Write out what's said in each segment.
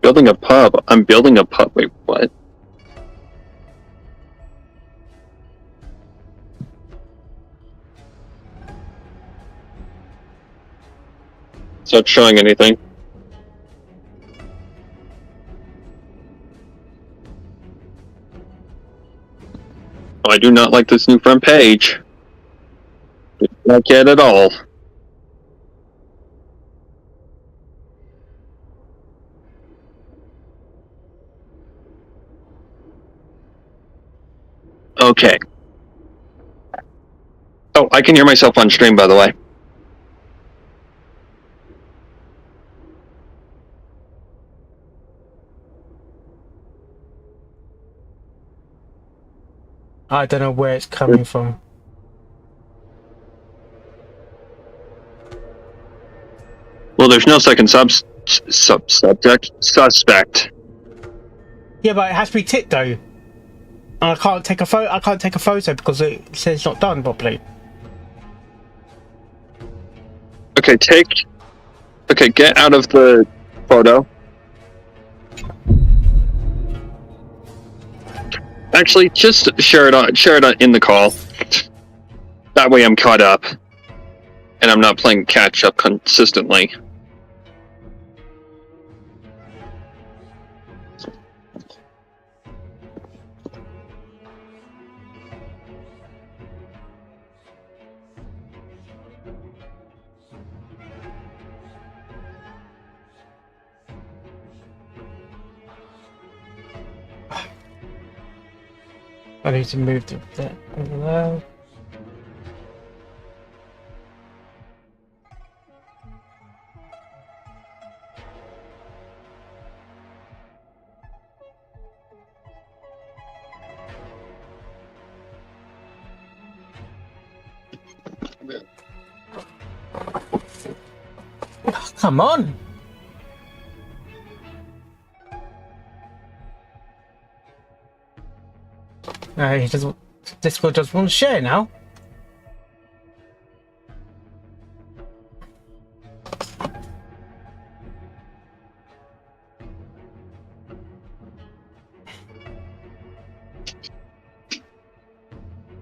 building a pub. I'm building a pub. Wait, what? It's not showing anything. Oh, I do not like this new front page. Do not like it at all. Okay. Oh, I can hear myself on stream, by the way. I don't know where it's coming from. Well, there's no second suspect. Yeah, but it has to be ticked though. And I can't take a photo. I can't take a photo because it says it's not done properly. Okay, get out of the photo. Actually, just share it on in the call. That way I'm caught up. And I'm not playing catch up consistently. I need to move that over there. Oh, come on! No, he doesn't. Discord doesn't want to share now.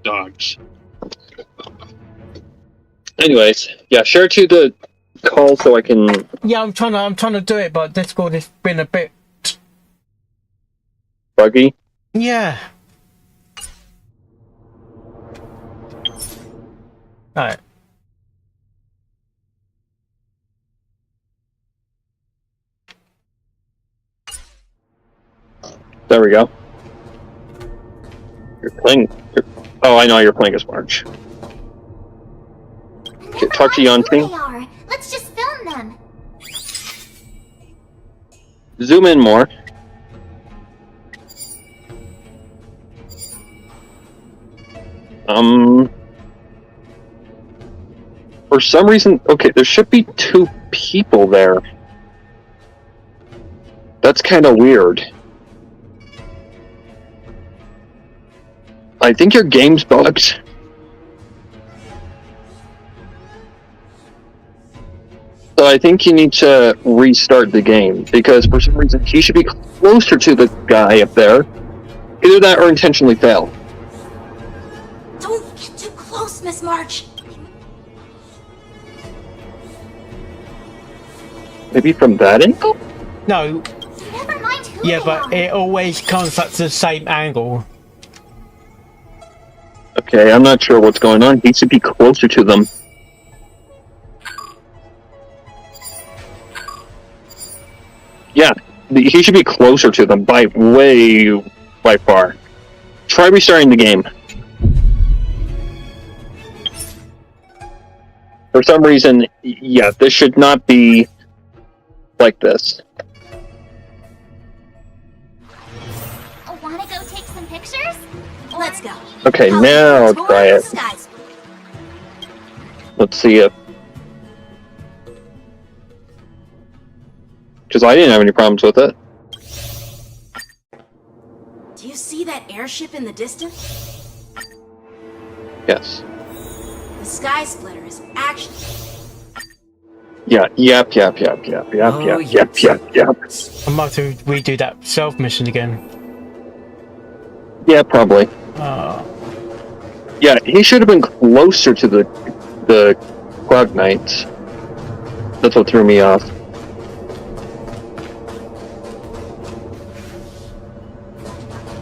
Dogs. Anyways, yeah, share to the call so I can. Yeah, I'm trying to do it, but Discord has been a bit buggy. Yeah. Alright. There we go. You're playing. Oh, I know you're playing as March. Okay, talk to Yanting. Let's just film them. Zoom in more. For some reason, okay, there should be 2 people there. That's kind of weird. I think your game's bugged. So I think you need to restart the game, because for some reason he should be closer to the guy up there. Either that or intentionally fail. Don't get too close, Miss March. Maybe from that angle? No. Never mind who Yeah, they but are. it always comes at the same angle. Okay, I'm not sure what's going on. He should be closer to them. Yeah, he should be closer to them by far. Try restarting the game. For some reason, yeah, this should not be like this. Wanna go take some pictures? Let's go. Okay, now try it. Let's see if... Because I didn't have any problems with it. Do you see that airship in the distance? Yes. The Sky Splitter is actually... Yeah, yep. Oh, I might have to redo that self mission again. Yeah, probably. Yeah, he should have been closer to the Cloud Knights. That's what threw me off.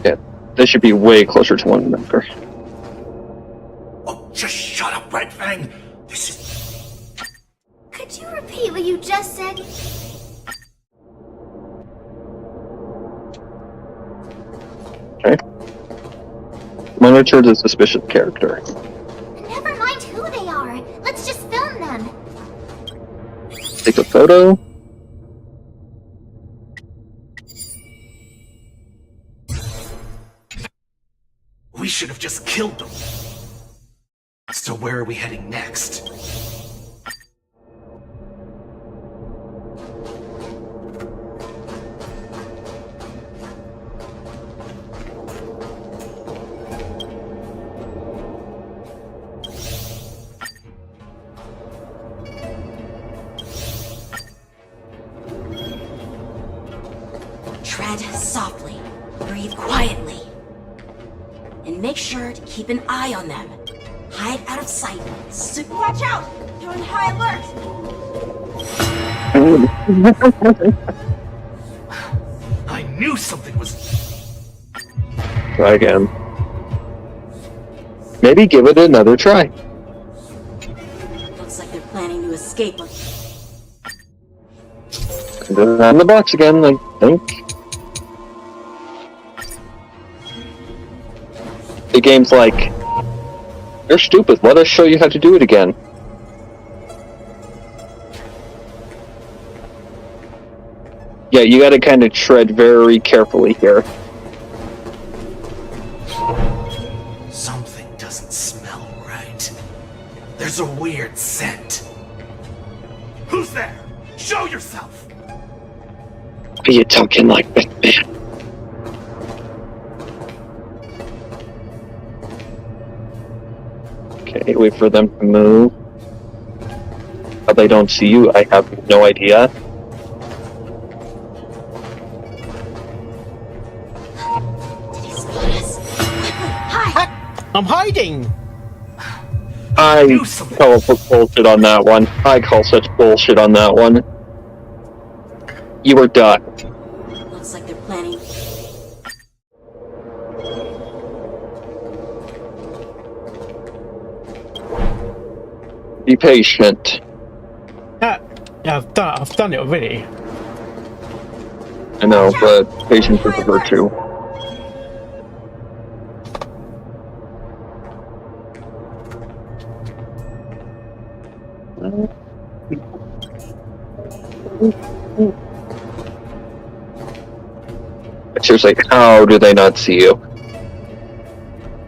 Yeah, they should be way closer to one another. Oh, just shut up, Red Fang. This is... Could you repeat what you just said? Okay. Monitor the suspicious character. Never mind who they are. Let's just film them. Take a photo. We should have just killed them. So where are we heading next? Tread softly, breathe quietly, and make sure to keep an eye on them. Hide out of sight. Watch out! You're on high alert! I knew something was... Try again. Maybe give it another try. Looks like they're planning to escape. On the box again, I think. The game's like, you're stupid, let us show you how to do it again. Yeah, you gotta kind of tread very carefully here. Something doesn't smell right. There's a weird scent. Who's there? Show yourself! Why are you talking like that, man? Okay, wait for them to move. How they don't see you, I have no idea. Did he spot us? Quickly, hide! I'm hiding! I Do something. call bullshit on that one. I call such bullshit on that one. You were done. Looks like they're planning. Be patient. Yeah, I've done it already. I know, but patience is a virtue. Seriously, how do they not see you?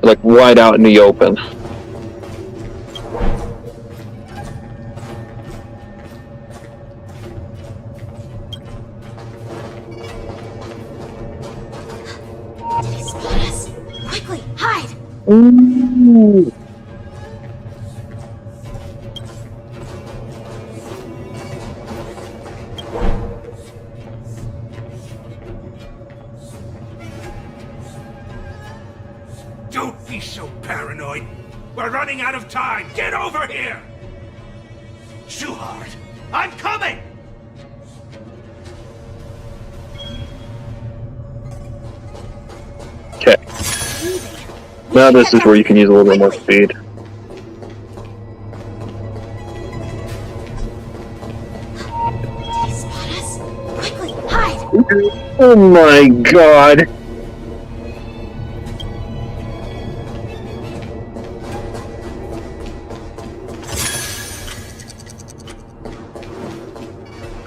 Like, wide out in the open. Did he spot us? Quickly, hide! Ooh. Don't be so paranoid. We're running out of time. Get over here! Shuhard, I'm coming! Okay. Now this is where you can use a little bit more speed. Did he spot us? Quickly, hide! Oh my god!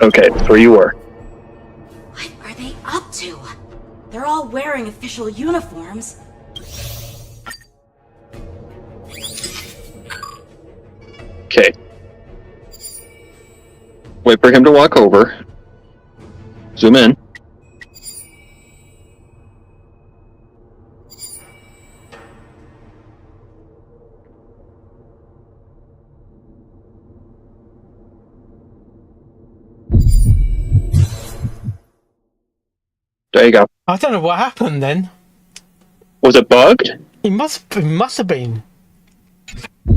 Okay, that's where you were. What are they up to? They're all wearing official uniforms. Okay. Wait for him to walk over. Zoom in. There you go. I don't know what happened then. Was it bugged? It must have been.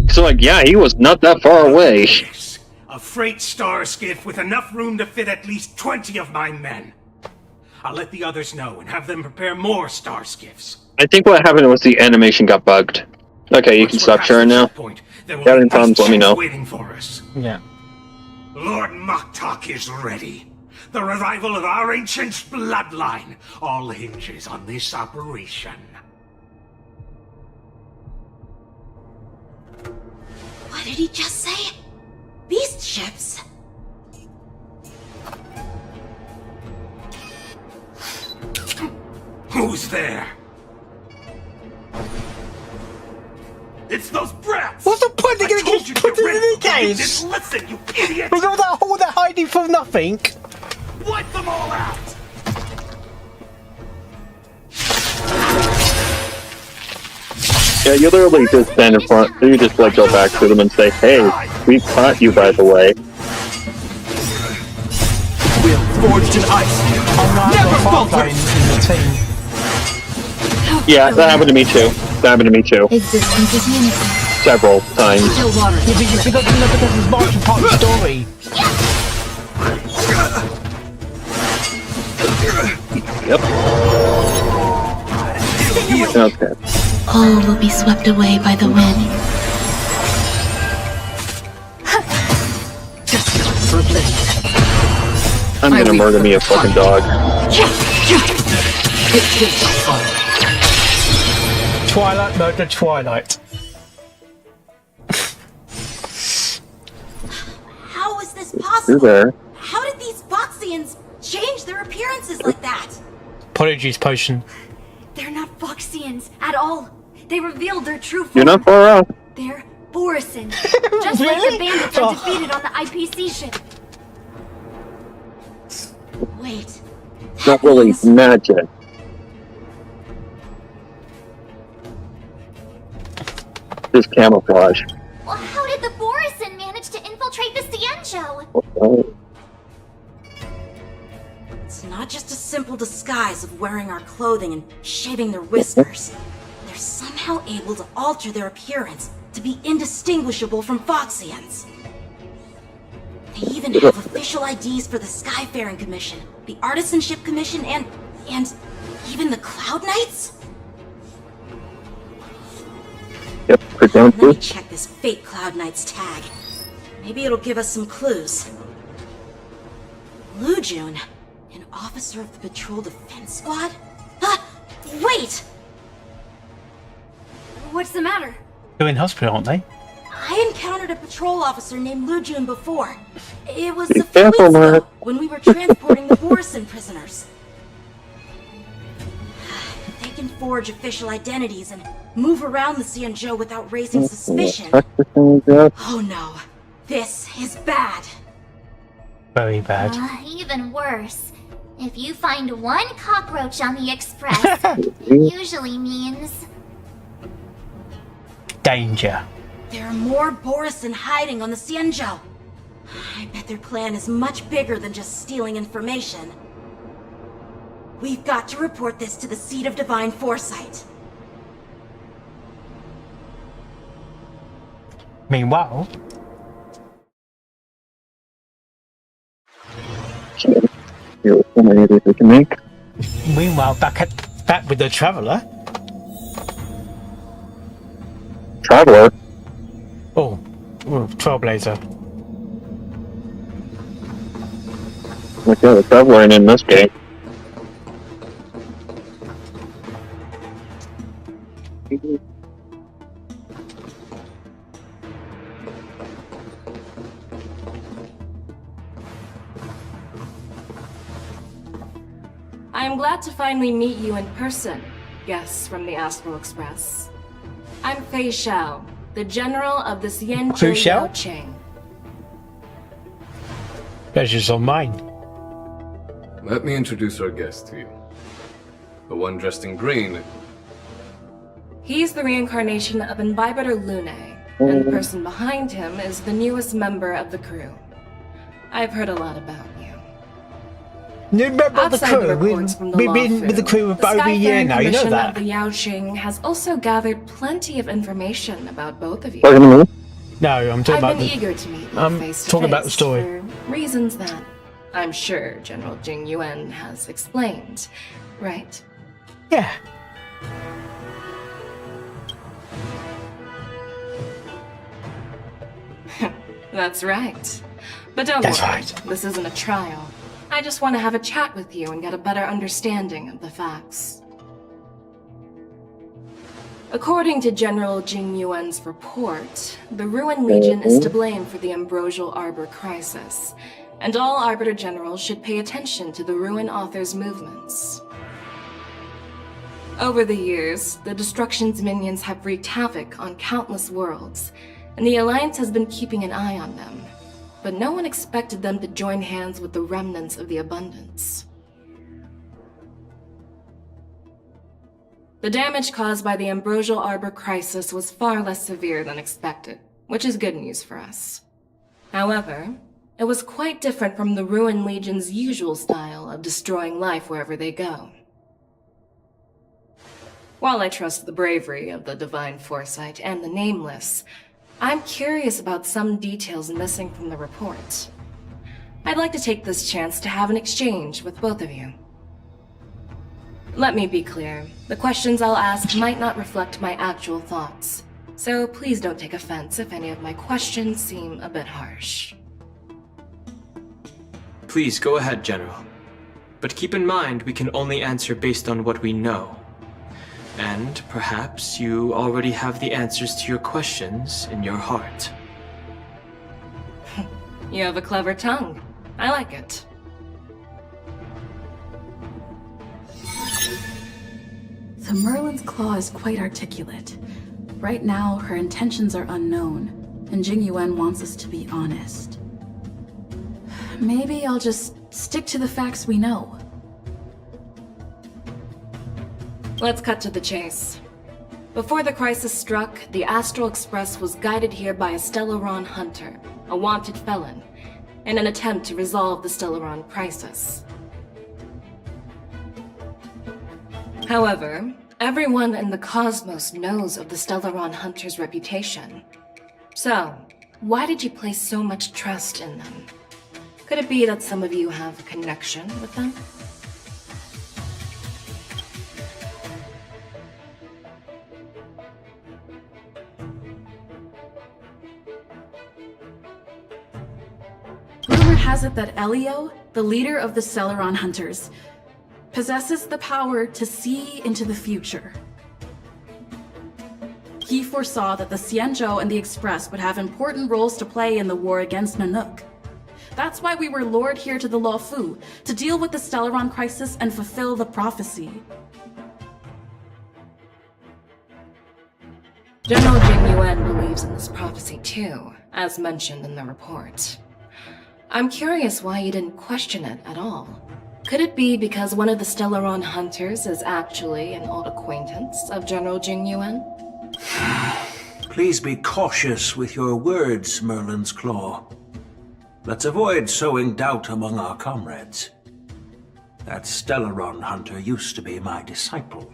So like, yeah, he was not that far away. Yes, a freight star skiff with enough room to fit at least 20 of my men. I'll let the others know and have them prepare more star skiffs. I think what happened was the animation got bugged. Okay, you can stop sharing now. Got any problems, let me know. Waiting for us. Yeah. Lord Moktok is ready. The revival of our ancient bloodline all hinges on this operation. What did he just say? Beast ships? Who's there? It's those brats! What's the point? They're I gonna told get you to put get in rid the of them. You case. didn't listen, you idiot! With all that hiding for nothing. Wipe them all out! Yeah, you literally just stand in front. You just like go back to them and say, "Hey, we caught you, by the way." Will forged in ice. Never falter. In the team. Yeah, that happened to me too. That happened to me too. Existence is unity. Several times. Still water. Yeah, because it's Martin part of the story. Yep. Okay. All will be swept away by the wind. I'm gonna murder me a fucking dog. Twilight murder Twilight. How is this You're possible? there. How did these Foxians change their appearances like that? Apologies, Potion. They're not Foxians at all. They revealed their true form. You're not far off. They're Borisin. Just like Really? the bandits I defeated on the IPC ship. Wait. It's that not really means- magic. Just camouflage. Well, how did the Borisin manage to infiltrate the Cienjo? Oh, It's not just a simple disguise of wearing our clothing and shaving their whiskers. They're somehow able to alter their appearance to be indistinguishable from Foxians. They even have official IDs for the Skyfaring Commission, the Artisanship Commission, and even the Cloud Knights? yep, Let me credentials. check this fake Cloud Knight's tag. Maybe it'll give us some clues. Lujun, an officer of the Patrol Defense Squad? Wait! What's the matter? They're in hospital, aren't they? I encountered a patrol officer named Lujun before. It was Be a few careful, weeks ago Mark. when we were transporting the Borisin prisoners. They can forge official identities and move around the Cienjo without raising suspicion. Oh no, this is bad. Very bad. Even worse. If you find one cockroach on the express, usually means... Danger. There are more Borisin hiding on the Cienjo. I bet their plan is much bigger than just stealing information. We've got to report this to the Seat of Divine Foresight. Meanwhile, Here's so many that we can make. back with the Traveler. Traveler. Oh, Trailblazer. Like, yeah, the Traveler ain't in this game. I am glad to finally meet you in person, guests from the Astral Express. I'm Fei Xiao, the general of the Cienjo Fei Xiao? Yaocheng. Pleasure's all mine. Let me introduce our guest to you. The one dressed in green. He's the reincarnation of Imbibitor Lune, and the person behind him is the newest member of the crew. I've heard a lot about you. New member of the Outside the crew. reports from the We've law been with the firm, crew for over a year Skyfaring now, you know Commission that. of the Yaoqing has also gathered plenty of information about both of you. Talking to me? No, I'm talking I've about been the... eager to meet you I'm face to talking about the face story. for reasons that I'm sure General Jing Yuan has explained, right? Yeah. That's right. But don't That's worry, right. this isn't a trial. I just want to have a chat with you and get a better understanding of the facts. According to General Jing Yuan's report, the Ruin Legion is to blame for the Ambrosial Arbor crisis, and all Arbiter Generals should pay attention to the Ruin Author's movements. Over the years, the Destruction's minions have wreaked havoc on countless worlds, and the Alliance has been keeping an eye on them, but no one expected them to join hands with the remnants of the Abundance. The damage caused by the Ambrosial Arbor crisis was far less severe than expected, which is good news for us. However, it was quite different from the Ruin Legion's usual style of destroying life wherever they go. While I trust the bravery of the Divine Foresight and the Nameless, I'm curious about some details missing from the report. I'd like to take this chance to have an exchange with both of you. Let me be clear, the questions I'll ask might not reflect my actual thoughts, so please don't take offense if any of my questions seem a bit harsh. Please go ahead, General. But keep in mind we can only answer based on what we know. And perhaps you already have the answers to your questions in your heart. You have a clever tongue. I like it. The Merlin's Claw is quite articulate. Right now, her intentions are unknown, and Jing Yuan wants us to be honest. Maybe I'll just stick to the facts we know. Let's cut to the chase. Before the crisis struck, the Astral Express was guided here by a Stellaron hunter, a wanted felon, in an attempt to resolve the Stellaron crisis. However, everyone in the cosmos knows of the Stellaron hunter's reputation. So, why did you place so much trust in them? Could it be that some of you have a connection with them? Rumor has it that Elio, the leader of the Stellaron Hunters, possesses the power to see into the future. He foresaw that the Xianzhou and the Express would have important roles to play in the war against Nanook. That's why we were lured here to the Luofu, to deal with the Stellaron crisis and fulfill the prophecy. General Jing Yuan believes in this prophecy too, as mentioned in the report. I'm curious why you didn't question it at all. Could it be because one of the Stellaron hunters is actually an old acquaintance of General Jing Yuan? Please be cautious with your words, Merlin's Claw. Let's avoid sowing doubt among our comrades. That Stellaron hunter used to be my disciple.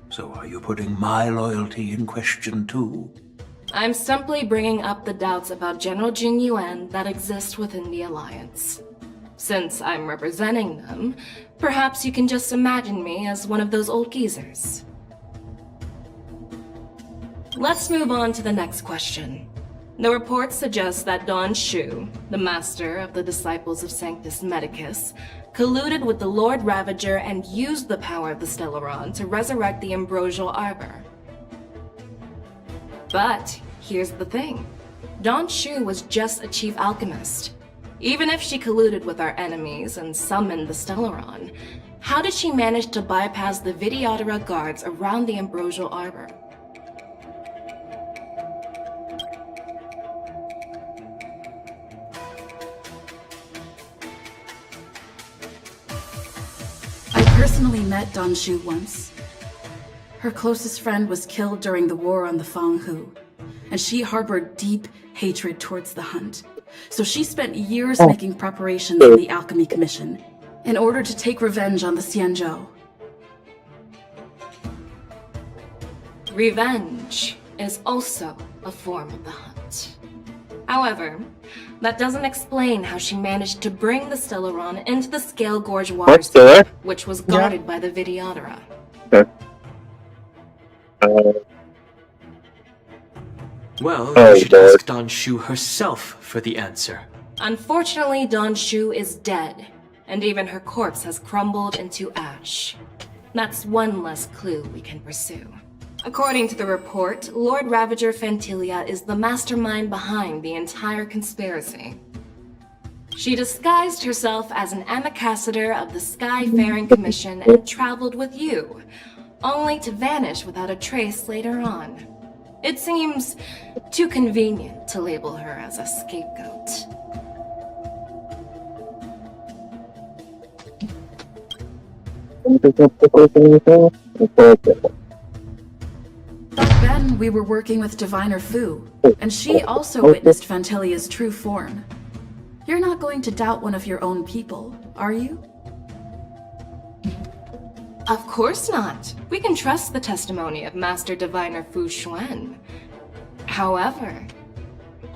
So are you putting my loyalty in question too? I'm simply bringing up the doubts about General Jing Yuan that exist within the Alliance. Since I'm representing them, perhaps you can just imagine me as one of those old geezers. Let's move on to the next question. The report suggests that Don Shu, the master of the Disciples of Sanctus Medicus, colluded with the Lord Ravager and used the power of the Stellaron to resurrect the Ambrosial Arbor. But here's the thing. Don Shu was just a chief alchemist. Even if she colluded with our enemies and summoned the Stellaron, how did she manage to bypass the Videodara guards around the Ambrosial Arbor? I personally met Don Shu once. Her closest friend was killed during the war on the Fanghu, and she harbored deep hatred towards the Hunt. So she spent years making preparations in the Alchemy Commission. in order to take revenge on the Xianzhou. Revenge is also a form of the hunt. However, that doesn't explain how she managed to bring the Stellaron into the Scale Gorge water there? which was guarded by the Vidyadhara. Okay. Well, Oh, you should Lord. ask Don Shu herself for the answer. Unfortunately, Don Shu is dead, and even her corpse has crumbled into ash. That's one less clue we can pursue. According to the report, Lord Ravager Fantilia is the mastermind behind the entire conspiracy. She disguised herself as an ambassador of the Skyfaring Commission and traveled with you, only to vanish without a trace later on. It seems too convenient to label her as a scapegoat. Back then, we were working with Diviner Fu, and she also witnessed Fantilia's true form. You're not going to doubt one of your own people, are you? Of course not. We can trust the testimony of Master Diviner Fu Xuan. However,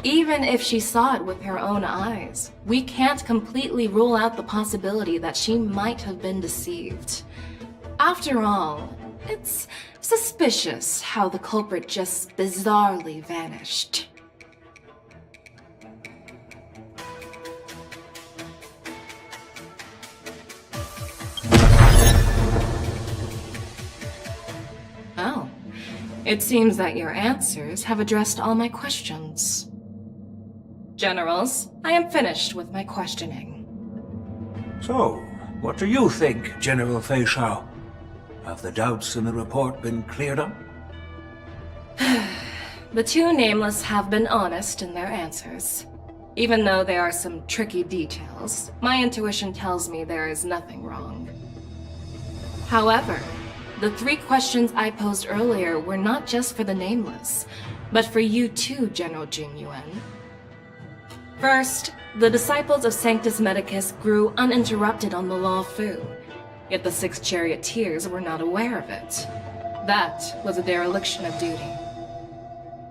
even if she saw it with her own eyes, we can't completely rule out the possibility that she might have been deceived. After all, it's suspicious how the culprit just bizarrely vanished. Oh, it seems that your answers have addressed all my questions. Generals, I am finished with my questioning. So, what do you think, General Fei Shao? Have the doubts in the report been cleared up? The two nameless have been honest in their answers. Even though there are some tricky details, my intuition tells me there is nothing wrong. However, the 3 questions I posed earlier were not just for the nameless, but for you too, General Jing Yuan. First, the disciples of Sanctus Medicus grew uninterrupted on the Law Fu, yet the 6 charioteers were not aware of it. That was a dereliction of duty.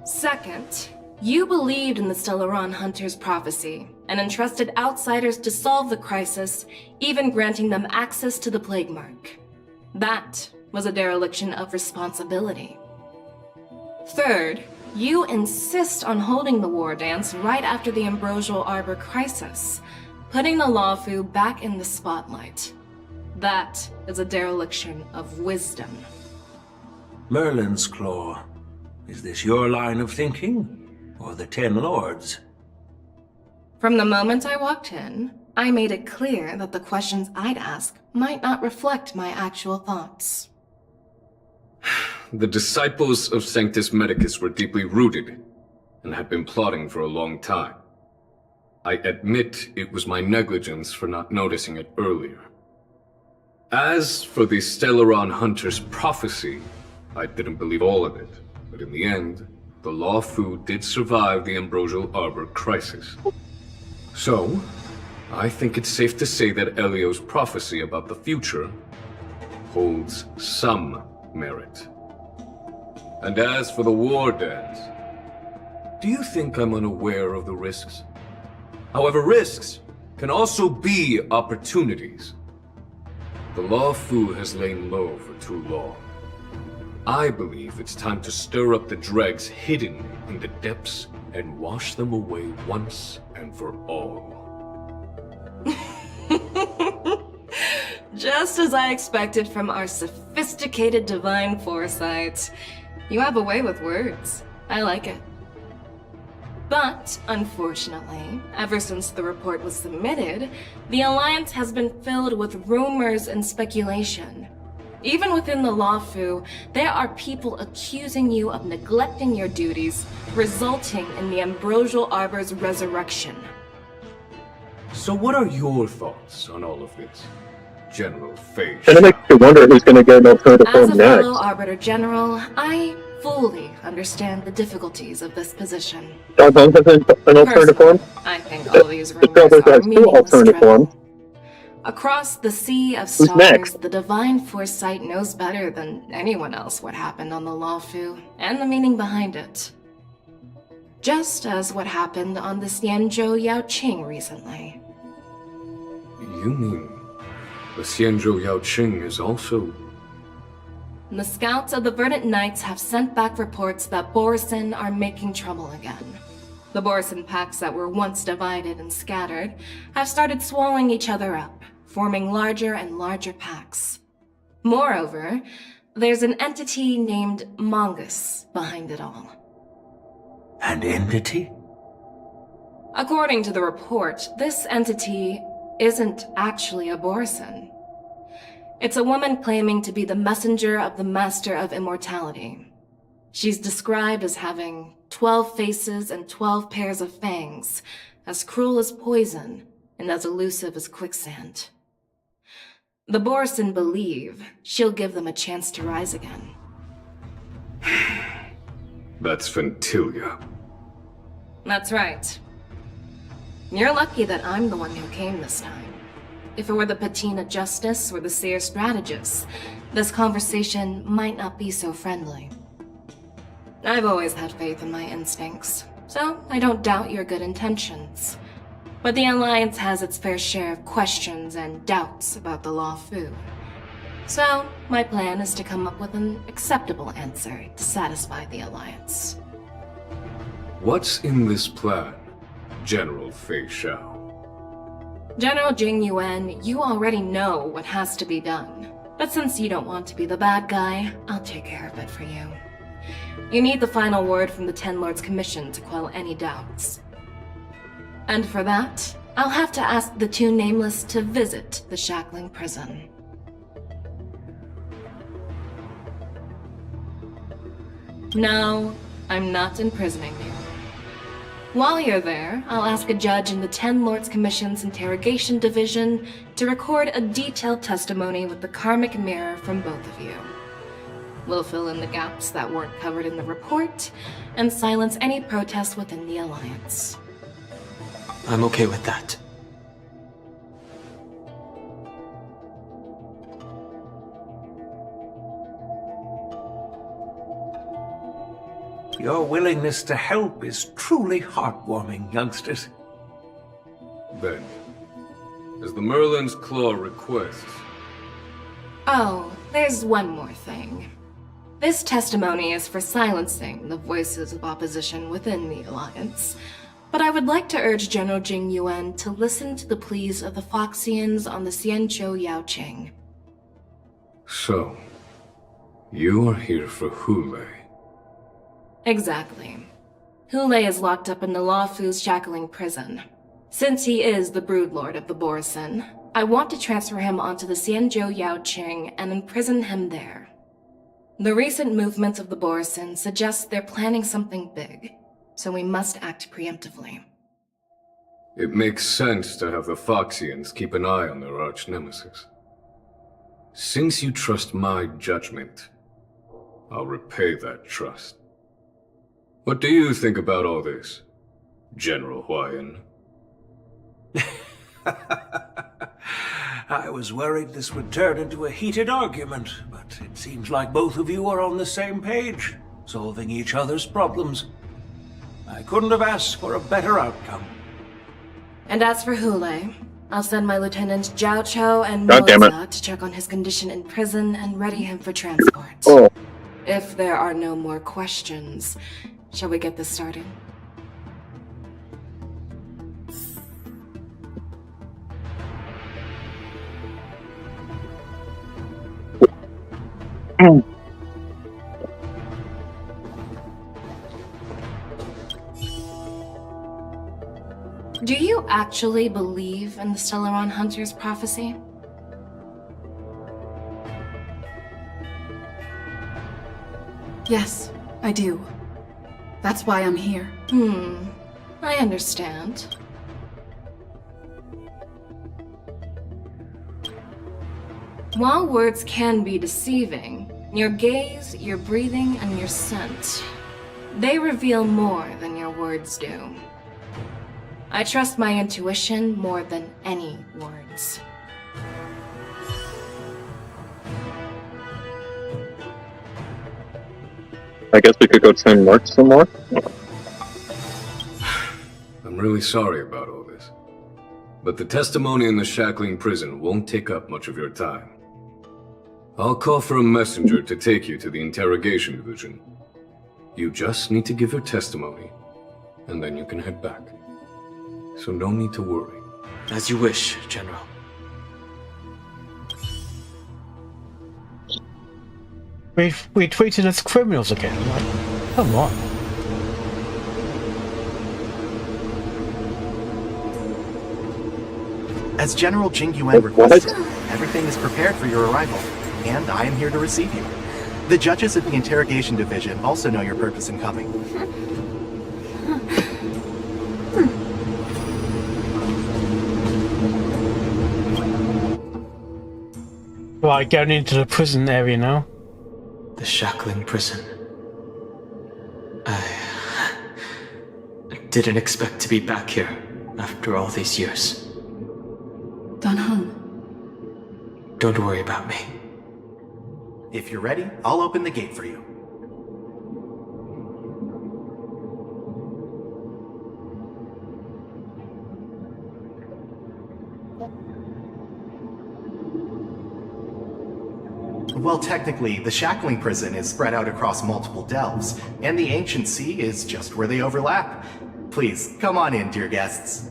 Second, you believed in the Stellaron Hunter's prophecy and entrusted outsiders to solve the crisis, even granting them access to the Plague Mark. That was a dereliction of responsibility. Third, you insist on holding the war dance right after the Ambrosial Arbor crisis, putting the Lawfu back in the spotlight. That is a dereliction of wisdom. Merlin's Claw. Is this your line of thinking? Or the 10 Lords? From the moment I walked in, I made it clear that the questions I'd ask might not reflect my actual thoughts. The disciples of Sanctus Medicus were deeply rooted and had been plotting for a long time. I admit it was my negligence for not noticing it earlier. As for the Stellaron Hunter's prophecy, I didn't believe all of it, but in the end, the Law Fu did survive the Ambrosial Arbor crisis. So, I think it's safe to say that Elio's prophecy about the future holds some merit. And as for the war dance, do you think I'm unaware of the risks? However, risks can also be opportunities. The Law Fu has lain low for too long. I believe it's time to stir up the dregs hidden in the depths and wash them away once and for all. Just as I expected from our sophisticated divine foresight. You have a way with words. I like it. But, unfortunately, ever since the report was submitted, the Alliance has been filled with rumors and speculation. Even within the Law Fu, there are people accusing you of neglecting your duties, resulting in the Ambrosial Arbor's resurrection. So what are your thoughts on all of this, General Fei? And it makes you wonder who's going to get an alternative As form a next. fellow Arbiter General, I fully understand the difficulties of this position. John Holmes has an alternative form? Personally, I think all these This rumors Travelers are has 2 meaningless alternative trouble. forms. Across the sea of Who's stars, next? the divine foresight knows better than anyone else what happened on the Luofu and the meaning behind it. Just as what happened on the Xianzhou Yaoqing recently. You mean the Xianzhou Yaoqing is also... The scouts of the Verdant Knights have sent back reports that Borisin are making trouble again. The Borisin packs that were once divided and scattered have started swallowing each other up, forming larger and larger packs. Moreover, there's an entity named Mongus behind it all. An entity? According to the report, this entity isn't actually a Borisin. It's a woman claiming to be the messenger of the Master of Immortality. She's described as having 12 faces and 12 pairs of fangs, as cruel as poison and as elusive as quicksand. The Borisin believe she'll give them a chance to rise again. That's Ventilia. That's right. You're lucky that I'm the one who came this time. If it were the Patina Justice or the Seer Strategist, this conversation might not be so friendly. I've always had faith in my instincts, so I don't doubt your good intentions. But the Alliance has its fair share of questions and doubts about the Luofu. So, my plan is to come up with an acceptable answer to satisfy the Alliance. What's in this plan, General Fei Xiao? General Jing Yuan, you already know what has to be done. But since you don't want to be the bad guy, I'll take care of it for you. You need the final word from the Ten Lords Commission to quell any doubts. And for that, I'll have to ask the two Nameless to visit the Shackling Prison. No, I'm not imprisoning you. While you're there, I'll ask a judge in the Ten Lords Commission's Interrogation Division to record a detailed testimony with the karmic mirror from both of you. We'll fill in the gaps that weren't covered in the report, and silence any protests within the Alliance. I'm okay with that. Your willingness to help is truly heartwarming, youngsters. Then, as the Merlin's Claw requests... Oh, there's one more thing. This testimony is for silencing the voices of opposition within the Alliance, but I would like to urge General Jing Yuan to listen to the pleas of the Foxians on the Xianzhou Yaoqing. So, you are here for Hule. Exactly. Hule is locked up in the Luofu's Shackling Prison. Since he is the Broodlord of the Borisin, I want to transfer him onto the Xianzhou Yaoqing and imprison him there. The recent movements of the Borisin suggest they're planning something big, so we must act preemptively. It makes sense to have the Foxians keep an eye on their arch-nemesis. Since you trust my judgment, I'll repay that trust. What do you think about all this, General Huayan? I was worried this would turn into a heated argument, but it seems like both of you are on the same page, solving each other's problems. I couldn't have asked for a better outcome. And as for Hule, I'll send my lieutenants Zhao Cho and God damn it. Melissa to check on his condition in prison and ready him for transport. Oh. If there are no more questions, shall we get this started? Do you actually believe in the Stellaron Hunter's prophecy? Yes, I do. That's why I'm here. I understand. While words can be deceiving, your gaze, your breathing, and your scent, they reveal more than your words do. I trust my intuition more than any words. I guess we could go try and march some more. I'm really sorry about all this. But the testimony in the shackling prison won't take up much of your time. I'll call for a messenger to take you to the interrogation division. You just need to give your testimony, and then you can head back. So no need to worry. As you wish, General. We treated as criminals again. Like, come on. As General Jing Yuan requested, everything is prepared for your arrival, and I am here to receive you. The judges at the interrogation division also know your purpose in coming. Right, going into the prison area now. The shackling prison. I didn't expect to be back here after all these years. Dan Heng. Don't worry about me. If you're ready, I'll open the gate for you. Well, technically, the shackling prison is spread out across multiple delves, and the ancient sea is just where they overlap. Please, come on in, dear guests.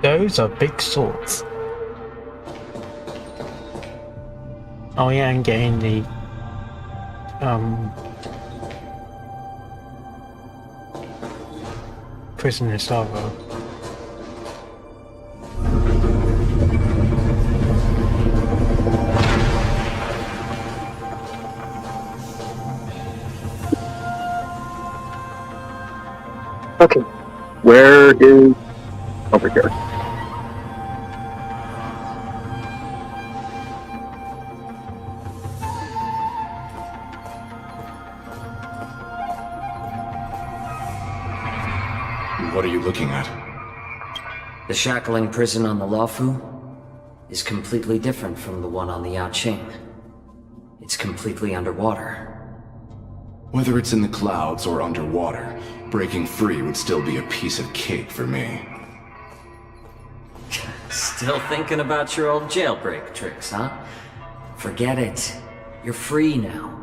Those are big swords. Oh yeah, and getting the prisoner salvo. Okay. Where is... over here. What are you looking at? The shackling prison on the Luofu is completely different from the one on the Yaoqing. It's completely underwater. Whether it's in the clouds or underwater, breaking free would still be a piece of cake for me. Still thinking about your old jailbreak tricks, huh? Forget it. You're free now.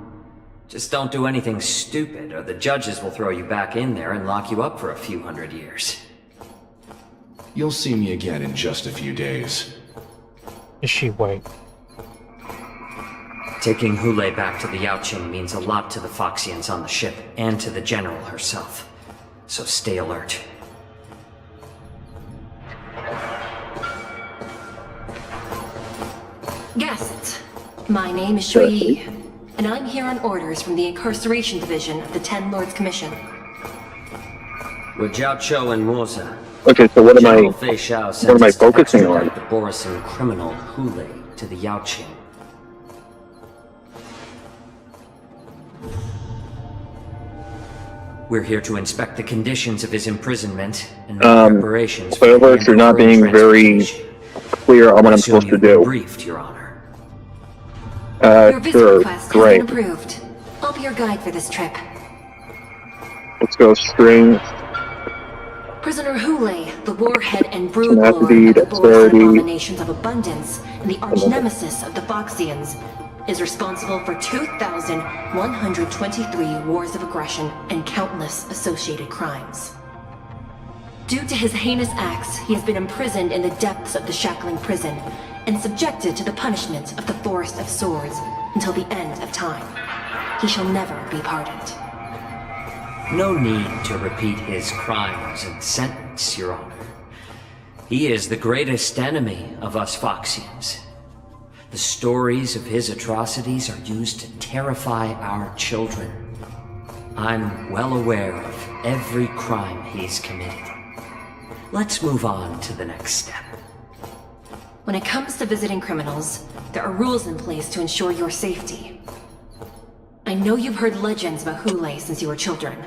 Just don't do anything stupid, or the judges will throw you back in there and lock you up for a few hundred years. You'll see me again in just a few days. Is she wait? Taking Hule back to the Yaoqing means a lot to the Foxians on the ship, and to the General herself. So stay alert. Guests, my name is Shui Yi, and I'm here on orders from the Incarceration Division of the Ten Lords Commission. With Jiao Chou and Moza, Okay, so what am I focusing on? The Borisan criminal Hule to the Yaoqing. We're here to inspect the conditions of his imprisonment and make preparations for However, you're not being very clear on what I'm supposed to do. Briefed, Your Honor. Your visit Sure, request great. has been approved. I'll be your guide for this trip. Let's go string. Prisoner Hule, the warhead and brood lord of Tenacity, the Borisan dexterity. abominations of abundance and the arch nemesis of the Foxians, is responsible for 2,123 wars of aggression and countless associated crimes. Due to his heinous acts, he has been imprisoned in the depths of the shackling prison and subjected to the punishment of the Forest of Swords until the end of time. He shall never be pardoned. No need to repeat his crimes and sentence, Your Honor. He is the greatest enemy of us Foxians. The stories of his atrocities are used to terrify our children. I'm well aware of every crime he's committed. Let's move on to the next step. When it comes to visiting criminals, there are rules in place to ensure your safety. I know you've heard legends about Hule since you were children,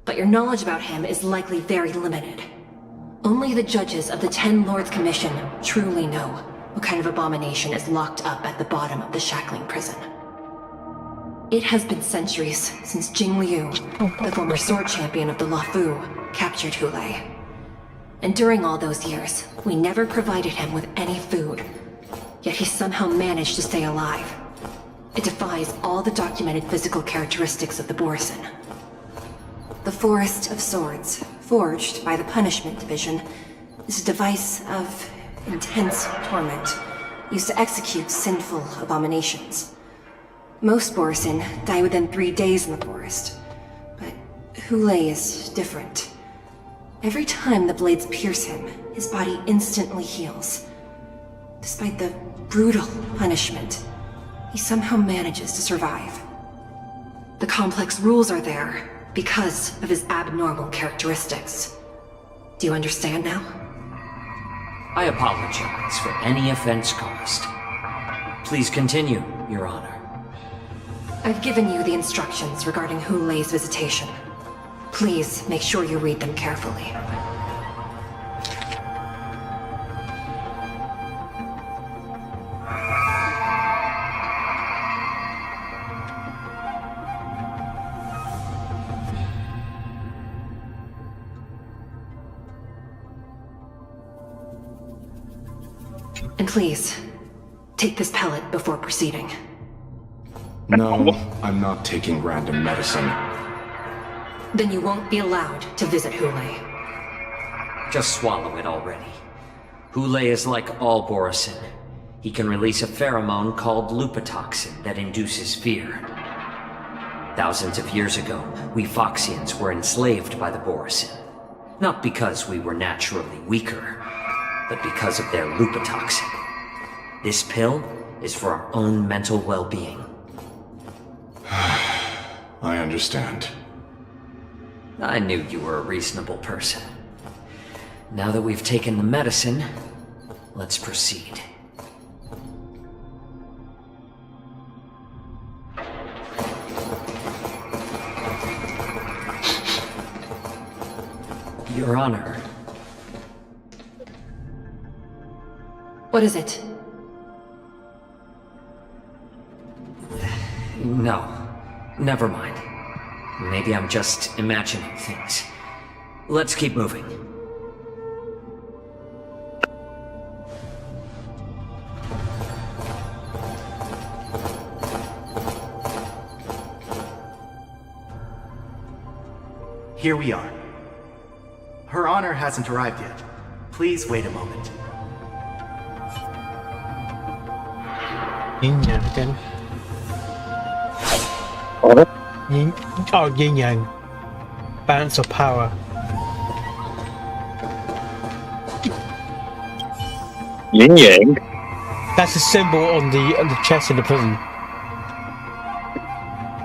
but your knowledge about him is likely very limited. Only the judges of the Ten Lords Commission truly know what kind of abomination is locked up at the bottom of the shackling prison. It has been centuries since Jing Liu, the former sword champion of the Luofu, captured Hule. And during all those years, we never provided him with any food. Yet he somehow managed to stay alive. It defies all the documented physical characteristics of the Borisin. The Forest of Swords, forged by the Punishment Division, is a device of intense torment, used to execute sinful abominations. Most Borisin die within 3 days in the forest, but Hule is different. Every time the blades pierce him, his body instantly heals. Despite the brutal punishment, he somehow manages to survive. The complex rules are there because of his abnormal characteristics. Do you understand now? I apologize for any offense caused. Please continue, Your Honor. I've given you the instructions regarding Hule's visitation. Please make sure you read them carefully. And please, take this pellet before proceeding. No, I'm not taking random medicine. Then you won't be allowed to visit Hule. Just swallow it already. Hule is like all Borisin. He can release a pheromone called lupatoxin that induces fear. Thousands of years ago, we Foxians were enslaved by the Borisin. Not because we were naturally weaker, but because of their lupatoxin. This pill is for our own mental well-being. I understand. I knew you were a reasonable person. Now that we've taken the medicine, let's proceed. Your Honor. What is it? No. Never mind. Maybe I'm just imagining things. Let's keep moving. Here we are. Her Honor hasn't arrived yet. Please wait a moment. Yin Yang again. Yin Yang. Balance of power. Yin Yang? That's a symbol on the chest in the prison.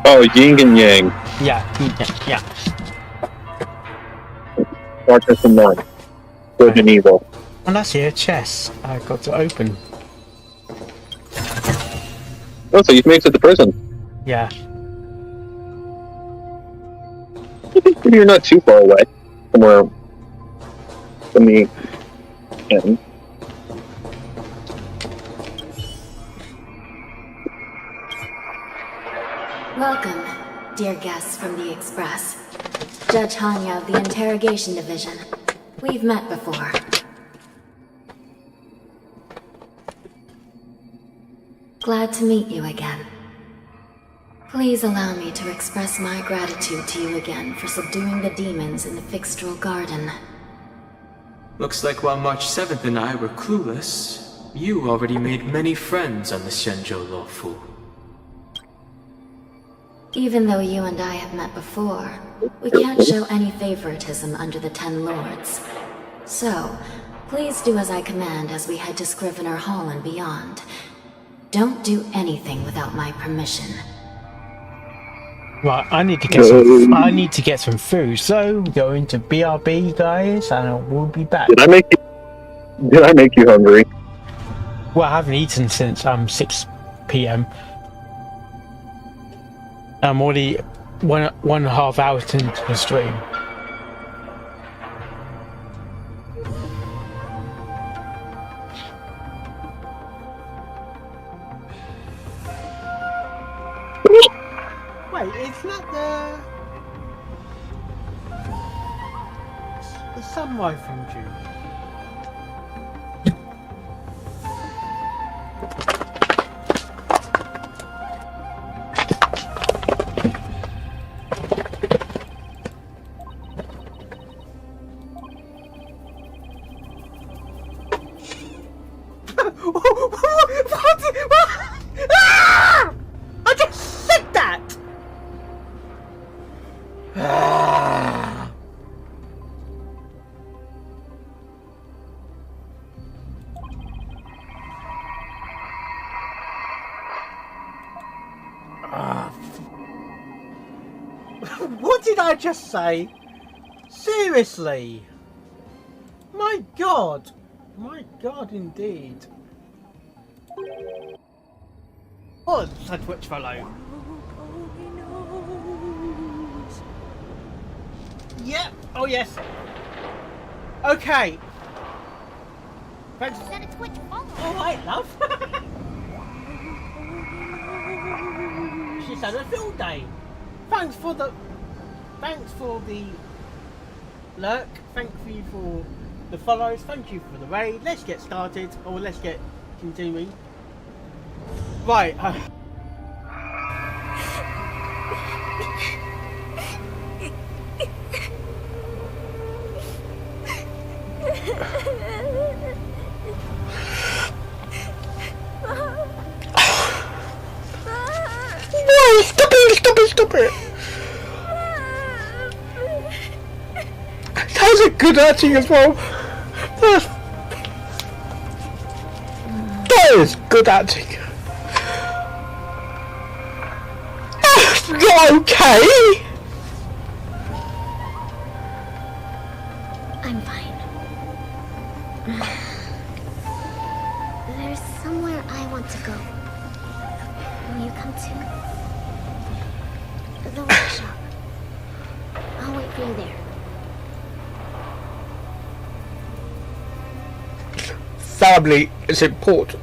Oh, Yin and Yang. Yeah, Yin Yang, yeah. Darkness and light. Good and evil. And that's here, chest. I got to open. Oh, so you've made it to the prison. Yeah. I think maybe you're not too far away from the end. Welcome, dear guests from the Express. Judge Hanya of the Interrogation Division. We've met before. Glad to meet you again. Please allow me to express my gratitude to you again for subduing the demons in the Fixtral Garden. Looks like while March 7th and I were clueless, you already made many friends on the Shenzhou Luofu. Even though you and I have met before, we can't show any favoritism under the Ten Lords. So, please do as I command as we head to Scrivener Hall and beyond. Don't do anything without my permission. Right, I need to get some food, so we're going to BRB, guys, and we'll be back. Did I make you hungry? Well, I haven't eaten since 6 p.m. I'm already 1.5 hours into the stream. Wait, it's not the samurai from June. I just said that! What did I just say? Seriously? My god! My god, indeed. Oh, it's a Twitch follow. Yep. Oh yes. Okay. Thanks. All right, love. She's had a field day. Thanks for the lurk. Thank you for the follows. Thank you for the raid. Let's get started, or let's get continuing. Right. No, stop it! That was a good acting as well. That is good acting. Okay. I'm fine. There's somewhere I want to go. Will you come too? The workshop. I'll wait for you there. Family is important.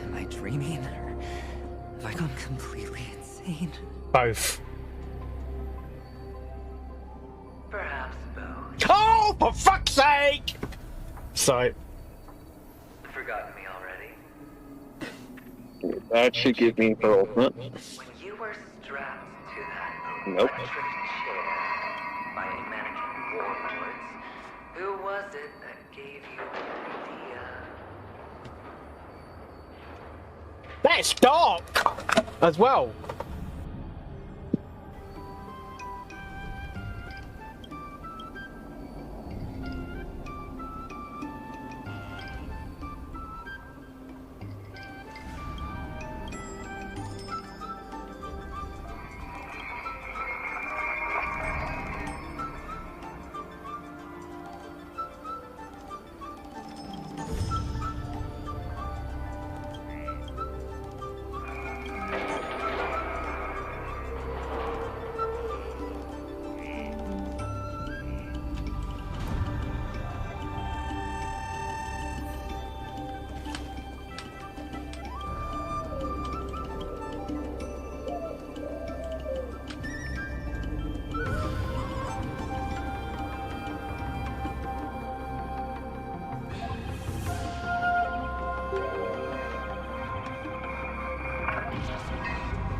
Am I dreaming, or have I gone completely insane? Both. Perhaps both. Oh, for fuck's sake! Sorry. Forgotten me already? That should give me her ultimate. When you were strapped to that Nope. electric chair by a mannequin warlords, who was it that gave you the idea? That's dark as well.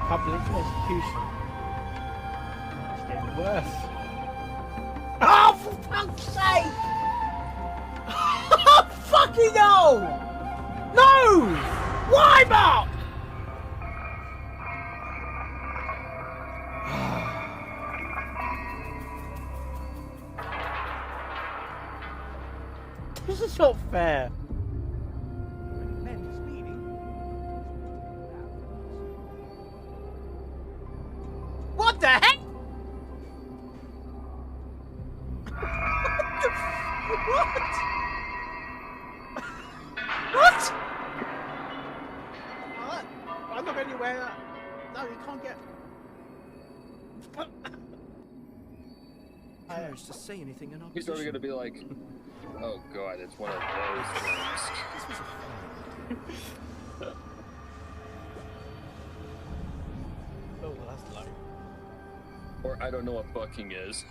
Public execution. It's getting worse. Oh, for fuck's sake! Oh, fucking hell! No! Why, Mark? This is not fair. What the heck? What? What? I'm not anywhere. No, you can't get. Cares to say anything in opposition. He's probably gonna be like, "Oh God, it's one of those things." This was Oh, well, that's low. Or I don't know what bucking is.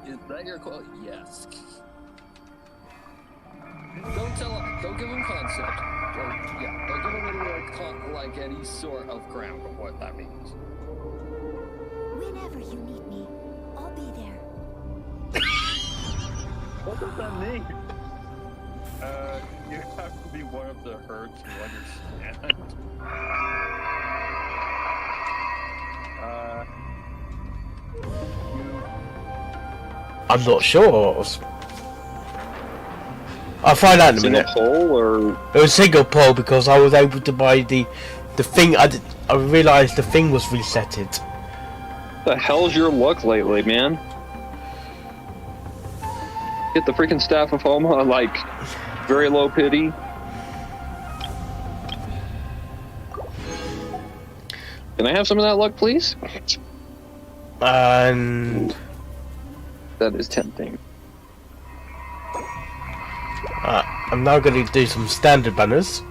Is that your quote? Yes. Don't give him concept. Don't give him like any sort of ground of what that means. Whenever you need me, I'll be there. What does that mean? You have to be one of the herd to understand. I'm not sure. I'll find out in a minute. Single pole or it was single pole because I was able to buy the thing. I realised the thing was resetted. the hell's your luck lately, man? Get the freaking Staff of Homa, like, very low pity. Can I have some of that luck, please? And that is tempting. I'm now going to do some standard banners.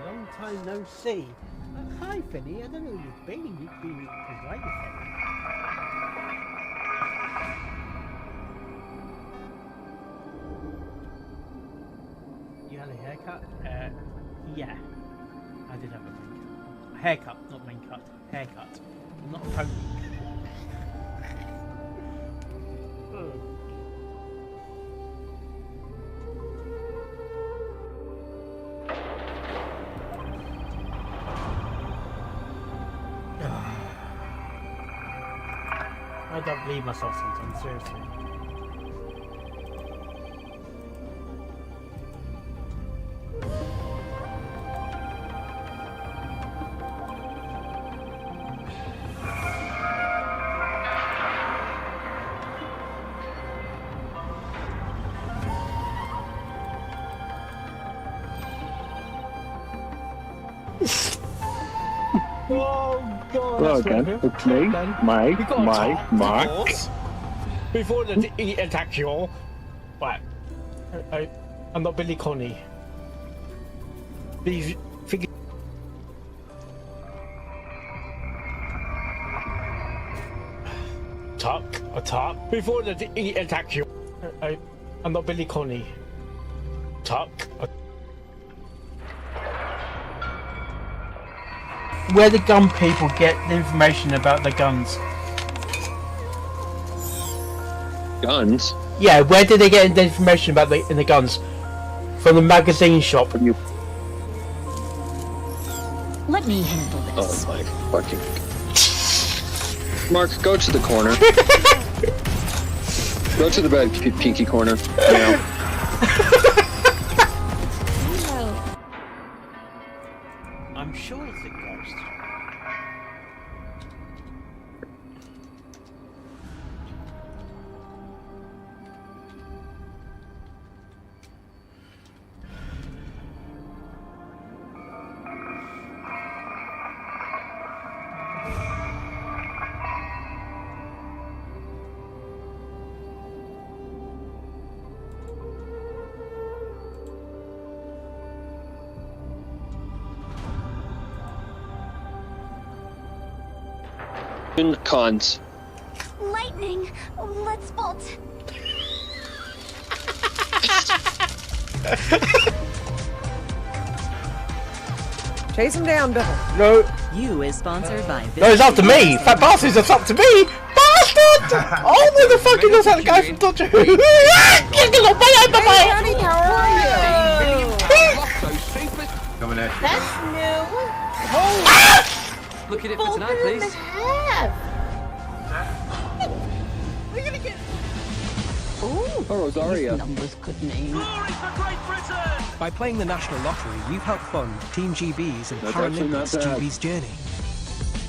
Long time no see. Hi, Finny. I don't know where you've been. You've been away, Finny. You had a haircut? Yeah. I did have a main cut. A haircut, not main cut. Haircut. Not a pony. I don't believe myself sometimes, seriously. Oh god! Well, again, it's me, Mark. Before the attack you, but I'm not Billy Connie. These figures. Attack before the attack you. I'm not Billy Connie. Where the gun people get the information about the guns? Guns? Yeah, where did they get the information about the guns? From the magazine shop. You... Let me handle this. Oh my fucking... Mark, go to the corner. Go to the bed, pinky corner. Now. I'm sure it's a ghost. Cons. Lightning! Let's bolt. Chase him down, Bill. No. You is sponsored by. No, it's up to me. Fat bastards, it's up to me. Bastard! Oh, motherfucker, looks like the guy from Doctor Who. Coming at you. That's new. Look at it for tonight, please. We're gonna get. Ooh, Oh, Rosario. numbers could mean. By playing the National Lottery, you've helped fund Team GB's and That's actually not Paralympics bad. GB's journey.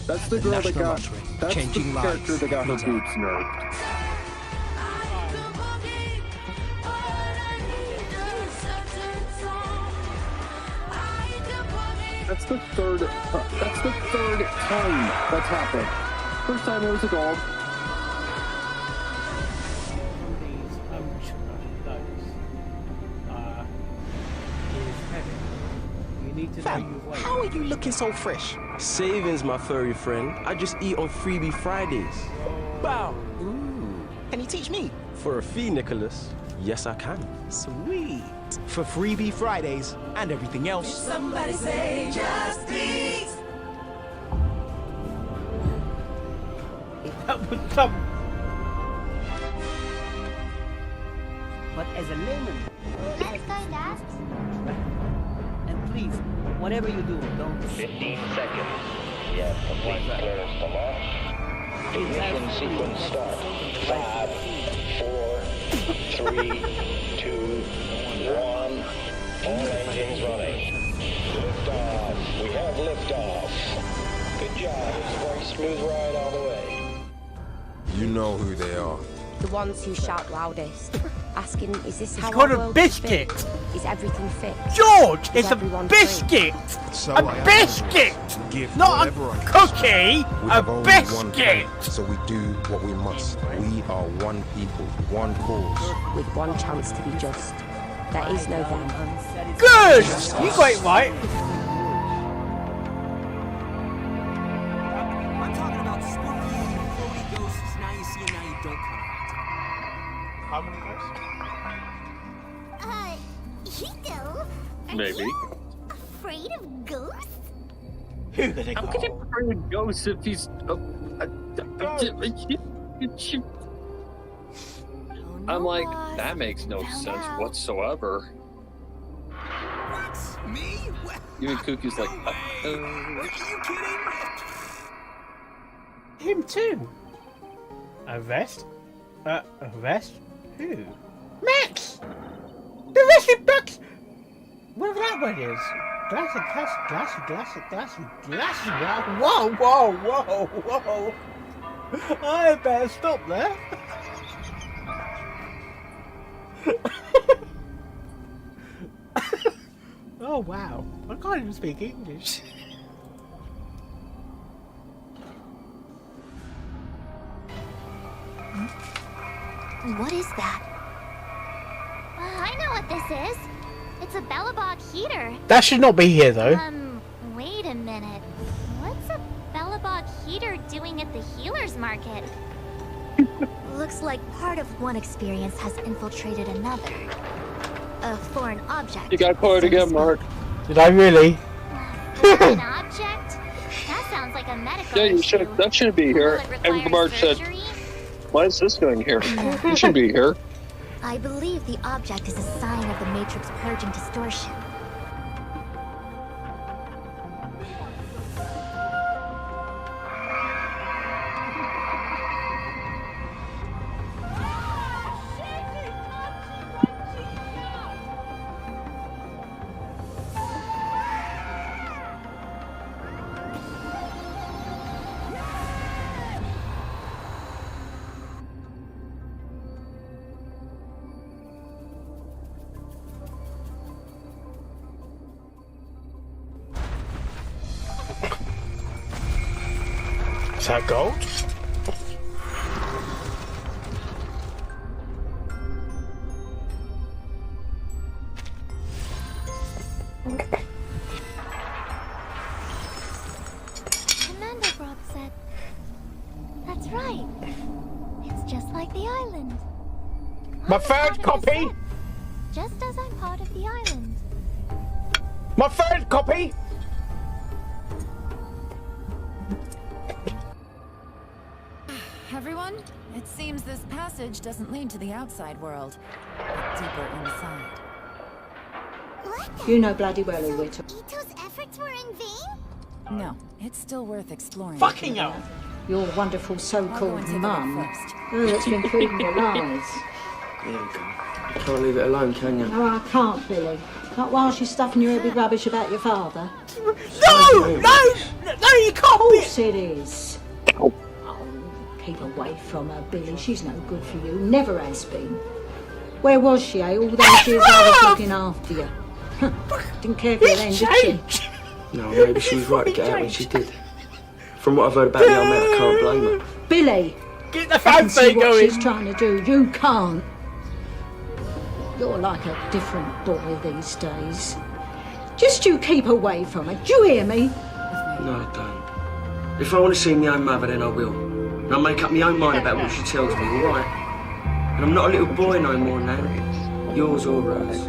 That's the The girl that National got. Lottery, That's changing the character lives. that got her boobs nerfed. That's the third. That's the third time that's happened. First time it was a dog. How are you looking so fresh? Savings, my furry friend. I just eat on Freebie Fridays. Wow. Ooh. Can you teach me? For a fee, Nicholas. Yes, I can. Sweet. For Freebie Fridays and everything else. Somebody say justice. That was some. But as a layman. Let's go, Dad. And please, whatever you do, don't. 15 seconds. Yes, complete clearance to launch. Ignition sequence start. 5, 4, 3, 2, 1. All engines running. Liftoff. We have liftoff. Good job. It's a very smooth ride all the way. You know who they are. The ones who shout loudest, asking, is this how called our a world biscuit. is fit? Is everything fit? George, Is it's a everyone free? biscuit. So A biscuit, not a cookie. We A have only one biscuit. planet, so we do what we must. We are one people, one cause. With one chance to be just. There is no them. Good. You got it right. I'm talking about spooky, floaty ghosts. Now you see and now you don't come out. How many ghosts? Hito? Maybe. Afraid of ghosts? Who gonna How could you afraid of ghosts if he's? I'm like, that makes no sense whatsoever. What? Me? What? Even Kuki's like, Are you kidding? Him too. A vest? A vest? Who? Max! The vested Max! Whatever that word is. Glassy. Whoa. I better stop there. Oh wow. I can't even speak English. What is that? I know what this is. It's a Bellabog heater. That should not be here though. Wait a minute. What's a Bellabog heater doing at the healer's market? Looks like part of one experience has infiltrated another. A foreign object. You got quoted again, Mark. Did I really? An object? That sounds like a medical Yeah, you issue. should. That shouldn't be here. And Mark said, "Why is this going here? You shouldn't be here." I believe the object is a sign of the Matrix purging distortion. Is that gold? Commander Brock said My third copy! Just as I'm part of the island. My third copy! Everyone, it seems this passage doesn't lead to the outside world, but deeper inside. You know bloody well who we're talking. Ito's efforts were in vain? No, it's still worth exploring. Fucking hell! Your wonderful so-called into the mum. room first. Oh, that's been feeding your lies. There you go. You can't leave it alone, can you? No, I can't, Billy. Not while she's stuffing your head with rubbish about your father. No! No! No, you can't! Of course it is. Oh, keep away from her, Billy. She's no good for you. Never has been. Where was she, eh? All those years I was looking after you. Didn't care for you then, did she? No, maybe she was right to get out when she did. From what I've heard about the old man, I can't blame her. Billy! Get the I can see fancy what going! she's trying to do. You can't. You're like a different boy these days. Just you keep away from her. Do you hear me? No, I don't. If I want to see my own mother, then I will. And I'll make up my own mind about what she tells me, all right? And I'm not a little boy no more now. Yours or hers.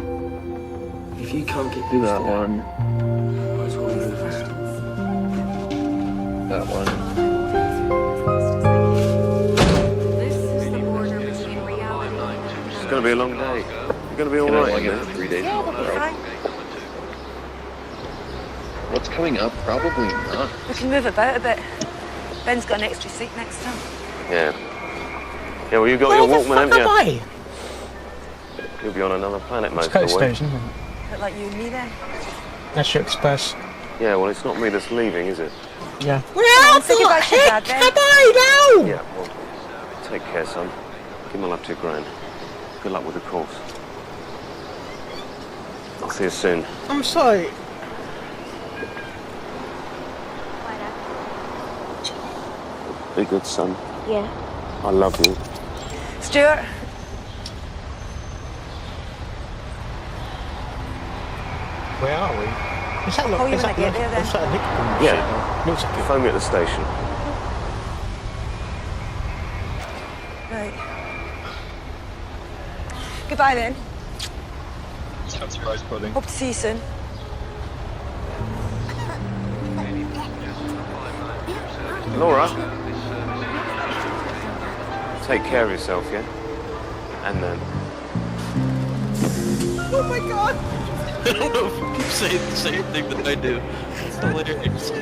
If you can't get Do that one. might as well move out. That one. It's going to be a long day. You're going to be all Can I right. log in isn't for it? 3 days? Yeah, they'll be fine. What's coming up? Probably not. We can move about a bit. Ben's got an extra seat next time. Yeah. Yeah, well, you got your Walkman, haven't you? You'll be on another planet most of the week. Station, isn't it? Bit like you and me then. That's your express. Yeah, well, it's not me that's leaving, is it? Yeah. Well, say goodbye to your dad then. Yeah, well, take care, son. Give my love to your gran. Good luck with the course. I'll see you soon. I'm sorry. Be good, son. Yeah. I love you. Stuart. Where are we? Is that Oh, you wanna get there then? Is that a Nick? Yeah. Looks like Phone me at the station. Right. Goodbye then. Sounds rice pudding. Hope to see you soon. Laura. Take care of yourself, yeah? And then. Oh my god! I don't know if I keep saying the same thing that I do. It's hilarious.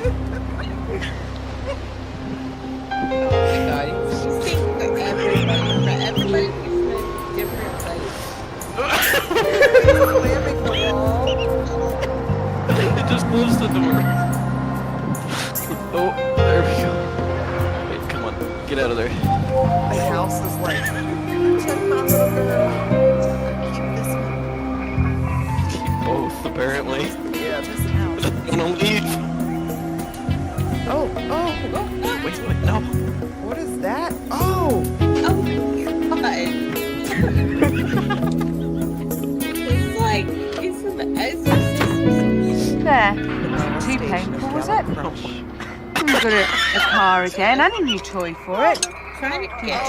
It just closed the door. Oh, there we go. Wait, come on, get out of there. The house is like, check my little girl. Keep this one. Both, apparently. Yeah, this house. I'm gonna leave. Oh. Wait, no. What is that? Oh my god. It's like, it's an exorcist. There. Too painful, was it? We've got a car again and a new toy for it.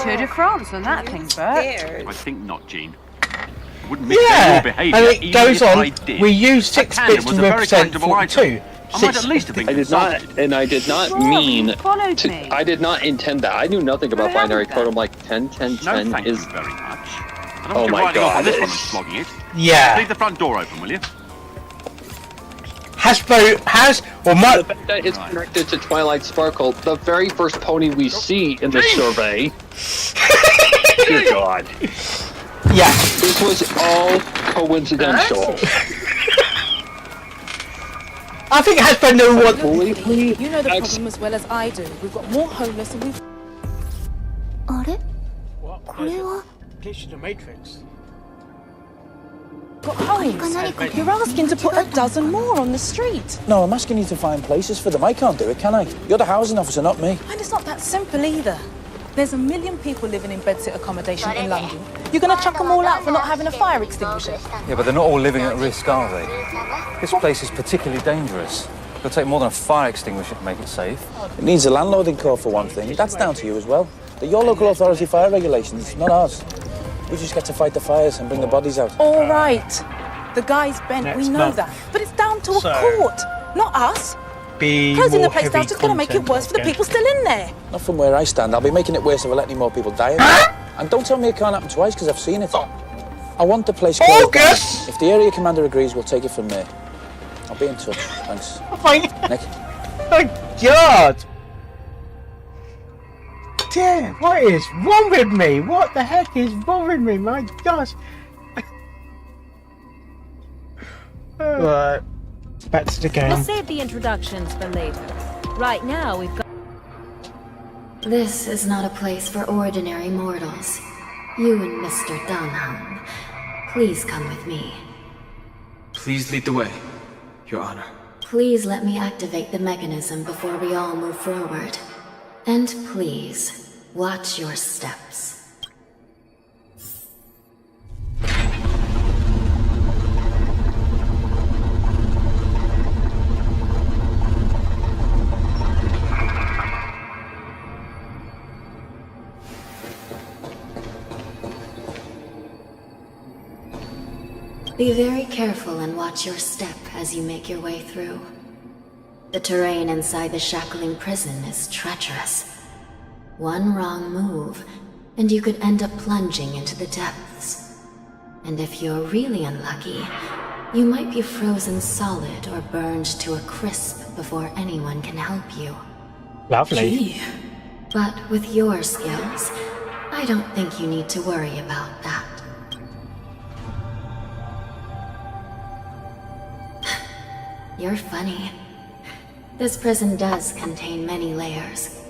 Tour de France on that thing, Bert. I think not, Jean. It wouldn't mix Yeah! your behaviour And it even goes if on. I did. We use That 6 tandem bits was to a very represent collectible item. 42. I might at least have been I did not, and I did not mean followed to. me. I did not intend that. I knew nothing about What binary happened code. I'm like 10, 10, No, 10 thank is. you very much. I don't Oh want you my riding off on God. this one and flogging it. Yeah. Leave the front door open, will you? Hasbro has, or The might. fact that it's connected to Twilight Sparkle, the very first pony we see in the survey. Dear God. Yeah. This was all coincidental. I think Hasbro knew what. You know the problem as well as I do. We've got more homeless and we've... What? Glitch in the Matrix. got homes. You're asking to put a dozen more on the street. No, I'm asking you to find places for them. I can't do it, can I? You're the housing officer, not me. And it's not that simple either. There's 1 million people living in bedsit accommodation in London. You're going to chuck them all out for not having a fire extinguisher? Yeah, but they're not all living at risk, are they? This place is particularly dangerous. It'll take more than a fire extinguisher to make it safe. It needs a landlording code for one thing. That's down to you as well. They're your local authority fire regulations, not ours. We just get to fight the fires and bring the bodies out. All right. The guy's bent, we Next know month. that. But it's down to So- a court, not us. Be Closing the more place down heavy just going to make it content, worse for the I guess. people still in there. Not from where I stand. I'll be making it worse if I let any more people die. And don't tell me it can't happen twice, because I've seen it. I want the place closed down. If the area commander agrees, we'll take it from there. I'll be in touch. Thanks. Nick? My God! Damn, what is wrong with me? What the heck is wrong with me? My gosh. Right. Back to the game. We'll save the introductions for later. Right now, we've got... This is not a place for ordinary mortals. You and Mr. Dunham, please come with me. Please lead the way, Your Honor. Please let me activate the mechanism before we all move forward. And please, watch your steps. Be very careful and watch your step as you make your way through. The terrain inside the shackling prison is treacherous. One wrong move, and you could end up plunging into the depths. And if you're really unlucky, you might be frozen solid or burned to a crisp before anyone can help you. Lovely. Gee. But with your skills, I don't think you need to worry about that. You're funny. This prison does contain many layers.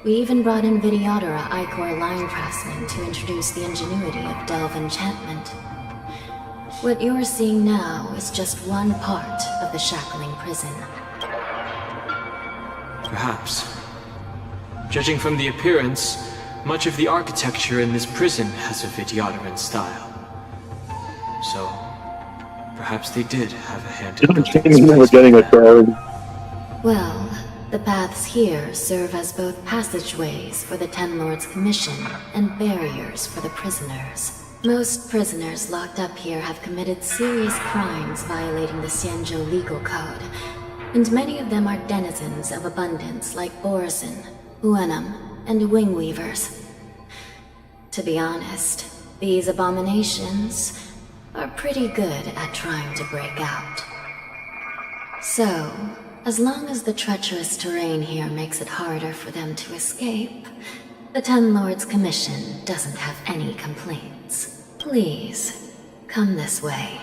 We even brought in Videodora Icor line craftsmen to introduce the ingenuity of Delve enchantment. What you're seeing now is just one part of the shackling prison. Perhaps. Judging from the appearance, much of the architecture in this prison has a Videodoran style. So, perhaps they did have a hand in building this Never place. getting a guard. Well, the paths here serve as both passageways for the Ten Lords' Commission and barriers for the prisoners. Most prisoners locked up here have committed serious crimes violating the Xianzhou legal code, and many of them are denizens of abundance like Borzin, Uenum, and Wingweavers. To be honest, these abominations are pretty good at trying to break out. So, as long as the treacherous terrain here makes it harder for them to escape, the Ten Lords' Commission doesn't have any complaints. Please, come this way.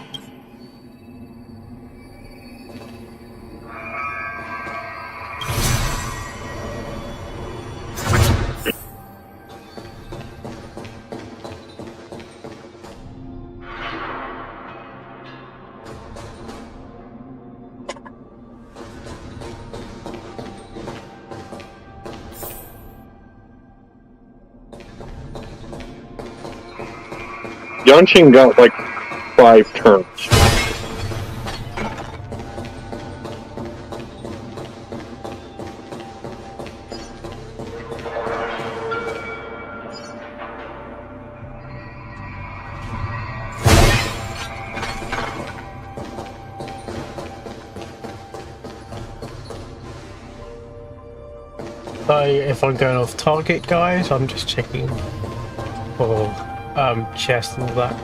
Yanqing got like 5 turns. So if I'm going off target, guys, I'm just checking for chest and all that.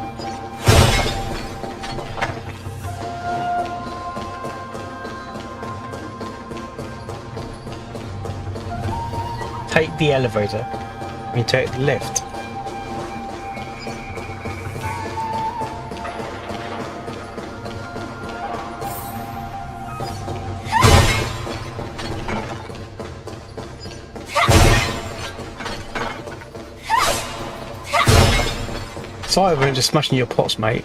Take the elevator. You take the lift. Sorry, we're just smashing your pots, mate.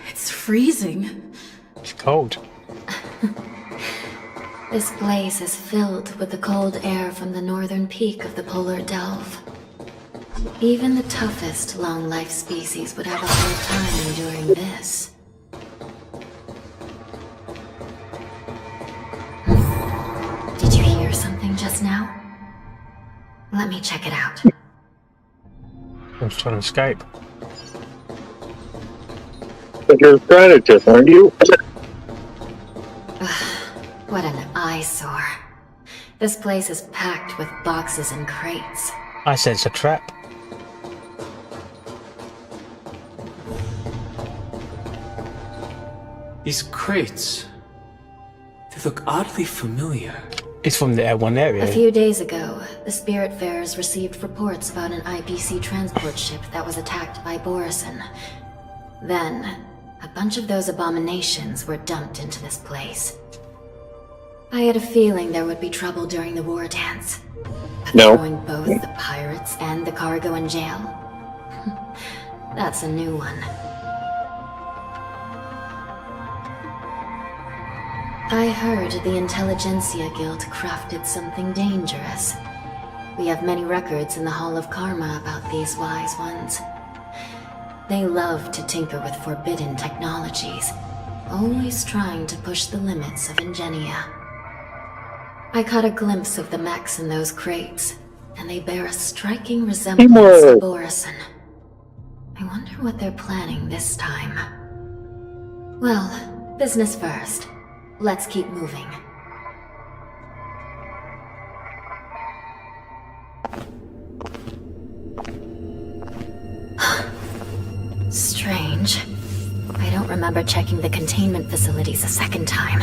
It's freezing. It's cold. This place is filled with the cold air from the northern peak of the polar delve. Even the toughest long-life species would have a hard time enduring this. Did you hear something just now? Let me check it out. I'm just trying to escape. But you're a strategist, aren't you? What an eyesore. This place is packed with boxes and crates. I said it's a trap. These crates, they look oddly familiar. It's from the one area. A few days ago, the Spiritfarers received reports about an IPC transport ship that was attacked by Borison. Then, a bunch of those abominations were dumped into this place. I had a feeling there would be trouble during the war dance. No. Throwing both the pirates and the cargo in jail? That's a new one. I heard the Intelligentsia Guild crafted something dangerous. We have many records in the Hall of Karma about these wise ones. They love to tinker with forbidden technologies, always trying to push the limits of Ingenia. I caught a glimpse of the mechs in those crates, and they bear a striking resemblance to Borison. I wonder what they're planning this time. Well, business first. Let's keep moving. Strange. I don't remember checking the containment facilities a second time.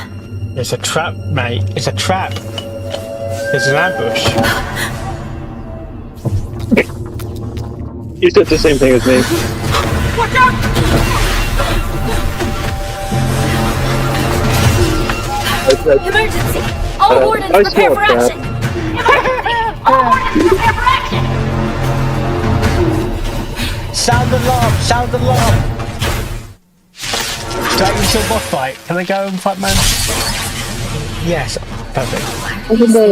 It's a trap, mate. It's a trap. There's an ambush. You said the same thing as me. Watch out! Emergency! All wardens prepare for action! Emergency! All wardens prepare for action! Sound alarm! Sound alarm! Straight into a boss fight. Can I go and fight man? Yes. Perfect.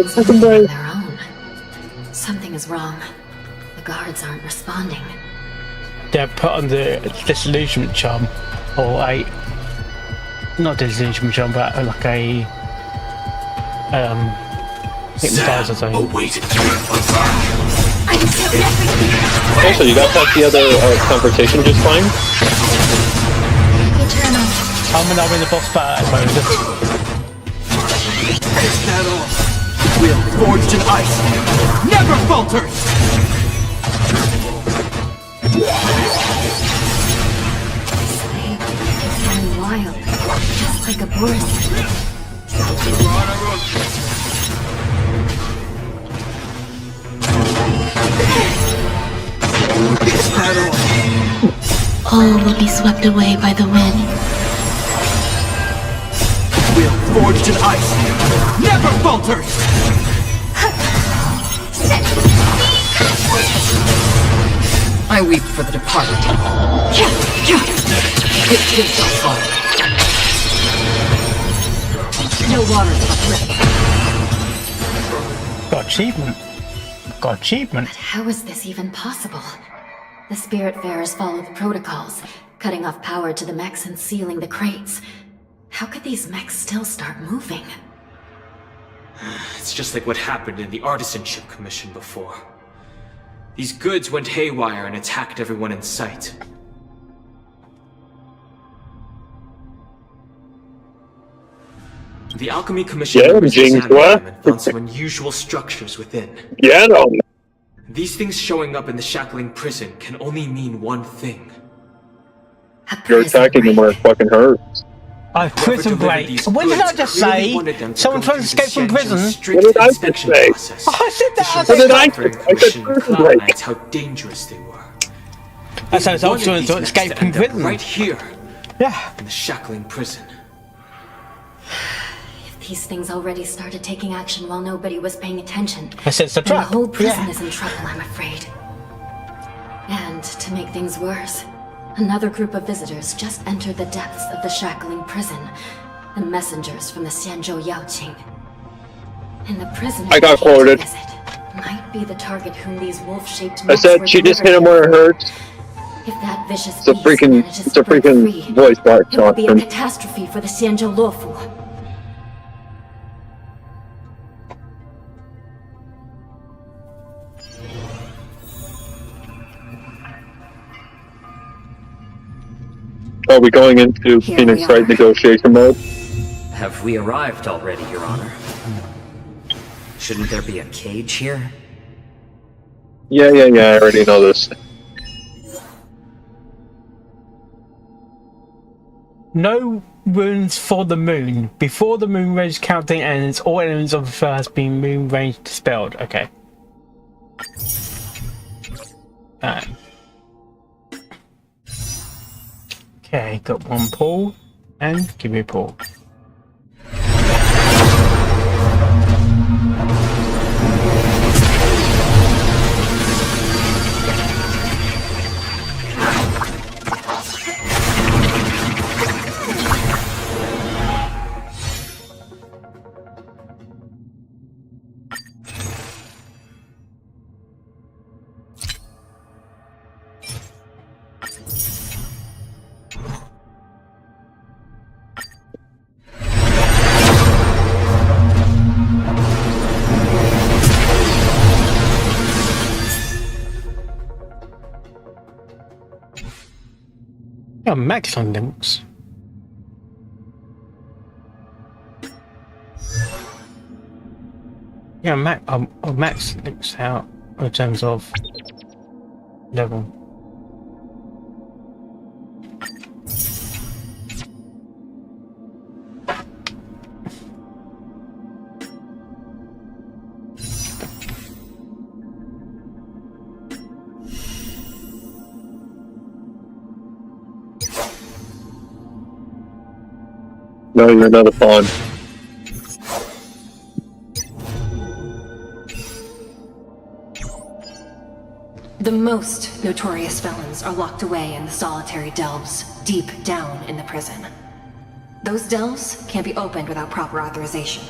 Second day. Their own. Something is wrong. The guards aren't responding. They're put on the disillusionment charm, or a not disillusionment charm, but like a hypnotizer thing. Also, you got past the other conversation just fine? I'm in the boss battle at the moment. Is that all? Will forged in ice never falters! It's wild, just like a Borison. All will be swept away by the wind. Will forged in ice never falters! I weep for the departed. It takes us all. No water left. Got achievement. Got achievement. But how is this even possible? The Spiritfarers followed the protocols, cutting off power to the mechs and sealing the crates. How could these mechs still start moving? It's just like what happened in the Artisanship Commission before. These goods went haywire and attacked everyone in sight. The Alchemy Commission examined them and found some unusual structures within. Yeah, no. These things showing up in the shackling prison can only mean one thing. You're attacking them where it fucking hurts. Oh, prison break. What did I just say? Someone trying to escape from prison? What did I just say? I said that. What did I say? I said prison break. That's how dangerous they were. That's how it's also trying to escape from prison. Right here. Yeah. In the shackling prison. These things already started taking action while nobody was paying attention. I said it's a trap. The whole prison is in trouble, I'm afraid. And to make things worse, another group of visitors just entered the depths of the shackling prison. The messengers from the Xianzhou Yaoqing. And the prison I got quoted. Might be the target whom these wolf-shaped I mechs said were she just hit delivered him where it for. hurts. If that vicious It's a beast freaking, manages it's to a break freaking free, voice box it will be a option. catastrophe for the Xianzhou Luofu. Are we going into Here Phoenix we Wright are. negotiation mode? Have we arrived already, Your Honor? Shouldn't there be a cage here? Yeah, I already know this. No runes for the moon. Before the moon range counting ends, all elements of the spell has been moon range dispelled. Okay. Okay, got one pull, and give me a pull. Yeah, max on links. Yeah, max links out in terms of level. No, you're another pawn. The most notorious felons are locked away in the solitary delves, deep down in the prison. Those delves can't be opened without proper authorization.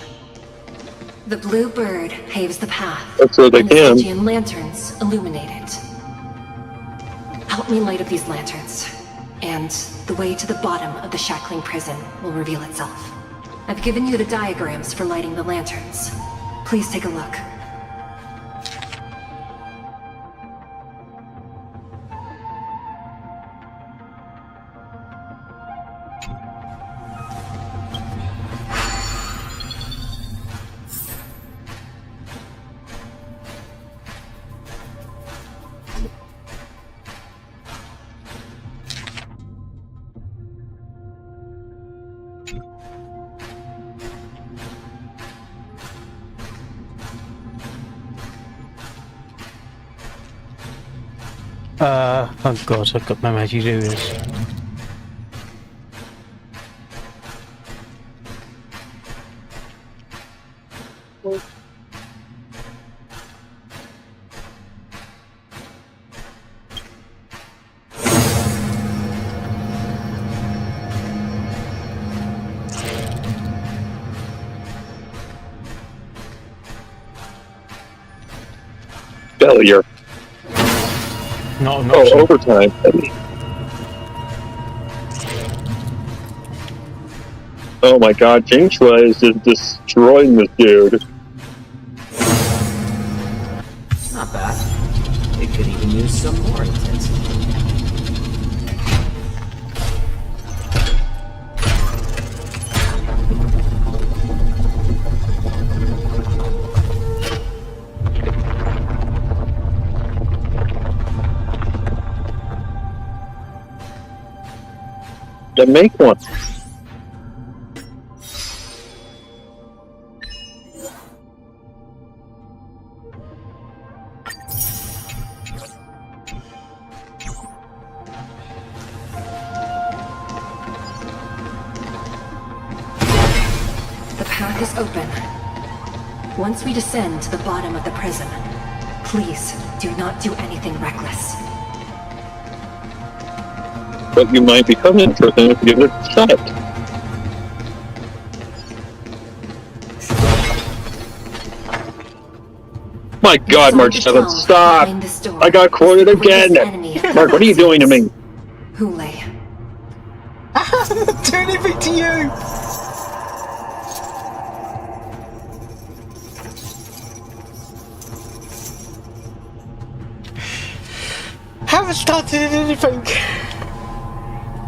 The blue bird paves the path, That's where they and the can. Stygian lanterns illuminate it. Help me light up these lanterns, and the way to the bottom of the shackling prison will reveal itself. I've given you the diagrams for lighting the lanterns. Please take a look. Oh god, I've got no idea how to do this. Failure. Not an Oh, option. overtime. Oh my god, Jinxua is just destroying this dude. Not bad. It could even use some more intensity. Then make one. The path is open. Once we descend to the bottom of the prison, please do not do anything reckless. But you might become interested if you give it a shot. My God, Mark 7, stop! I got quoted again! Mark, what are you doing to me? Hule. Do anything to you! Haven't started anything!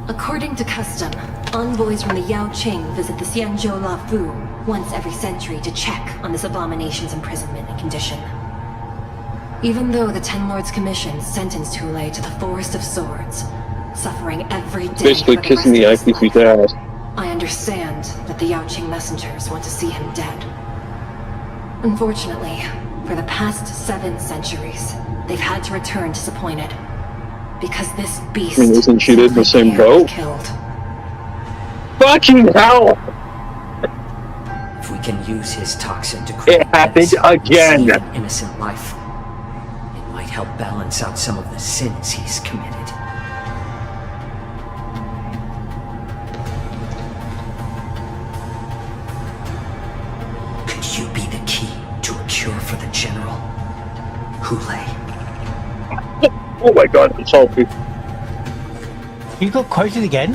According to custom, envoys from the Yao Qing visit the Xianzhou La Fu once every century to check on this abomination's imprisonment and condition. Even though the Ten Lords Commission sentenced Hule to the Forest of Swords, suffering every day Basically for the kissing the rest of his IPC's ass. I understand that the Yao Qing messengers want to see him dead. Unfortunately, for the past 7 centuries, they've had to return disappointed. Because this beast isn't she in the same boat? Killed. Fucking hell! If we can use his toxin to create It happened again! an innocent life, it might help balance out some of the sins he's committed. Could you be the key to a cure for the General? Hule. Oh my God, it's all people. You got quoted again?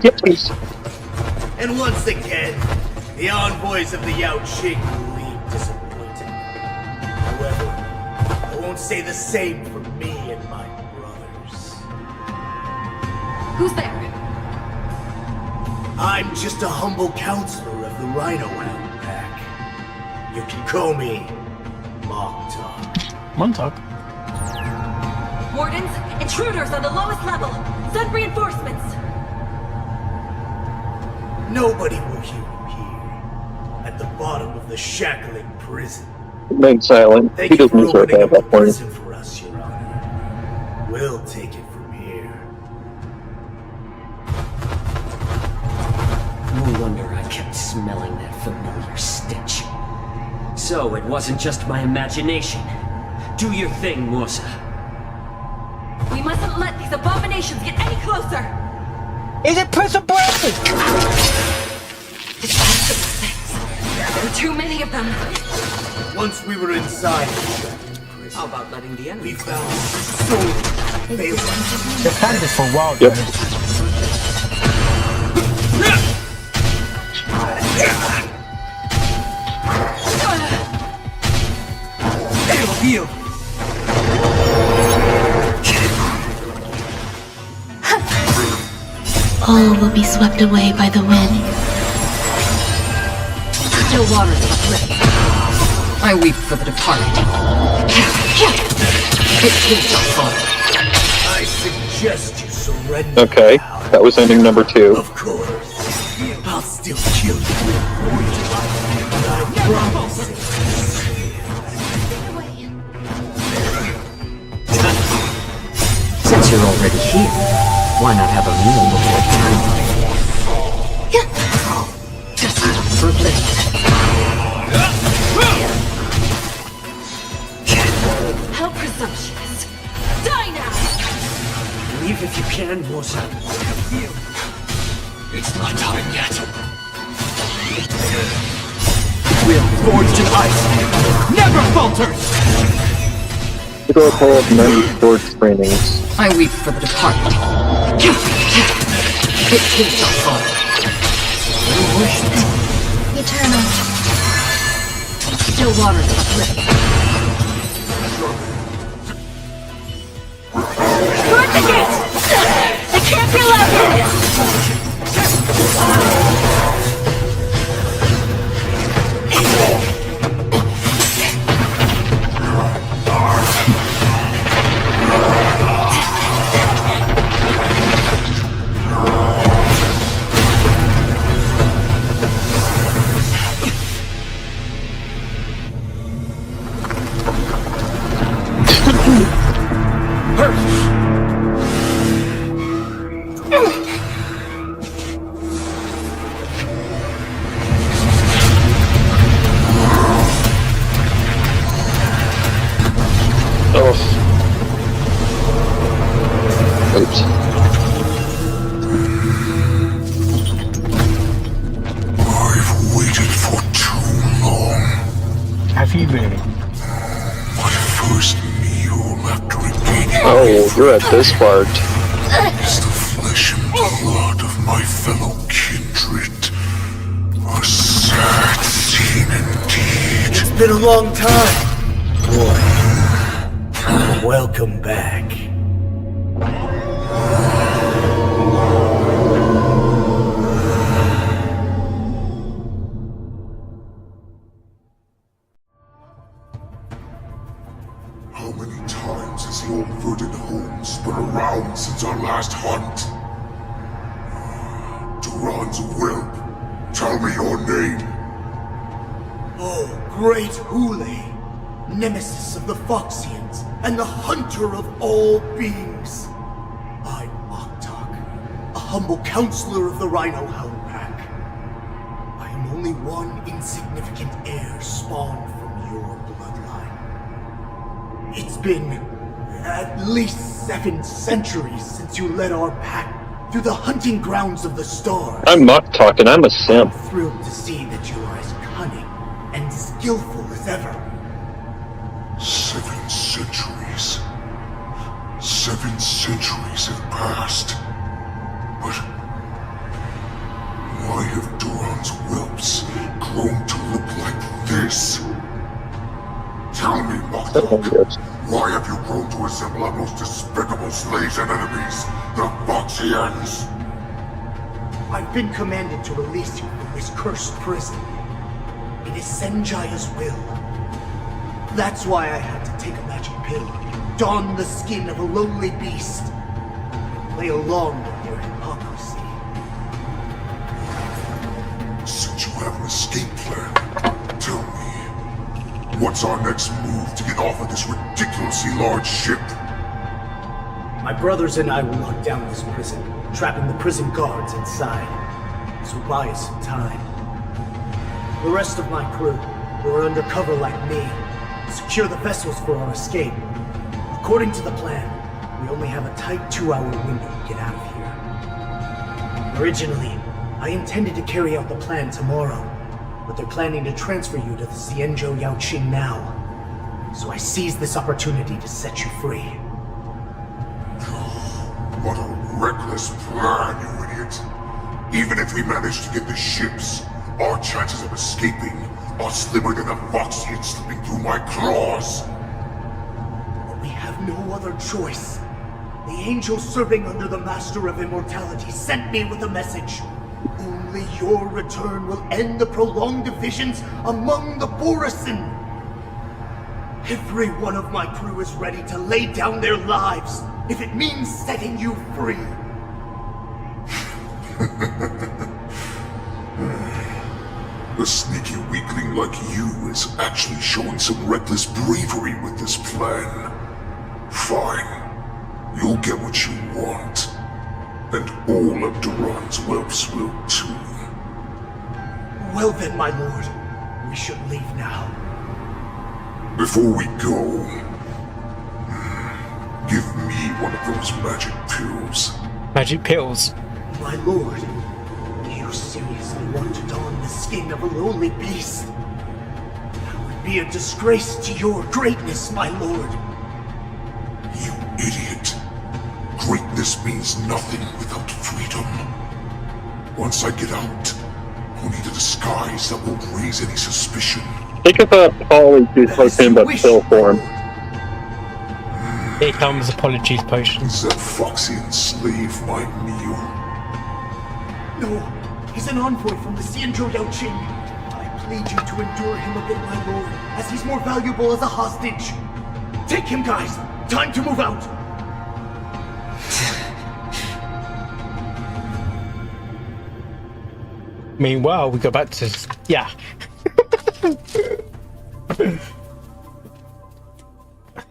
Yes, please. And once again, the envoys of the Yao Qing will leave disappointed. However, I won't say the same for me and my brothers. Who's there? I'm just a humble counselor of the Rhino Hound Pack. You can call me Montauk. Montauk? Wardens, intruders on the lowest level. Send reinforcements. Nobody will hear you here. At the bottom of the shackling prison. Remain silent. Thank He you doesn't for deserve opening that up at the that point. prison for us, Your Honor. We'll take it from here. No wonder I kept smelling that familiar stench. So it wasn't just my imagination. Do your thing, Morsa. We mustn't let these abominations get any closer! Is it prison break? There are too many of them. Once we were inside, How about letting the enemy? we found so many failures. They've had this for a while, Yep. Heal. All will be swept away by the wind. Still waters split. I weep for the departed. It too shall fall. I suggest you surrender. Okay, that was ending number 2. Of course. I'll still kill you. But I promise. Since you're already here, why not have a meal before time? Just for a bit. How presumptuous! Die now! Leave if you can, Morsa. It's not time yet. We're forged in ice. Never falters. The door pull of many sports trainings. I weep for the departed. It too shall fall. Eternal. Still waters split. Guard the gate! They can't be allowed in! better at this part. As the flesh and blood of my fellow kindred. A sad scene indeed. It's been a long time. Boy, welcome back. How many times has the old verdant home spun around since our last hunt? Duran's whelp, tell me your name. Oh, great Hule, nemesis of the Foxians, and the hunter of all beings. I'm Oktok, a humble counselor of the Rhino Hound Pack. I am only one insignificant heir spawned from your bloodline. It's been at least 7 centuries since you led our pack through the hunting grounds of the stars. I'm not talking, I'm a simp. I'm thrilled to see that you are as cunning and skillful as ever. 7 centuries. 7 centuries have passed. But why have Duran's whelps grown to look like this? Tell me, Moktok, why have you grown to resemble our most despicable slaves and enemies, the Foxians? I've been commanded to release you from this cursed prison. It is Senjaya's will. That's why I had to take a magic pill, don the skin of a lowly beast, and play along with their hypocrisy. Since you have an escape plan, tell me, what's our next move to get off of this ridiculously large ship? My brothers and I will lock down this prison, trapping the prison guards inside. This will buy us some time. The rest of my crew, who are undercover like me, secure the vessels for our escape. According to the plan, we only have a tight 2-hour window to get out of here. Originally, I intended to carry out the plan tomorrow, but they're planning to transfer you to the Xianzhou Yaoqing now. So I seized this opportunity to set you free. What a reckless plan, you idiot! Even if we manage to get the ships, our chances of escaping are slimmer than a Foxian slipping through my claws! But we have no other choice. The angel serving under the Master of Immortality sent me with a message. Only your return will end the prolonged divisions among the Borisin. Every one of my crew is ready to lay down their lives if it means setting you free. A sneaky weakling like you is actually showing some reckless bravery with this plan. Fine. You'll get what you want. And all of Duran's whelps will too. Well then, my lord. We should leave now. Before we go, give me one of those magic pills. Magic pills? My lord, do you seriously want to don the skin of a lowly beast? That would be a disgrace to your greatness, my lord. You idiot. Greatness means nothing without freedom. Once I get out, I'll need a disguise that won't raise any suspicion. Think about Polly to nothing but pill form. Here comes apologies potion. Is that Foxian slave my meal? No, he's an envoy from the Xianzhou Yaoqing. I plead you to endure him a bit, my lord, as he's more valuable as a hostage. Take him, guys! Time to move out! Meanwhile, we go back to... yeah.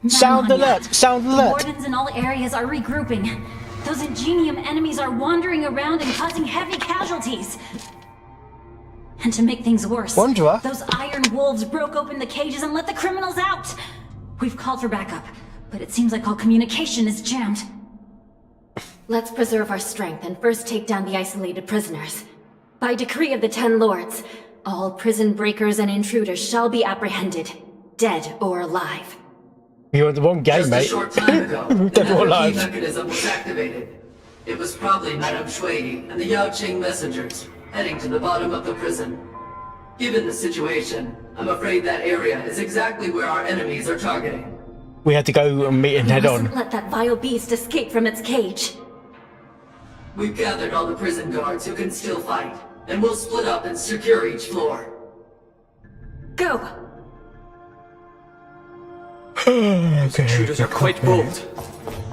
Sound alert! Sound alert! Wardens in all areas are regrouping. Those Ingenium enemies are wandering around and causing heavy casualties. And to make things worse, Wanderer? Those iron wolves broke open the cages and let the criminals out. We've called for backup, but it seems like all communication is jammed. Let's preserve our strength and first take down the isolated prisoners. By decree of the 10 Lords, all prison breakers and intruders shall be apprehended, dead or alive. You're the wrong game, Just mate. a short time ago, Dead or another key alive. mechanism was activated. It was probably Madame Shuei and the Yao Qing messengers heading to the bottom of the prison. Given the situation, I'm afraid that area is exactly where our enemies are targeting. We had to go and meet him head on. Mustn't let that vile beast escape from its cage. We've gathered all the prison guards who can still fight, and we'll split up and secure each floor. Go! Those intruders are quite bold.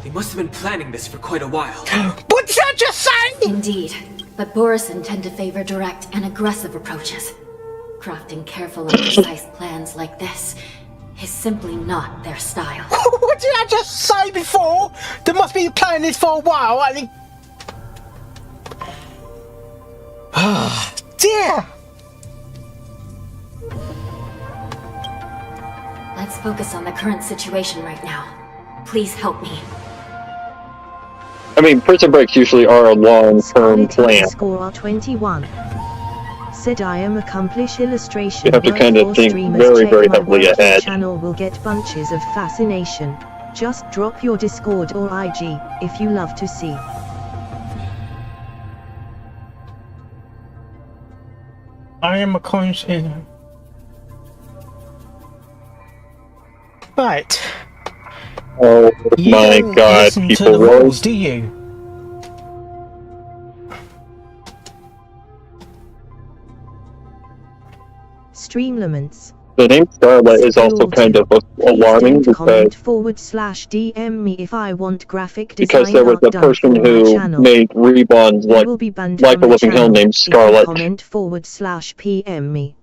They must have been planning this for quite a while. What did I just say? Indeed, but Boris intend to favor direct and aggressive approaches. Crafting careful and precise plans like this is simply not their style. What did I just say before? They must be playing this for a while, and they... Ah, dear! Let's focus on the current situation right now. Please help me. I mean, prison breaks usually are a long-term plan. Score 21. Said I am accomplish illustration. You have to kind of think very, very heavily ahead. Channel will get bunches of fascination. Just drop your Discord or IG if you love to see. I am a conscious. Right. Oh You my don't god, listen to people the roll. rules, do you? Streamlaments. The name Scarlet is also kind of alarming because /DM me if I want graphic because design there was art a done person for my who channel. made rebonds You like will be banned a from the living hell channel named if you Scarlet. comment /PM me.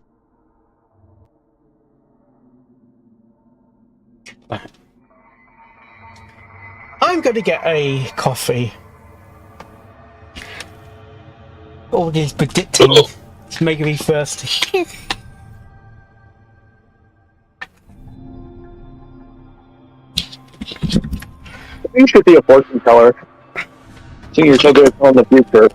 I'm going to get a coffee. All this predicting is making me thirsty. You should be a fortune teller. Seeing you're so good on the future.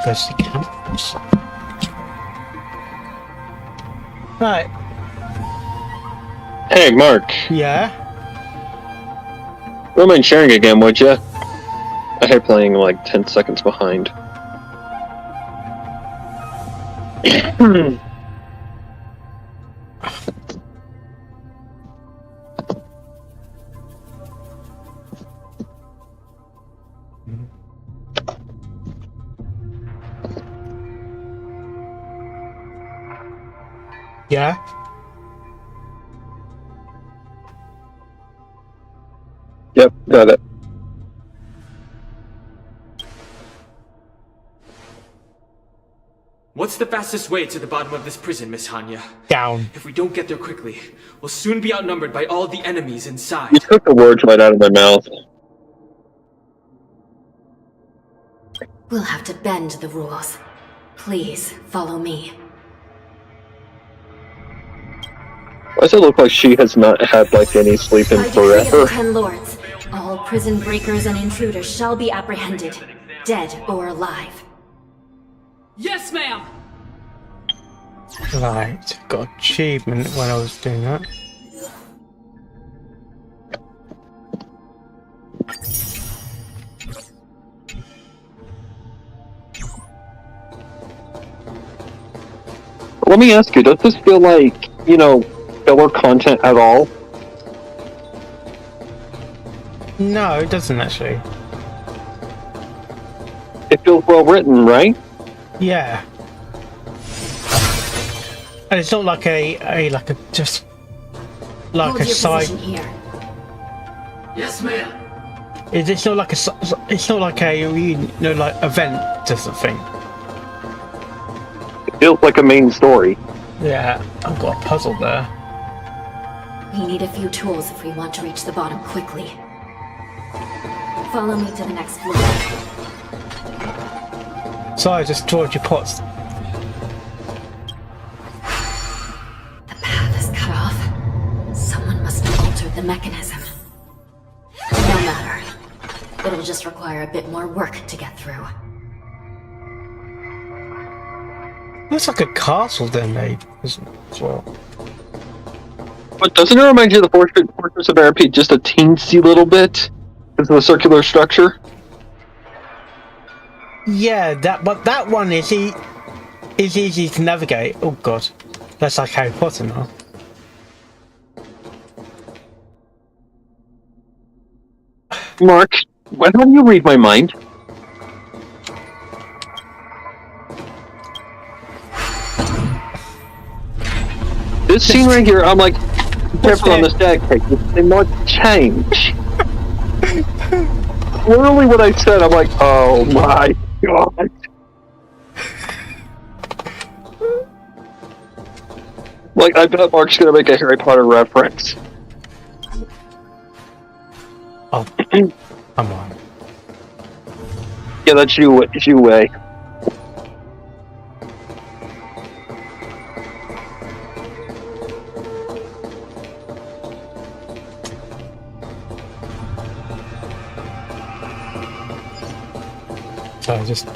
First accounts. Right. Hey, Mark. Yeah? Don't mind sharing again, would ya? I hate playing like 10 seconds behind. Yeah? Yep, got it. What's the fastest way to the bottom of this prison, Miss Hanya? Down. If we don't get there quickly, we'll soon be outnumbered by all the enemies inside. You took the words right out of my mouth. We'll have to bend the rules. Please, follow me. Why does it look like she has not had like any sleep in By decree of the forever? 10 Lords, all prison breakers and intruders shall be apprehended, dead or alive. Yes, ma'am! Right. Got achievement when I was doing that. Let me ask you, does this feel like, you know, filler content at all? No, it doesn't actually. It feels well written, right? Yeah. And it's not like just like Hold a your side. position here. Yes, ma'am. It's not like it's not like a like event or something. It feels like a main story. Yeah, I've got a puzzle there. We need a few tools if we want to reach the bottom quickly. Follow me to the next floor. Sorry, I just destroyed your pots. The path is cut off. Someone must have altered the mechanism. No matter. It'll just require a bit more work to get through. Looks like a castle they made as well. But doesn't it remind you of the Fortress of Arapete just a teensy little bit? Because of the circular structure? Yeah, but that one is easy to navigate. Oh god, that's like Harry Potter now. Mark, why don't you read my mind? This scene right here, I'm like, careful on the staircase. They might change. Literally what I said, I'm like, oh my god. Like, I bet Mark's gonna make a Harry Potter reference. Oh, come on. Yeah, that's you way. So just.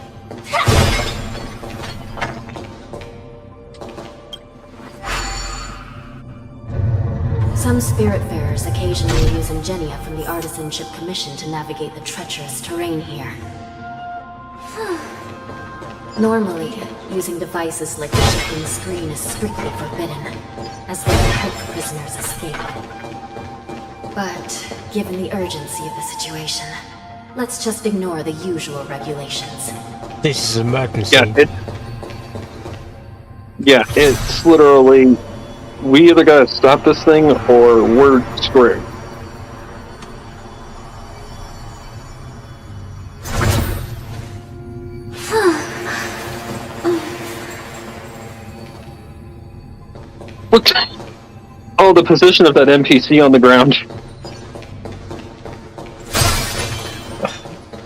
Some Spiritfarers occasionally use ingenia from the Artisanship Commission to navigate the treacherous terrain here. Normally, using devices like the shipping screen is strictly forbidden, as they can help prisoners escape. But, given the urgency of the situation, let's just ignore the usual regulations. This is an emergency. Yeah, it's literally, we either gotta stop this thing or we're screwed. Look! Oh, the position of that NPC on the ground.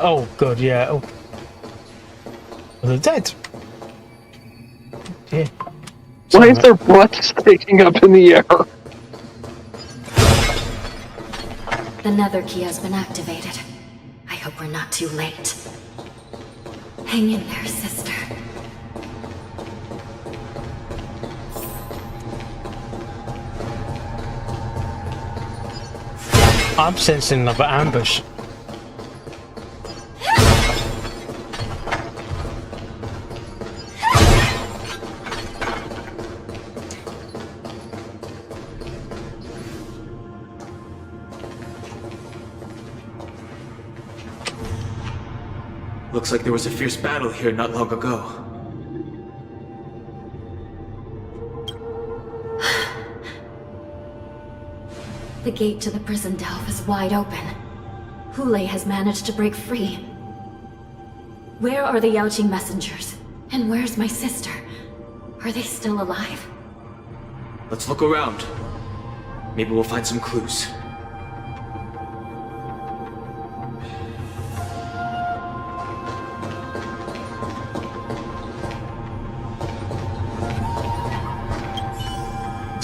Oh god, yeah. Oh, they're dead. Yeah. Why is their butt sticking up in the air? The nether key has been activated. I hope we're not too late. Hang in there, sister. I'm sensing another ambush. Looks like there was a fierce battle here not long ago. The gate to the prison delve is wide open. Hule has managed to break free. Where are the Yaoqing messengers? And where's my sister? Are they still alive? Let's look around. Maybe we'll find some clues.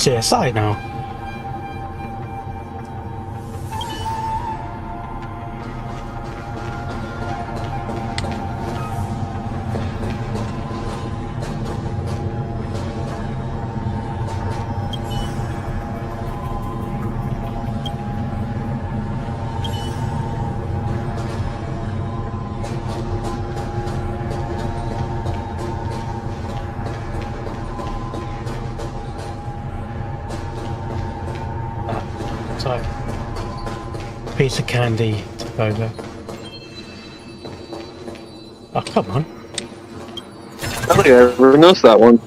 CSI now. So, piece of candy to go there. Oh, come on. I don't think I ever noticed that one.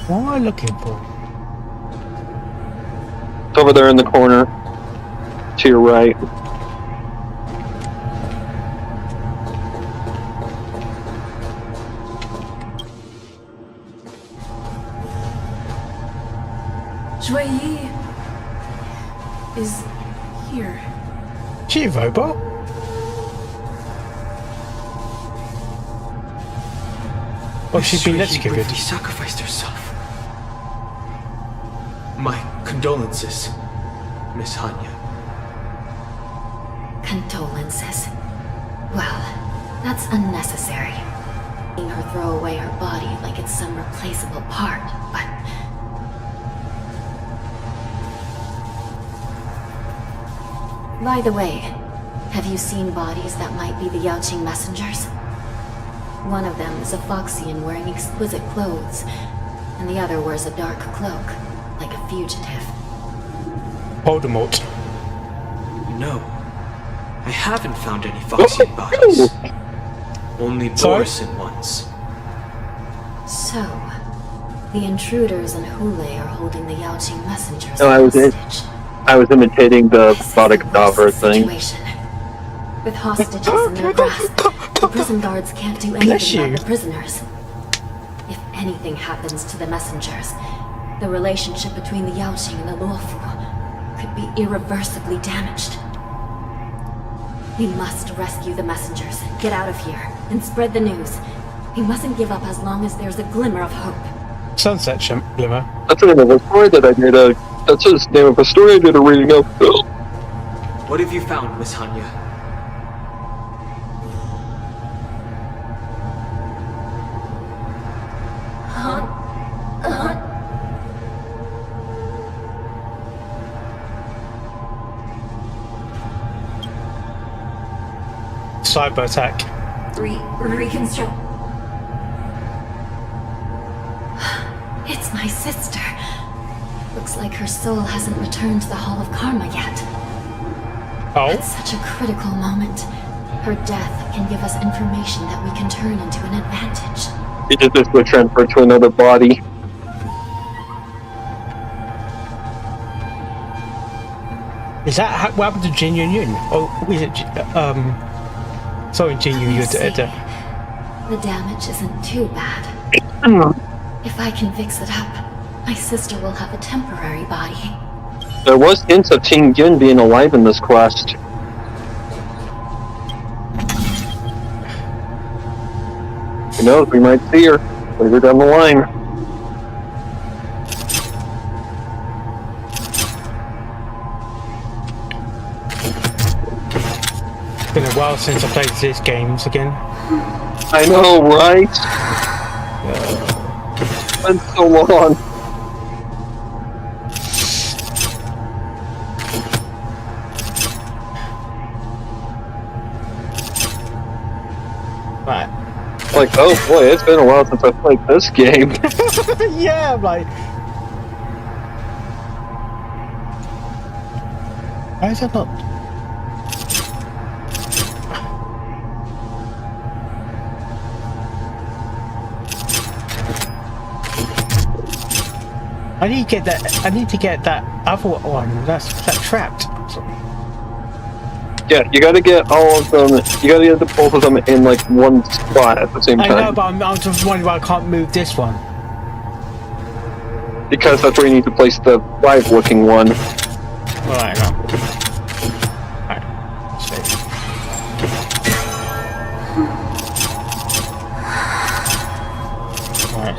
What am I looking for? It's over there in the corner. To your right. Joyee is here. She a robot? Oh, she's been executed. She sacrificed herself. My condolences, Miss Hanya. Condolences. Well, that's unnecessary. Seeing her throw away her body like it's some replaceable part, but... By the way, have you seen bodies that might be the Yaoqing messengers? One of them is a Foxian wearing exquisite clothes, and the other wears a dark cloak, like a fugitive. Voldemort. No. I haven't found any Foxian bodies. Only Borison ones. So, the intruders and Hule are holding the Yaoqing messengers No, I was imitating the body cadaver thing. With hostages in their grasp, the prison guards can't do anything about the prisoners. If anything happens to the messengers, the relationship between the Yaoqing and the Luofu could be irreversibly damaged. We must rescue the messengers, get out of here, and spread the news. We mustn't give up as long as there's a glimmer of hope. Sunset Glimmer. That's the name of a story that I did that's the name of a story I did a reading of. What have you found, Miss Hanya? Cyber attack. Reconstruct. It's my sister. Looks like her soul hasn't returned to the Hall of Karma yet. Oh? At such a critical moment, her death can give us information that we can turn into an advantage. It did this to transfer to another body. Is that what happened to Jin Yun Yun? Or is it, sorry, Jin Yun Yun. The damage isn't too bad. If I can fix it up, my sister will have a temporary body. There was hints of Ting Yun being alive in this quest. Who knows, we might see her later down the line. It's been a while since I played these games again. I know, right? It's been so long. Right. Like, oh boy, it's been a while since I played this game. Yeah, I'm like... Why is that not... I need to get that other one. That's trapped. Yeah, you gotta get all of them, you gotta get the both of them in like one spot at the same time. I know, but I'm just wondering why I can't move this one. Because that's where you need to place the live looking one. Alright, no. Alright, let's Alright.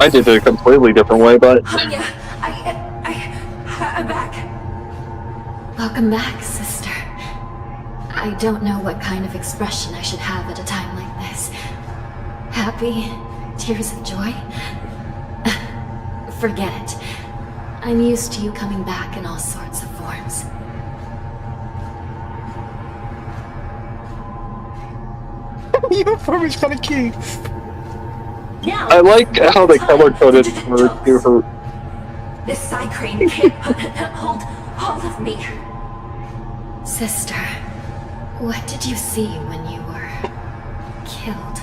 I did it a completely different way, but... I'm back. Welcome back, sister. I don't know what kind of expression I should have at a time like this. Happy? Tears of joy? Forget it. I'm used to you coming back in all sorts of forms. Your form is kind of cute. I like how they color-coded her to her... This side crane can't hold of me. Sister, what did you see when you were killed?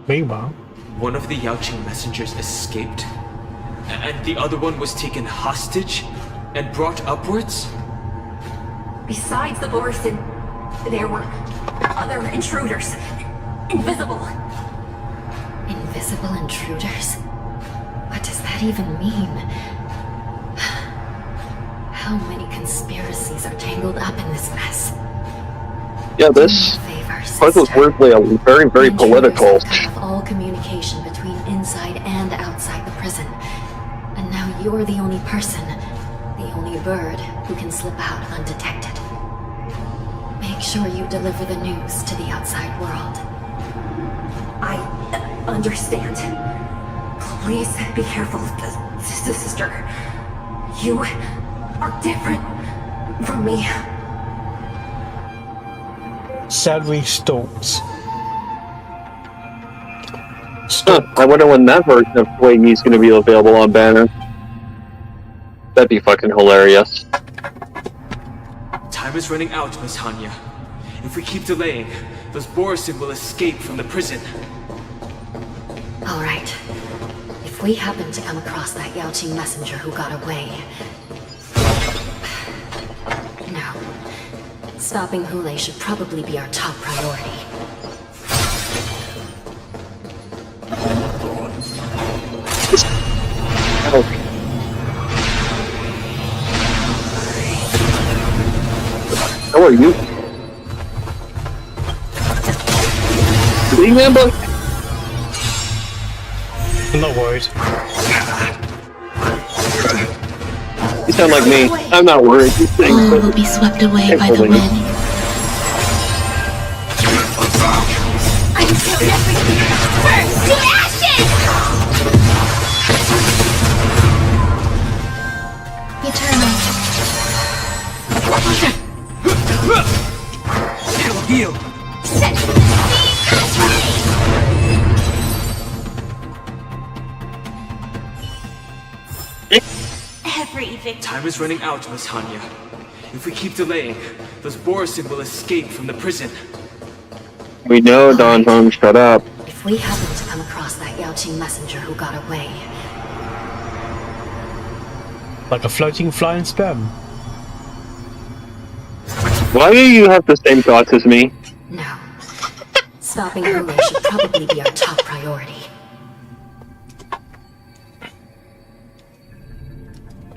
Meanwhile, one of the Yaoqing messengers escaped, and the other one was taken hostage and brought upwards? Besides the Borson, there were other intruders. Invisible. Invisible intruders? What does that even mean? How many conspiracies are tangled up in this mess? Yeah, this part was weirdly very, very political. Cut off all communication between inside and outside the prison. And now you're the only person, the only bird, who can slip out undetected. Make sure you deliver the news to the outside world. I understand. Please be careful, sister. You are different from me. Salary stalks. I wonder when that version of Wayne is going to be available on Banner. That'd be fucking hilarious. Time is running out, Miss Hanya. If we keep delaying, those Borison will escape from the prison. All right. If we happen to come across that Yaoqing messenger who got away... No. Stopping Hule should probably be our top priority. How are you? Being ambushed? I'm not worried. You sound like me. I'm not worried. All will be swept away by the wind. I'm doing everything. Burn to ashes! Eternal. everything. Time is running out, Miss Hanya. If we keep delaying, those Borisin will escape from the prison. We know, Don Hong, shut up. If we happen to come across that Yaoqing messenger who got away... Like a floating flying sperm. Why do you have the same thoughts as me? No. Stopping Hulu should probably be our top priority.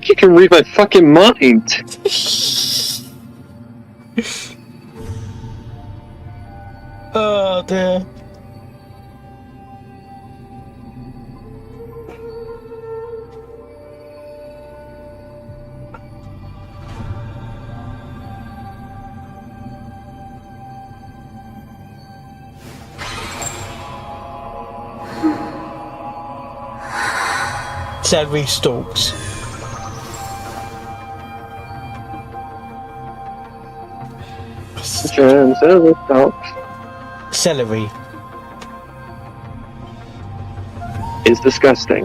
You can read my fucking mind. Oh dear. Celery stalks. Celery is disgusting.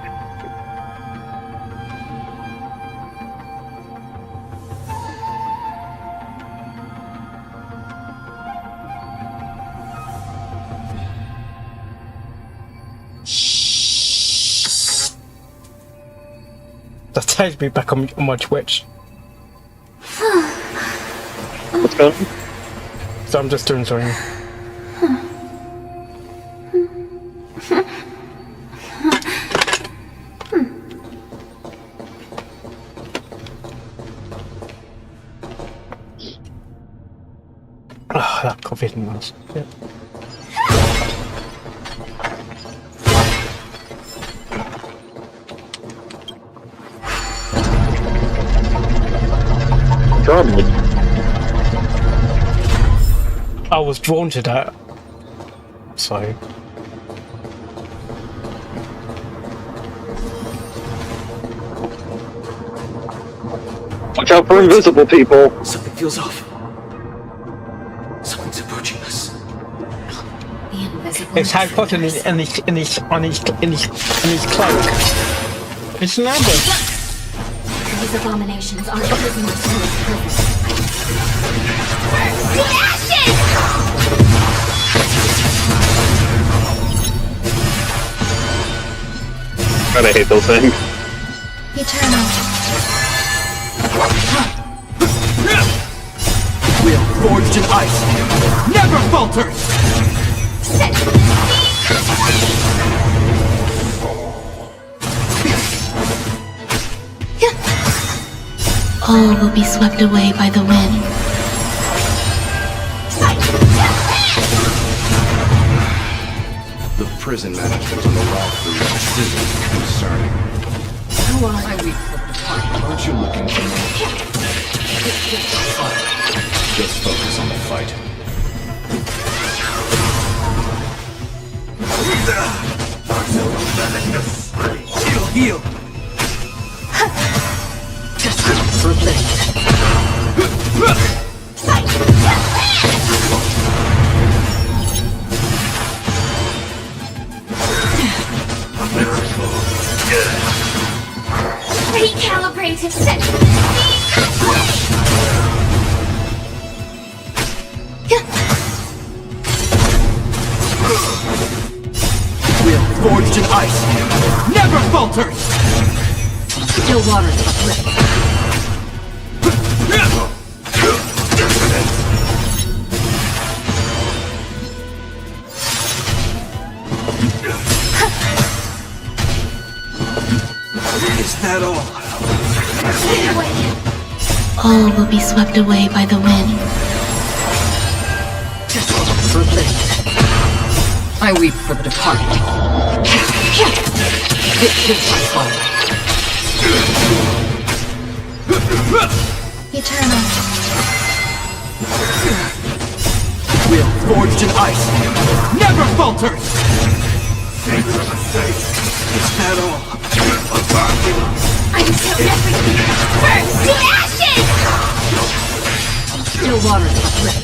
That takes me back on my Twitch. What's going on? So I'm just doing something. Oh, that coffee isn't nice. Yep. I was drawn to that, so. Watch out for invisible people. Something feels off. Something's approaching us. The invisible. It's Harry Potter in his cloak. It's an ambush. These abominations aren't prisoners to its purpose. God, I hate those things. Eternal. We are forged in ice. Never falters! All will be swept away by the wind. The prison management on the walkthrough is concerning. Who are we? Aren't you looking for me? Just focus on the fight. Heal! Just for a blade. Recalibrated set. We are forged in ice. Never falters! Still water to flip. Is that all? All will be swept away by the wind. Just for a blade. I weep for the departed. Victims are fallen. Eternal. We are forged in ice. Never falters! Is that all? I killed everything. Burn to ashes! Still water to flip.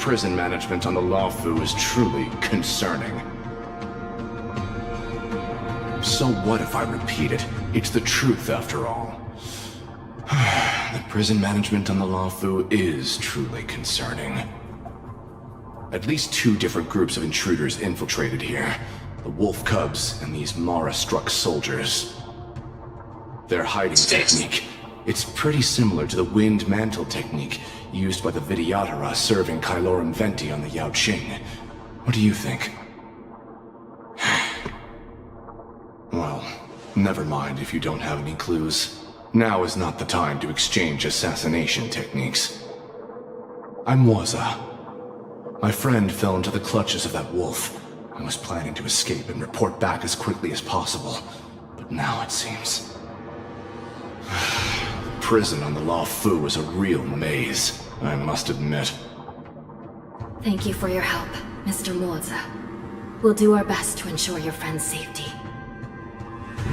prison management on the Lawfu is truly concerning. So what if I repeat it? It's the truth after all. The prison management on the Lawfu is truly concerning. At least 2 different groups of intruders infiltrated here. The Wolf Cubs and these Mara-struck soldiers. Their hiding technique, it's pretty similar to the Wind Mantle technique used by the Vidyadhara serving Kylorum Venti on the Yao Qing. What do you think? Well, never mind if you don't have any clues. Now is not the time to exchange assassination techniques. I'm Waza. My friend fell into the clutches of that wolf. I was planning to escape and report back as quickly as possible. But now it seems... The prison on the Lawfu is a real maze, I must admit. Thank you for your help, Mr. Moza. We'll do our best to ensure your friend's safety.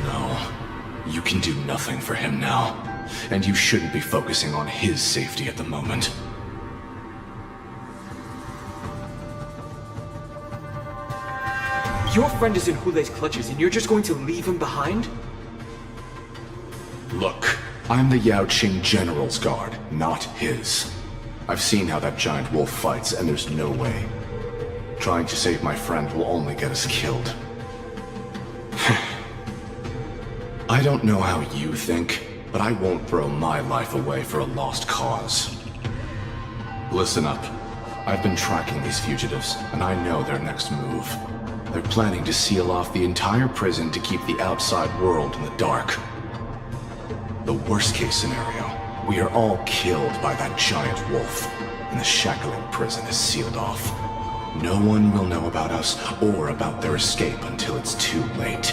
No. You can do nothing for him now. And you shouldn't be focusing on his safety at the moment. Your friend is in Hule's clutches and you're just going to leave him behind? Look, I'm the Yao Qing General's guard, not his. I've seen how that giant wolf fights, and there's no way. Trying to save my friend will only get us killed. I don't know how you think, but I won't throw my life away for a lost cause. Listen up. I've been tracking these fugitives, and I know their next move. They're planning to seal off the entire prison to keep the outside world in the dark. The worst case scenario, we are all killed by that giant wolf, and the shackling prison is sealed off. No one will know about us or about their escape until it's too late.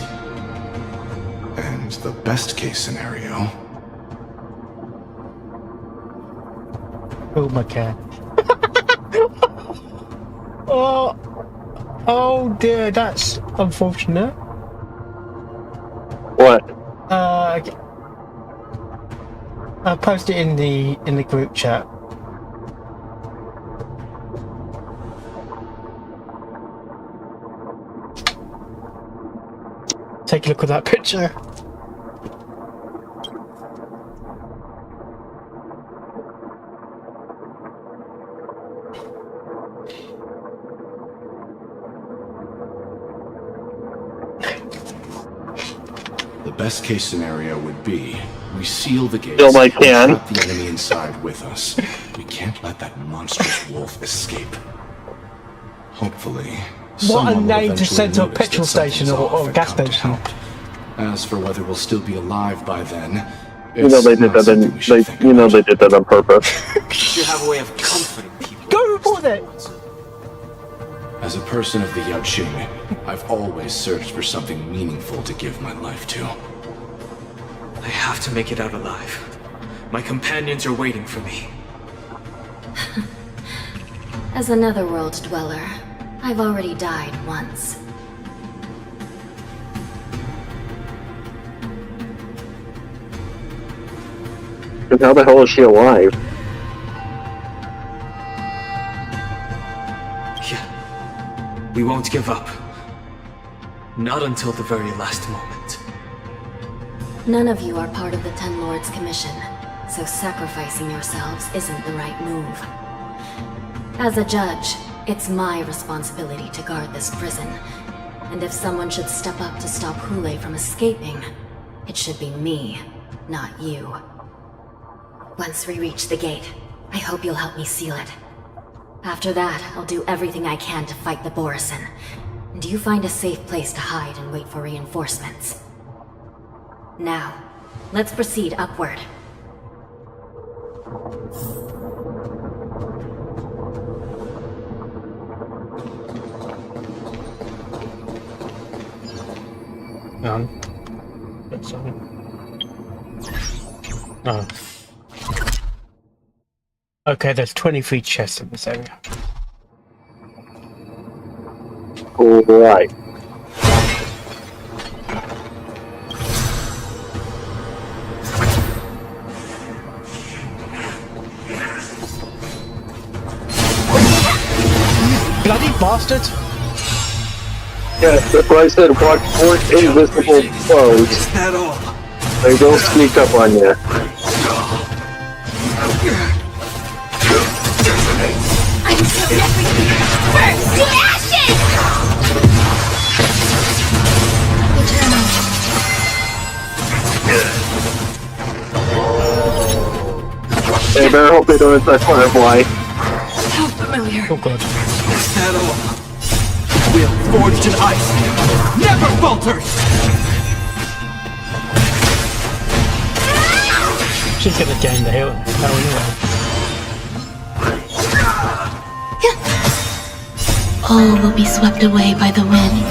And the best case scenario... Oh my god. Oh dear, that's unfortunate. What? I'll post it in the group chat. Take a look at that picture. The best case scenario would be we seal the gates Still I and can. trap the enemy inside with us. We can't let that monstrous wolf escape. Hopefully, What a someone will name to eventually send to a notice petrol that station something's or off and gas come to station. help. As for whether we'll still be alive by then, You know they did that. They did that on purpose. You should have a way of comforting people. Go report it. As a person of the Yao Qing, I've always searched for something meaningful to give my life to. I have to make it out alive. My companions are waiting for me. As a netherworld dweller, I've already died once. But how the hell is she alive? Yeah. We won't give up. Not until the very last moment. None of you are part of the Ten Lords Commission, so sacrificing yourselves isn't the right move. As a judge, it's my responsibility to guard this prison, and if someone should step up to stop Hule from escaping, it should be me, not you. Once we reach the gate, I hope you'll help me seal it. After that, I'll do everything I can to fight the Borisin, and you find a safe place to hide and wait for reinforcements. Now, let's proceed upward. None. That's on. Oh. Okay, there's 23 chests in this area. Right. bloody bastard! Yeah, that's why I said watch for invisible foes. They will sneak up on you. First to ashes! Hey, better hope they don't attack Firefly. How familiar. Oh god. Is that all? We have forged in ice. Never falters! She's gonna gain the hill anyway. All will be swept away by the wind.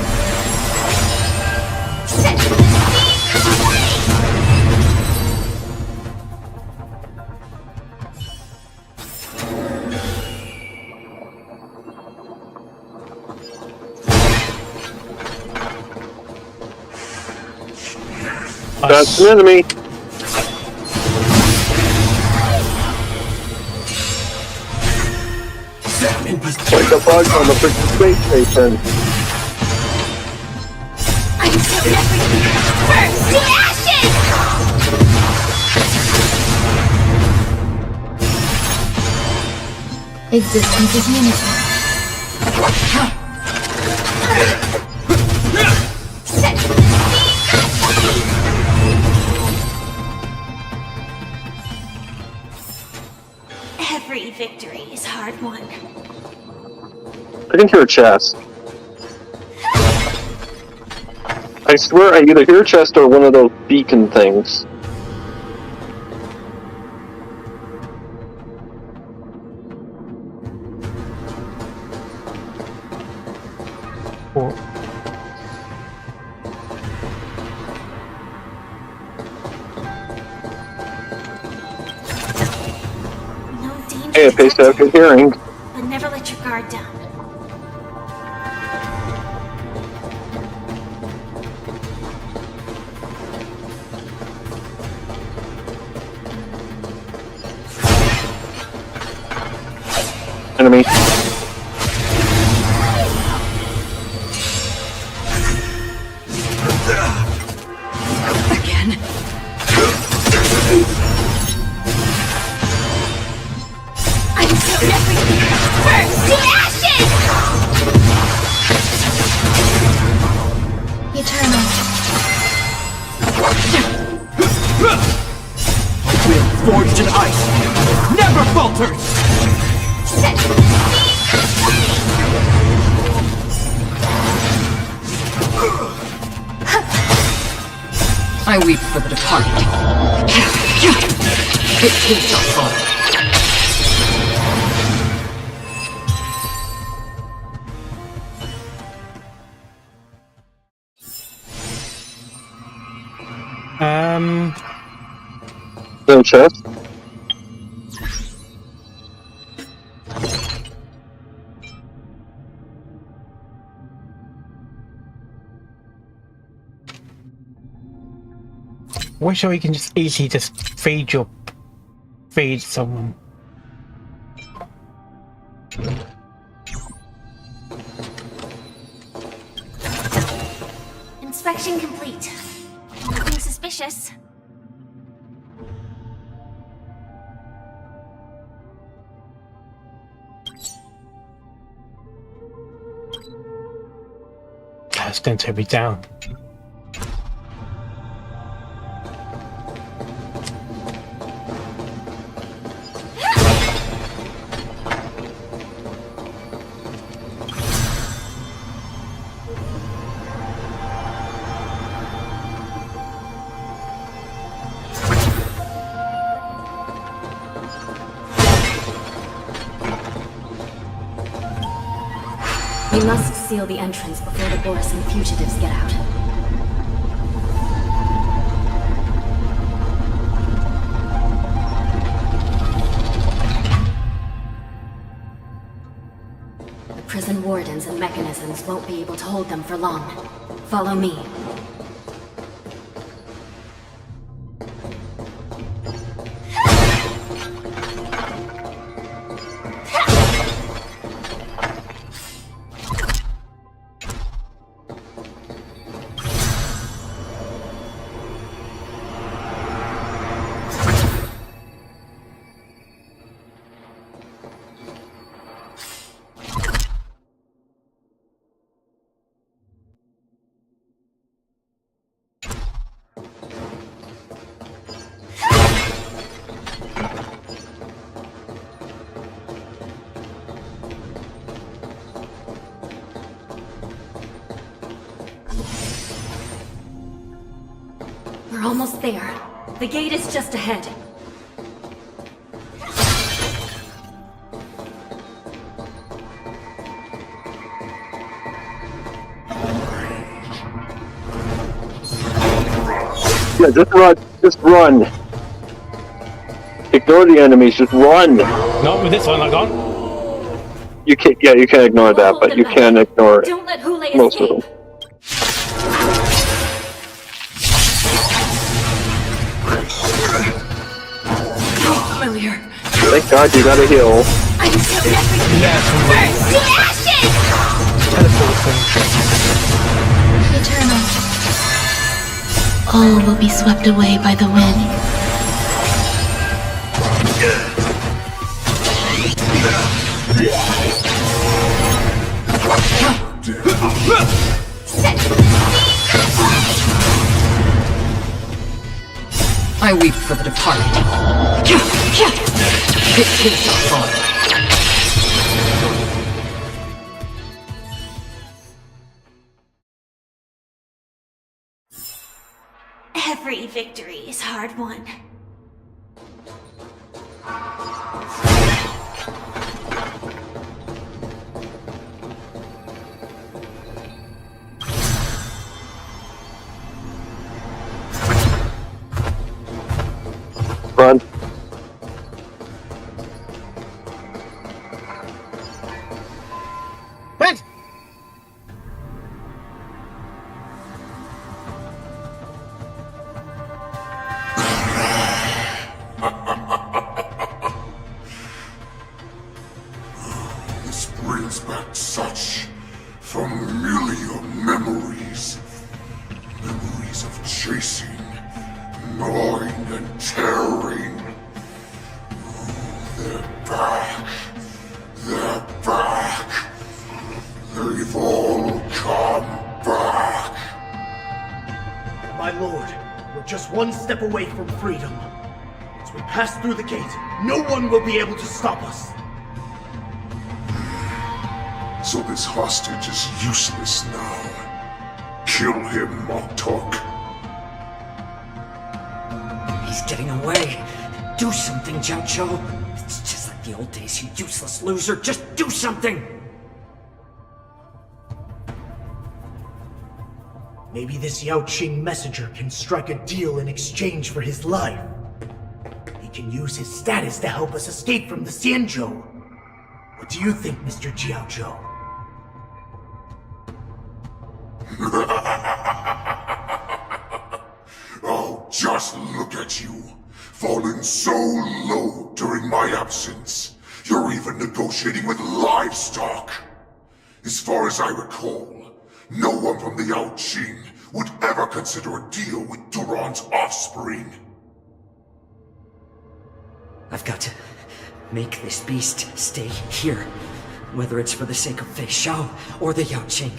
That's an enemy. Like a bug on the freaking space station. First to ashes! Existence is unity. Every victory is hard won. I can hear a chest. I swear I either hear a chest or one of those beacon things. Oh. No danger. Hey, it pays to have good hearing. But never let your guard down. Enemy. Again. I'm so everything! First to ashes! Eternal. We have forged in ice. Never falters! I weep for the departed. It too shall fall. No chest. Wish we can just easily just feed someone. Inspection complete. Nothing suspicious. That's going to be down. We must seal the entrance before the Borising fugitives get out. The prison wardens and mechanisms won't be able to hold them for long. Follow me. Almost there. The gate is just ahead. Yeah, just run. Just run. Ignore the enemies. Just run. Not with this one, I can't. You can't. Yeah, you can ignore that, but you can ignore Don't let Hule most of escape. them. Familiar. Thank God you got a heal. I'm so Burst to ashes! Eternal. All will be swept away by the wind. I weep for the departed. It is fun. Every victory is hard won. Run. What? This brings back such familiar memories. Memories of chasing, gnawing, and tearing. They're back. They're back. They've all come back. My lord, we're just one step away from freedom. As we pass through the gate, no one will be able to stop us. So this hostage is useless now. Kill him, Moktok. He's getting away. Do something, Jiaoqiu. It's just like the old days, you useless loser. Just do something! Maybe this Yao Qing messenger can strike a deal in exchange for his life. He can use his status to help us escape from the Xianzhou. What do you think, Mr. Jiaozhou? Oh, just look at you. Fallen so low during my absence. You're even negotiating with livestock. As far as I recall, no one from the Yao Qing would ever consider a deal with Duran's offspring. I've got to make this beast stay here. Whether it's for the sake of Fei Shao or the Yao Qing.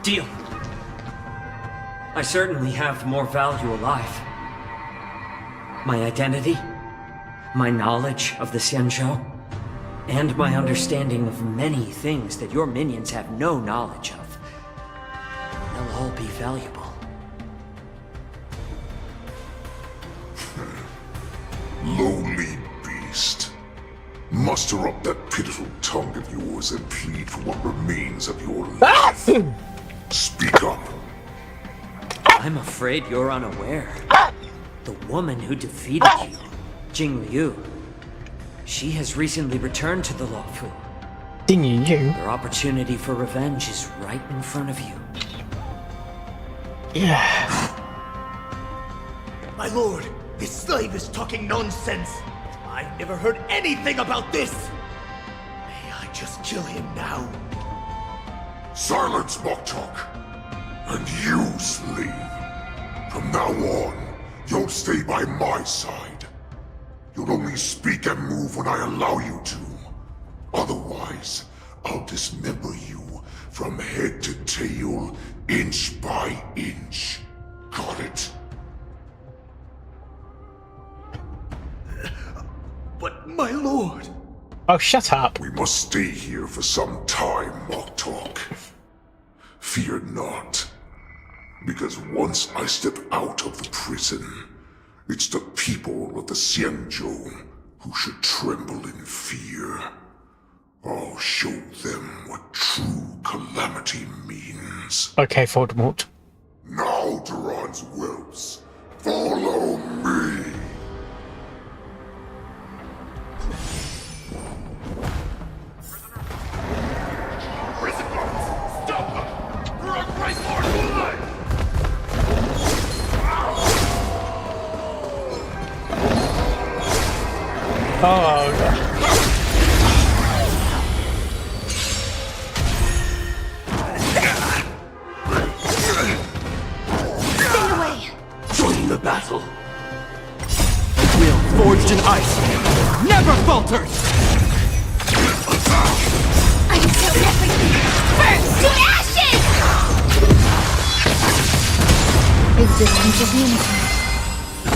Deal. I certainly have more value alive. My identity, my knowledge of the Xianzhou, and my understanding of many things that your minions have no knowledge of. They'll all be valuable. Lowly beast. Muster up that pitiful tongue of yours and plead for what remains of your life. Speak up. I'm afraid you're unaware. The woman who defeated you, Jing Liu, she has recently returned to the Luofu. Jing Liu? Your opportunity for revenge is right in front of you. Yeah. My lord, this slave is talking nonsense. I've never heard anything about this. May I just kill him now? Silence, Moktok. And you, slave. From now on, you'll stay by my side. You'll only speak and move when I allow you to. Otherwise, I'll dismember you from head to tail, inch by inch. Got it? But my lord... Oh, shut up. We must stay here for some time, Moktok. Fear not. Because once I step out of the prison, it's the people of the Xianzhou who should tremble in fear. I'll show them what true calamity means. Okay, Voldemort. Now, Duran's whelps, follow me! Prison guards! Stop them! For our Christ Lord Hulai! Oh, God. Join the battle. A will forged in ice never falters! I kill everything! Burn to ashes! Existence is limited.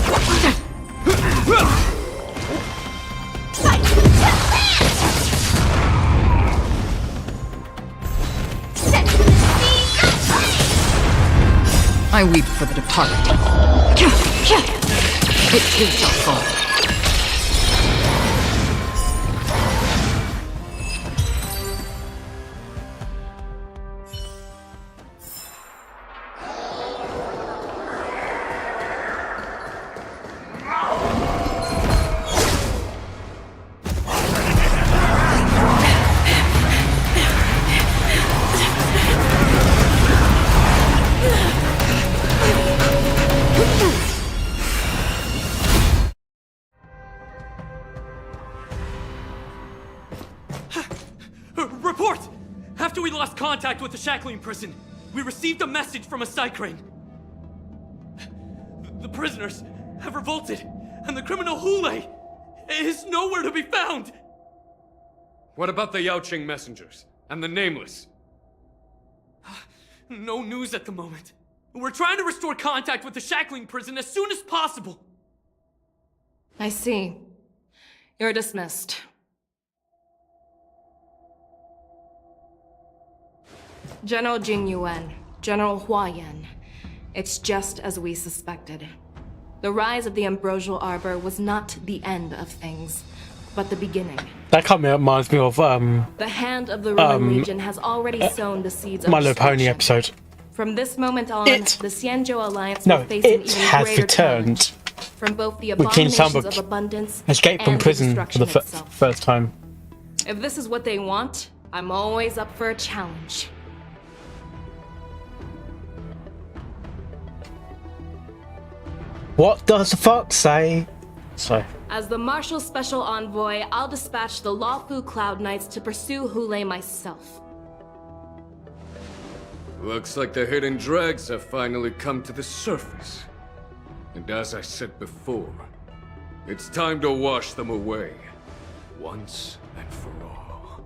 I weep for the departed. It too shall fall. Report! After we lost contact with the shackling prison, we received a message from a Psycrane. The prisoners have revolted, and the criminal Hulai is nowhere to be found! What about the Yaoqing messengers? And the Nameless? No news at the moment. We're trying to restore contact with the shackling prison as soon as possible. I see. You're dismissed. General Jing Yuan, General Hua Yan. It's just as we suspected. The rise of the Ambrosial Arbor was not the end of things, but the beginning. That kind of reminds me of The hand of the Ruin Legion has already sown the seeds of My Little Pony destruction. episode. From this moment on, the Xianzhou Alliance No, will face an it even has greater returned. challenge from both the With King abominations Sambok of abundance escaped from and prison the for the destruction itself. first time. If this is what they want, I'm always up for a challenge. What does the fox say? So, As the Marshal Special Envoy, I'll dispatch the Lawfu Cloud Knights to pursue Hulai myself. Looks like the hidden dregs have finally come to the surface. And as I said before, it's time to wash them away, once and for all.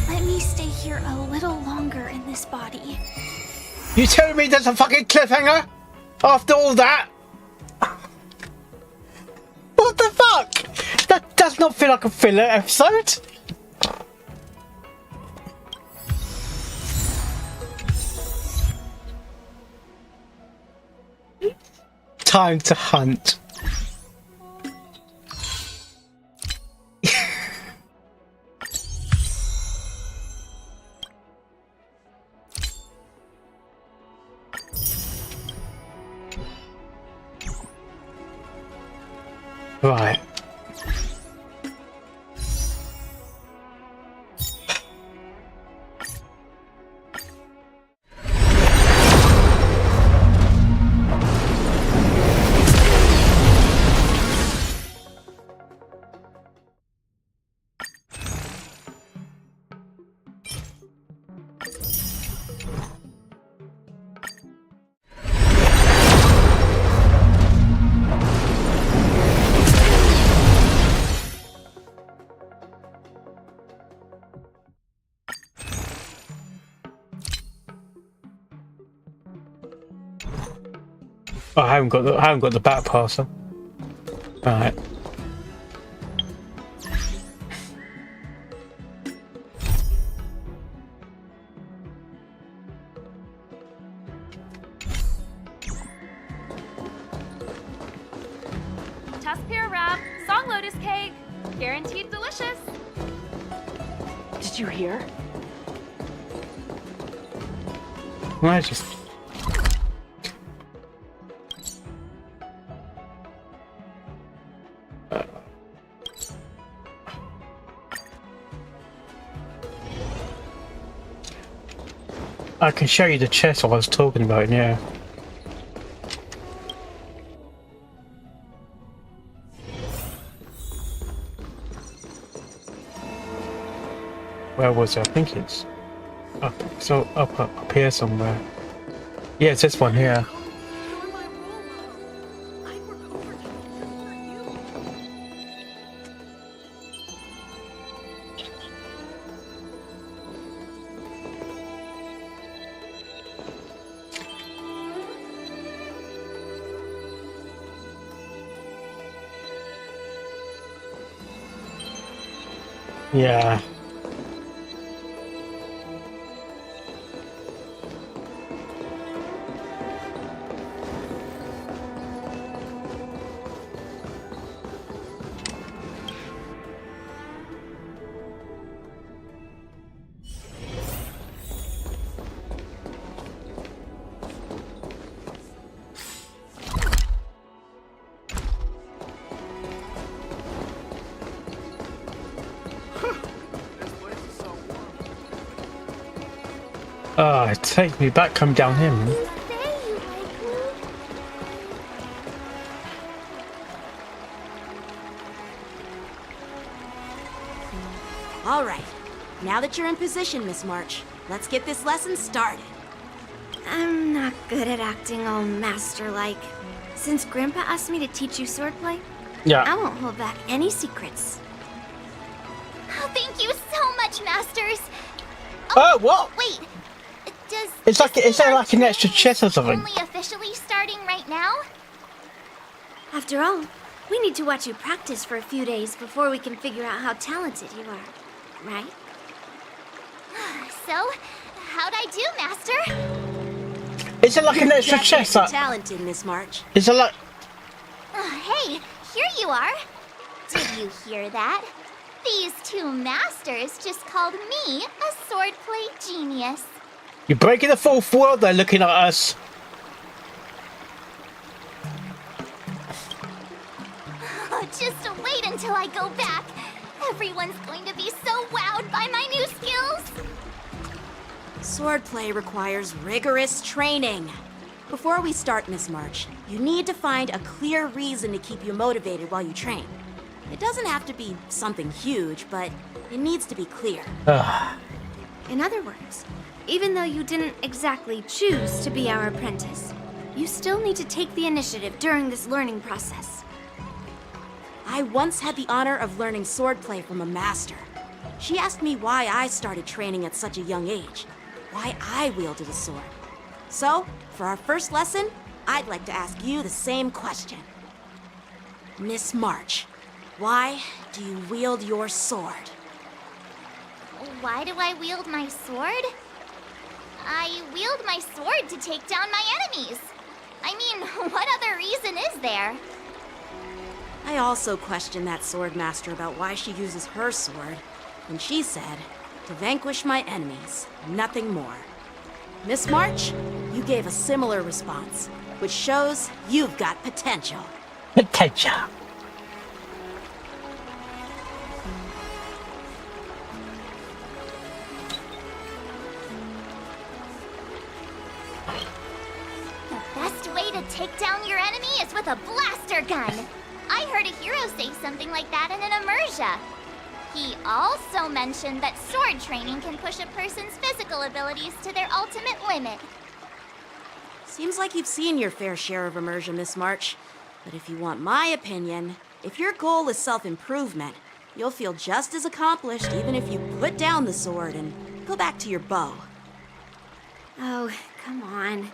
Let me stay here a little longer in this body. you telling me there's a fucking cliffhanger? After all that? What the fuck? That does not feel like a filler episode. Time to hunt. Right. Oh, I haven't got the back passer. Alright. Tuskpear wrap, song lotus cake, guaranteed delicious. Did you hear? I just. I can show you the chest I was talking about, yeah. Where was it? I think it's up, so up here somewhere. Yeah, it's this one here. Yeah. Take me back, come down here, man. All right. Now that you're in position, Miss March, let's get this lesson started. I'm not good at acting all master-like. Since Grandpa asked me to teach you swordplay, yeah, I won't hold back any secrets. Oh, thank you so much, Masters. Oh, what? Wait. Is there like an extra chest or something? Only officially starting right now? After all, we need to watch you practice for a few days before we can figure out how talented you are, right? So, how'd I do, Master? Is it like an extra chest? Talented, Miss March. Is it like? Hey, here you are. Did you hear that? These two masters just called me a swordplay genius. You're breaking the fourth wall. They're looking at us. Oh, just wait until I go back. Everyone's going to be so wowed by my new skills. Swordplay requires rigorous training. Before we start, Miss March, you need to find a clear reason to keep you motivated while you train. It doesn't have to be something huge, but it needs to be clear. In other words, even though you didn't exactly choose to be our apprentice, you still need to take the initiative during this learning process. I once had the honor of learning swordplay from a master. She asked me why I started training at such a young age, why I wielded a sword. So, for our first lesson, I'd like to ask you the same question. Miss March, why do you wield your sword? Why do I wield my sword? I wield my sword to take down my enemies. I mean, what other reason is there? I also questioned that sword master about why she uses her sword, and she said, to vanquish my enemies, nothing more. Miss March, you gave a similar response, which shows you've got potential. Potential. The best way to take down your enemy is with a blaster gun. I heard a hero say something like that in an immersia. He also mentioned that sword training can push a person's physical abilities to their ultimate limit. Seems like you've seen your fair share of immersion, Miss March. But if you want my opinion, if your goal is self-improvement, you'll feel just as accomplished even if you put down the sword and go back to your bow. Oh, come on.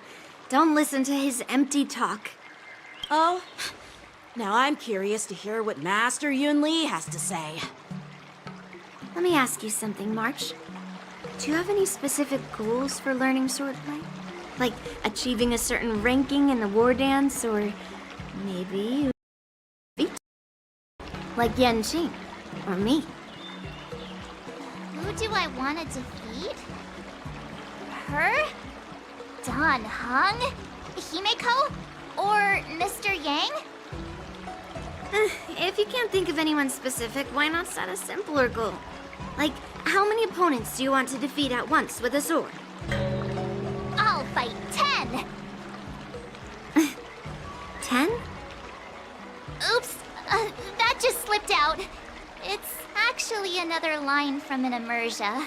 Don't listen to his empty talk. Oh, now I'm curious to hear what Master Yun Li has to say. Let me ask you something, March. Do you have any specific goals for learning swordplay? Like achieving a certain ranking in the war dance, or maybe like Yan Qing, or me? Who do I want to defeat? Her? Dan Heng? Himeko? Or Mr. Yang? If you can't think of anyone specific, why not set a simpler goal? Like, how many opponents do you want to defeat at once with a sword? I'll fight 10! 10? Oops, that just slipped out. It's actually another line from an immersia.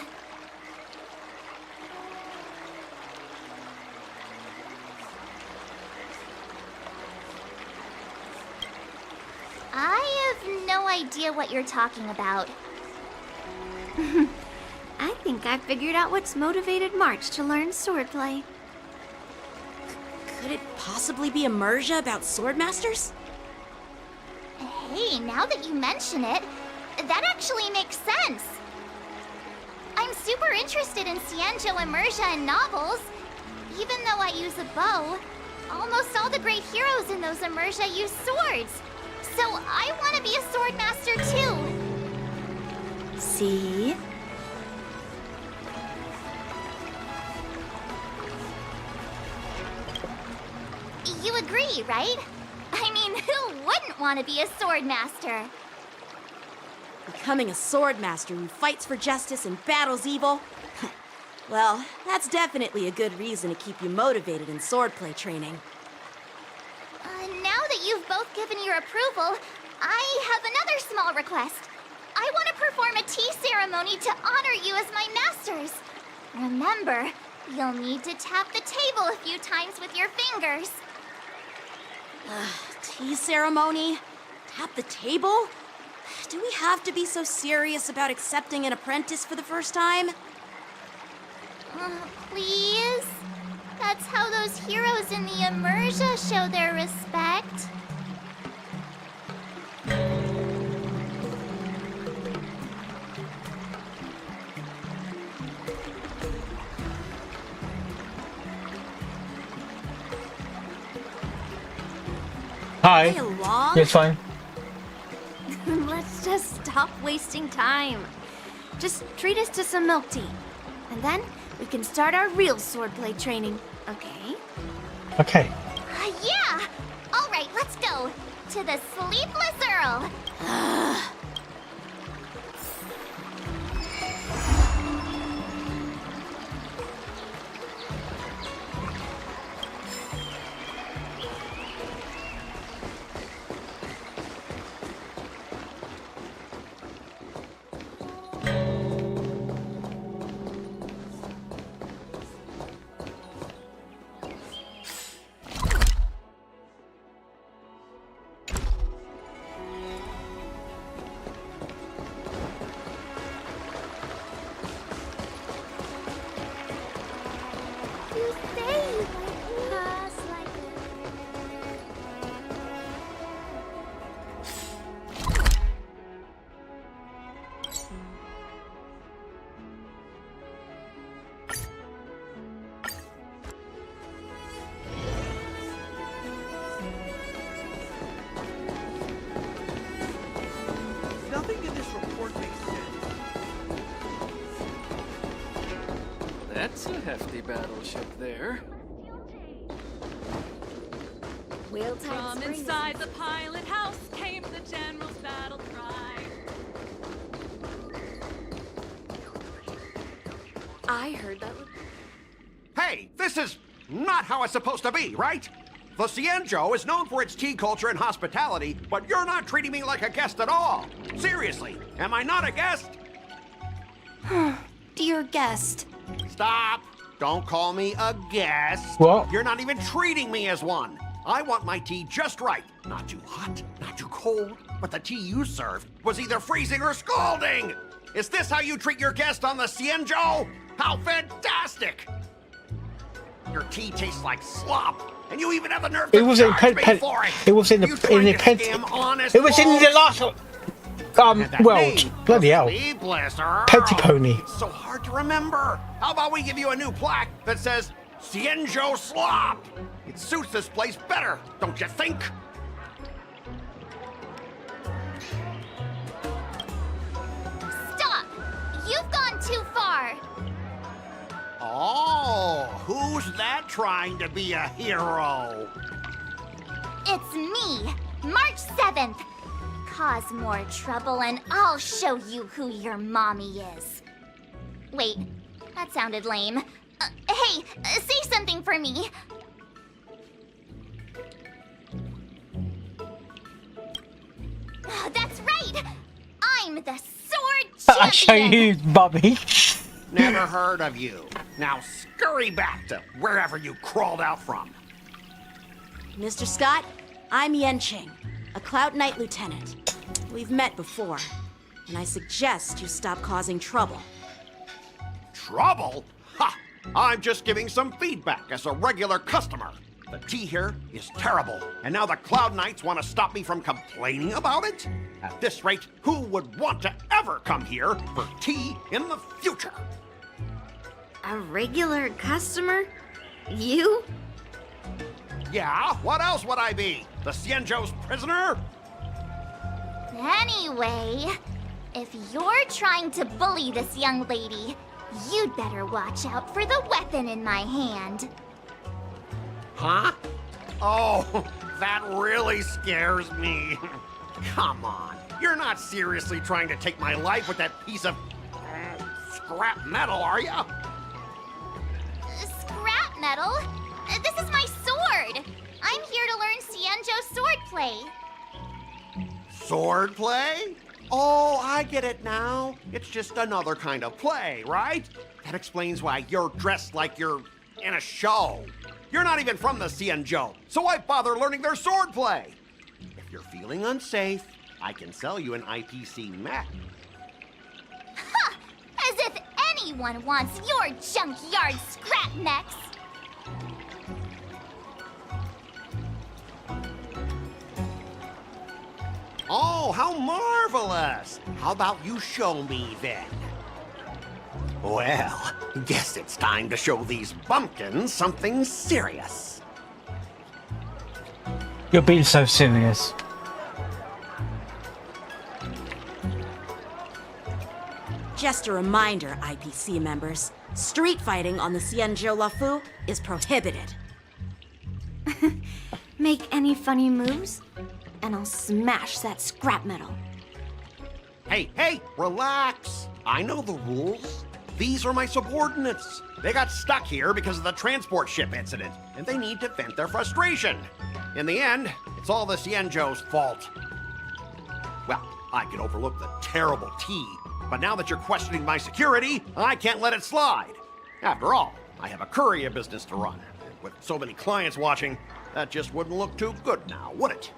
I have no idea what you're talking about. I think I figured out what's motivated March to learn swordplay. Could it possibly be immersia about swordmasters? Hey, now that you mention it, that actually makes sense. I'm super interested in Xianzhou immersia and novels. Even though I use a bow, almost all the great heroes in those immersia use swords. So I want to be a swordmaster too. See? You agree, right? I mean, who wouldn't want to be a swordmaster? Becoming a swordmaster who fights for justice and battles evil? Well, that's definitely a good reason to keep you motivated in swordplay training. Now that you've both given your approval, I have another small request. I want to perform a tea ceremony to honor you as my masters. Remember, you'll need to tap the table a few times with your fingers. Tea ceremony? Tap the table? Do we have to be so serious about accepting an apprentice for the first time? Please? That's how those heroes in the immersia show their respect. Hi. Play along? It's fine. Let's just stop wasting time. Just treat us to some milk tea. And then we can start our real swordplay training, okay? Okay. Yeah! Alright, let's go. To the Sleepless Earl. Nothing in this report makes sense. That's a hefty battleship there. From inside the pilot house came the general's battle cry. I heard that. Hey, this is not how it's supposed to be, right? The Xianzhou is known for its tea culture and hospitality, but you're not treating me like a guest at all. Seriously, am I not a guest? Dear guest. Stop! Don't call me a guest. What? You're not even treating me as one. I want my tea just right. Not too hot, not too cold, but the tea you served was either freezing or scalding. Is this how you treat your guest on the Xianzhou? How fantastic! Your tea tastes like slop. And you even have the nerve It to was in charge me for it! It was in the You trying to pen. scam honest It was in the folks? last And that world. name, Bloody hell. Sleepless Earl. Petty Pony. It's so hard to remember. How about we give you a new plaque that says Cienjo Slop? It suits this place better, don't you think? Stop! You've gone too far. Oh, who's that trying to be a hero? It's me, March 7th. Cause more trouble and I'll show you who your mommy is. Wait, that sounded lame. Hey, say something for me. That's right! I'm the sword I'll show you, Bobby. Never heard of you. Now scurry back to wherever you crawled out from. Mr. Scott, I'm Yenching, a Cloud Knight lieutenant. We've met before, and I suggest you stop causing trouble. Trouble? Ha! I'm just giving some feedback as a regular customer. The tea here is terrible, and now the Cloud Knights want to stop me from complaining about it? At this rate, who would want to ever come here for tea in the future? A regular customer? You? Yeah, what else would I be? The Cienjo's prisoner? Anyway, if you're trying to bully this young lady, you'd better watch out for the weapon in my hand. Huh? Oh, that really scares me. Come on, you're not seriously trying to take my life with that piece of scrap metal, are ya? Scrap metal? This is my sword! I'm here to learn Cienjo swordplay. Swordplay? Oh, I get it now. It's just another kind of play, right? That explains why you're dressed like you're in a show. You're not even from the Cienjo, so why bother learning their swordplay? If you're feeling unsafe, I can sell you an IPC mech. Ha! As if anyone wants your junkyard scrap mechs! Oh, how marvelous! How about you show me then? Well, guess it's time to show these bumpkins something serious. You're being so serious. Just a reminder, IPC members, street fighting on the Cienjo Lafu is prohibited. Make any funny moves, and I'll smash that scrap metal. Hey, relax. I know the rules. These are my subordinates. They got stuck here because of the transport ship incident, and they need to vent their frustration. In the end, it's all the Cienjo's fault. Well, I can overlook the terrible tea, but now that you're questioning my security, I can't let it slide. After all, I have a courier business to run. With so many clients watching, that just wouldn't look too good now, would it?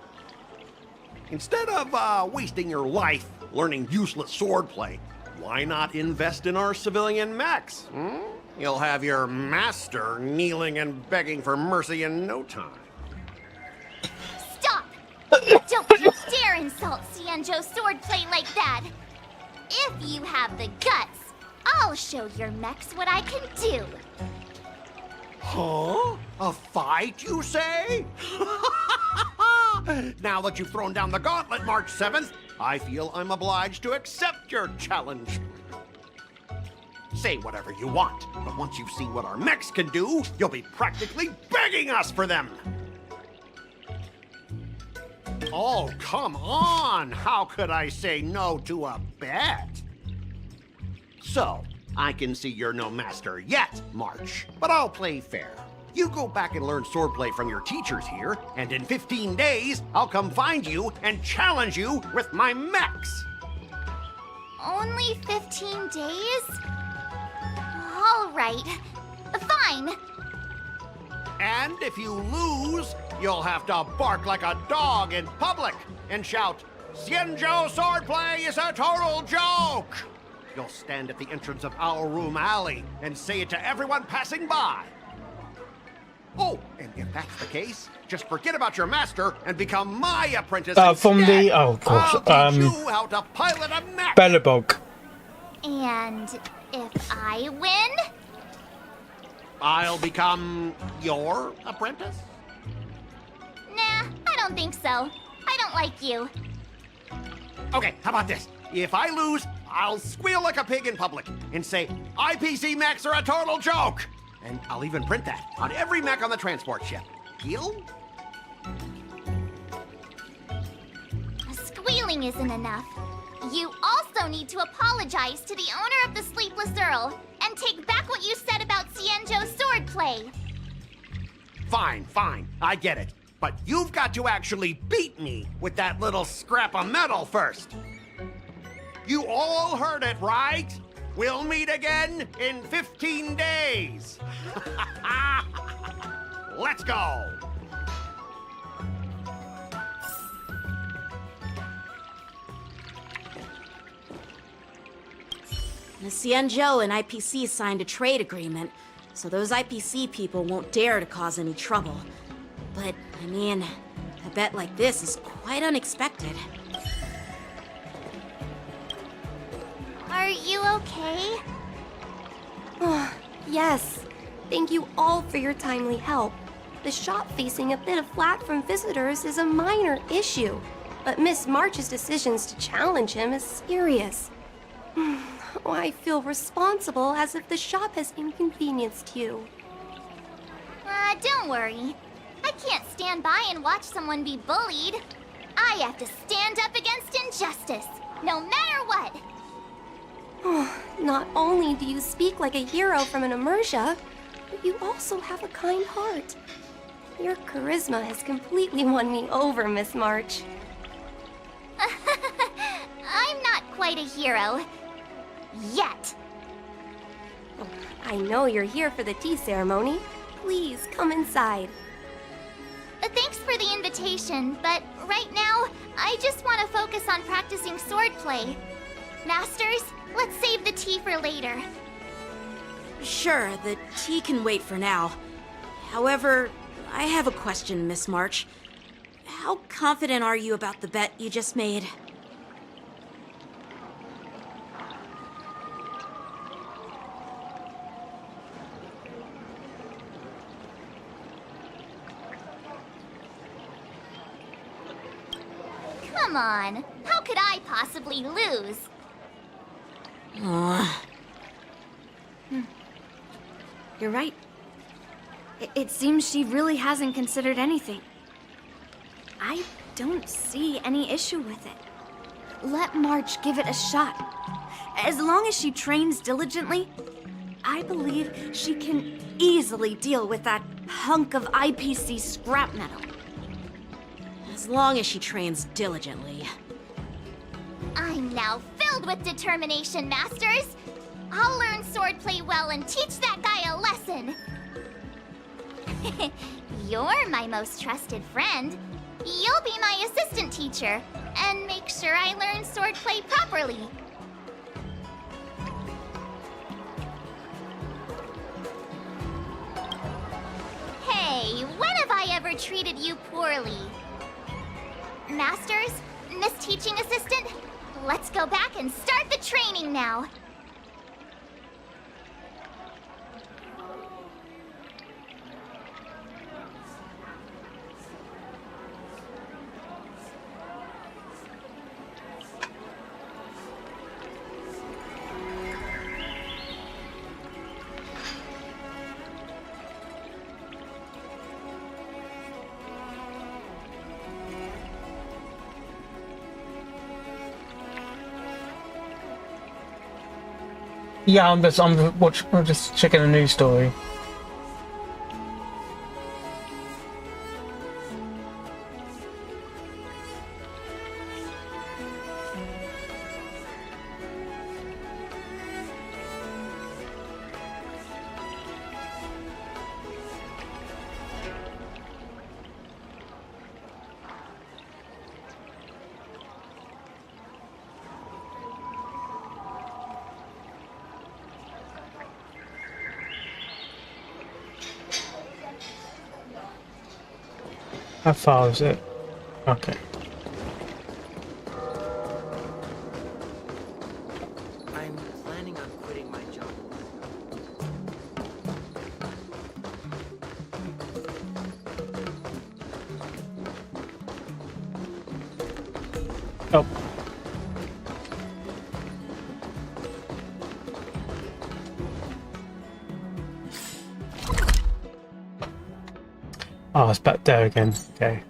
Instead of wasting your life learning useless swordplay, why not invest in our civilian mechs? Hmm? You'll have your master kneeling and begging for mercy in no time. Stop! Don't you dare insult Cienjo swordplay like that! If you have the guts, I'll show your mechs what I can do. Huh? A fight, you say? Now that you've thrown down the gauntlet, March 7th, I feel I'm obliged to accept your challenge. Say whatever you want, but once you've seen what our mechs can do, you'll be practically begging us for them. Oh, come on! How could I say no to a bet? So, I can see you're no master yet, March, but I'll play fair. You go back and learn swordplay from your teachers here, and in 15 days, I'll come find you and challenge you with my mechs. Only 15 days? All right. Fine. And if you lose, you'll have to bark like a dog in public and shout, "Cienjo swordplay is a total joke!" You'll stand at the entrance of Our Room Alley and say it to everyone passing by. Oh, and if that's the case, just forget about your master and become my apprentice From instead. the oh gosh, I'll teach you how to pilot a mech. Bellabog. And if I win? I'll become your apprentice? Nah, I don't think so. I don't like you. Okay, how about this? If I lose, I'll squeal like a pig in public and say, IPC mechs are a total joke! And I'll even print that on every mech on the transport ship. Deal? Squealing isn't enough. You also need to apologize to the owner of the Sleepless Earl and take back what you said about Xianzhou's swordplay. Fine, fine, I get it. But you've got to actually beat me with that little scrap of metal first. You all heard it, right? We'll meet again in 15 days. Let's go. The Xianzhou and IPC signed a trade agreement, so those IPC people won't dare to cause any trouble. But, I mean, a bet like this is quite unexpected. Are you okay? Yes. Thank you all for your timely help. The shop facing a bit of flack from visitors is a minor issue, but Miss March's decisions to challenge him is serious. I feel responsible as if the shop has inconvenienced you. Don't worry. I can't stand by and watch someone be bullied. I have to stand up against injustice, no matter what. Not only do you speak like a hero from an immersia, but you also have a kind heart. Your charisma has completely won me over, Miss March. I'm not quite a hero. Yet. I know you're here for the tea ceremony. Please come inside. Thanks for the invitation, but right now, I just want to focus on practicing swordplay. Masters, let's save the tea for later. Sure, the tea can wait for now. However, I have a question, Miss March. How confident are you about the bet you just made? Come on, how could I possibly lose? You're right. It seems she really hasn't considered anything. I don't see any issue with it. Let March give it a shot. As long as she trains diligently, I believe she can easily deal with that hunk of IPC scrap metal. As long as she trains diligently. I'm now filled with determination, Masters. I'll learn swordplay well and teach that guy a lesson. You're my most trusted friend. You'll be my assistant teacher and make sure I learn swordplay properly. Hey, when have I ever treated you poorly? Masters, Miss Teaching Assistant, let's go back and start the training now. Yeah, I'm just checking a news story. How far is it? Okay. I'm planning on quitting my job. Oh. Oh, it's back there again. Okay.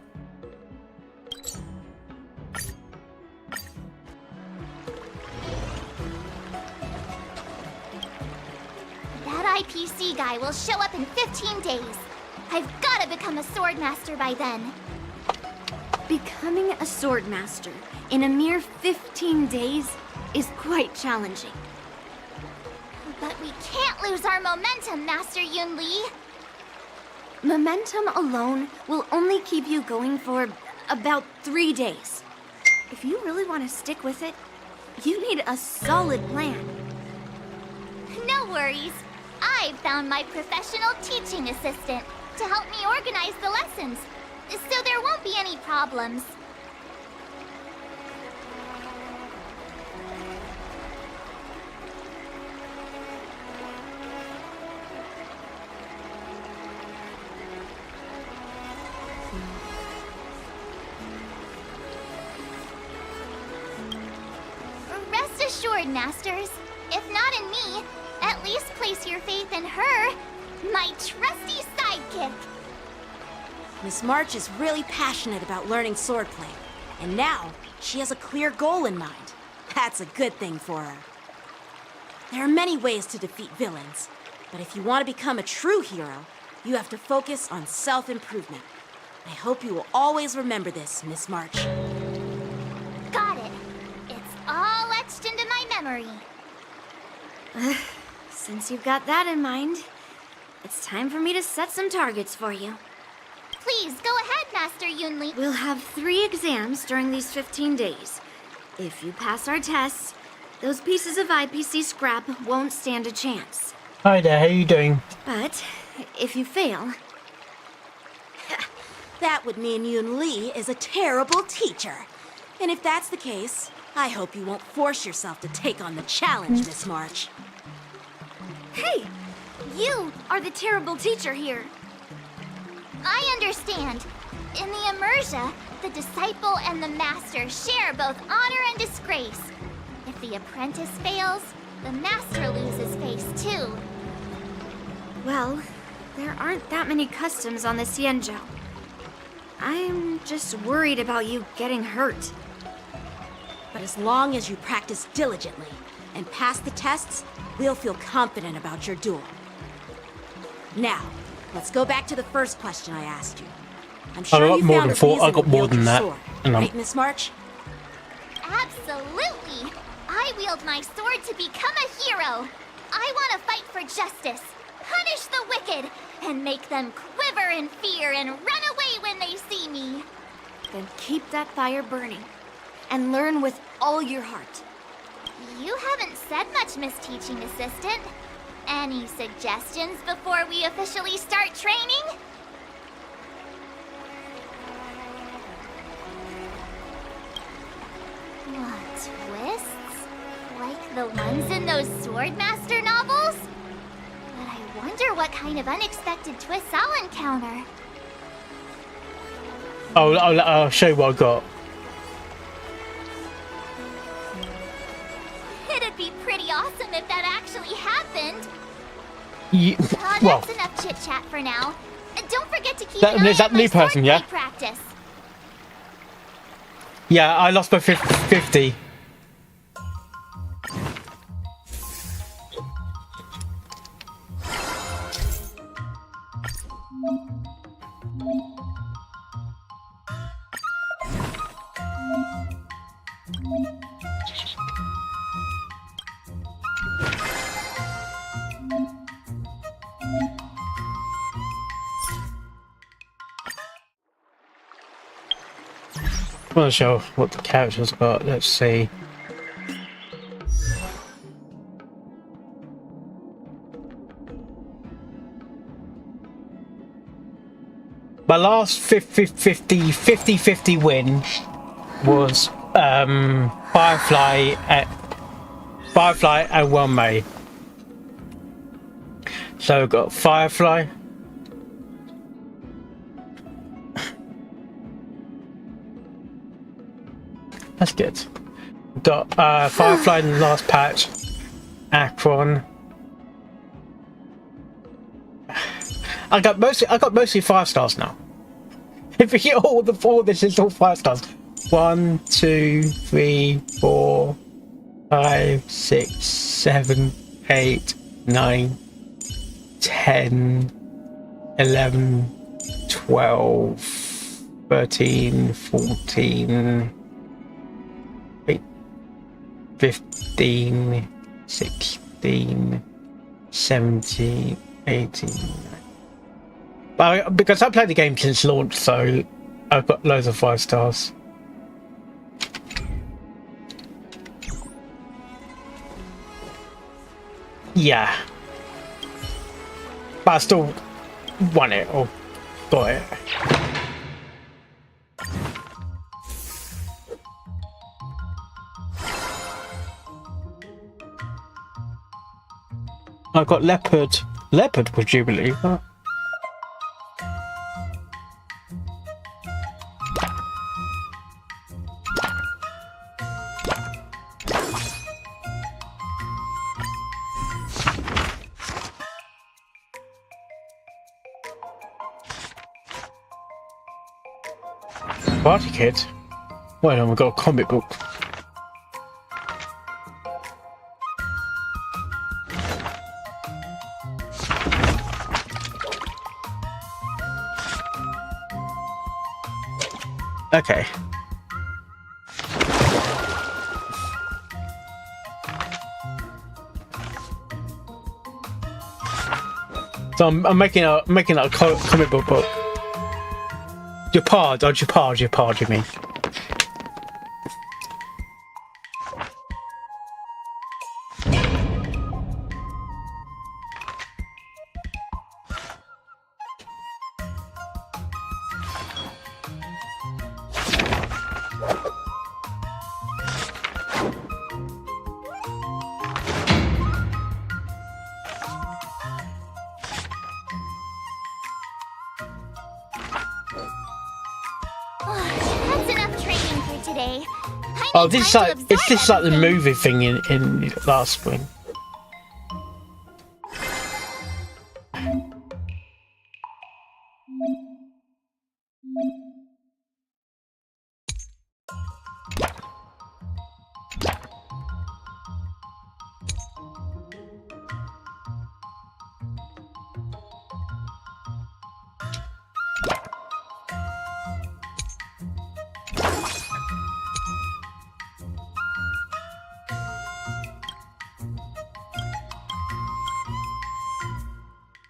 That IPC guy will show up in 15 days. I've gotta become a sword master by then. Becoming a sword master in a mere 15 days is quite challenging. But we can't lose our momentum, Master Yun Li. Momentum alone will only keep you going for about 3 days. If you really want to stick with it, you need a solid plan. No worries. I've found my professional teaching assistant to help me organize the lessons, so there won't be any problems. Rest assured, Masters. If not in me, at least place your faith in her, my trusty sidekick. Miss March is really passionate about learning swordplay, and now she has a clear goal in mind. That's a good thing for her. There are many ways to defeat villains, but if you want to become a true hero, you have to focus on self-improvement. I hope you will always remember this, Miss March. Got it. It's all etched into my memory. Since you've got that in mind, it's time for me to set some targets for you. Please, go ahead, Master Yun Li. We'll have 3 exams during these 15 days. If you pass our tests, those pieces of IPC scrap won't stand a chance. Hi there, how you doing? But if you fail... That would mean Yun Li is a terrible teacher. And if that's the case, I hope you won't force yourself to take on the challenge, Miss March. Hey! You are the terrible teacher here. I understand. In the Immersia, the disciple and the master share both honor and disgrace. If the apprentice fails, the master loses face too. Well, there aren't that many customs on the Xianzhou. I'm just worried about you getting hurt. But as long as you practice diligently and pass the tests, we'll feel confident about your duel. Now, let's go back to the first question I asked you. I'm sure you found a reason to wield your sword, right, Miss March? Absolutely! I wield my sword to become a hero. I want to fight for justice, punish the wicked, and make them quiver in fear and run away when they see me. Then keep that fire burning and learn with all your heart. You haven't said much, Miss Teaching Assistant. Any suggestions before we officially start training? What twists? Like the ones in those Swordmaster novels? But I wonder what kind of unexpected twists I'll encounter. I'll show you what I got. It'd be pretty awesome if that actually happened. Well, that's enough chit-chat for now. Don't forget to keep that, an eye is that on my new person, swordplay yeah? practice. Yeah, I lost by 50. I want to show what the characters got. Let's see. My last 50-50 win was Firefly and One May. So we've got Firefly. That's good. We've got Firefly in the last patch. Akron. I got mostly 5 stars now. If you get all the 4, this is all 5 stars. 1, 2, 3, 4, 5, 6, 7, 8, 9, 10, 11, 12, 13, 14, 15, 16, 17, 18. But because I played the game since launch, so I've got loads of 5 stars. Yeah. But I still won it, or got it. I got Leopard. Leopard, would you believe that? Party Kid? Wait, we've got a comic book. Okay. So I'm making a comic book. Japard, you mean? That's enough training for today. Oh, this is like it's just like the movie thing in last spring.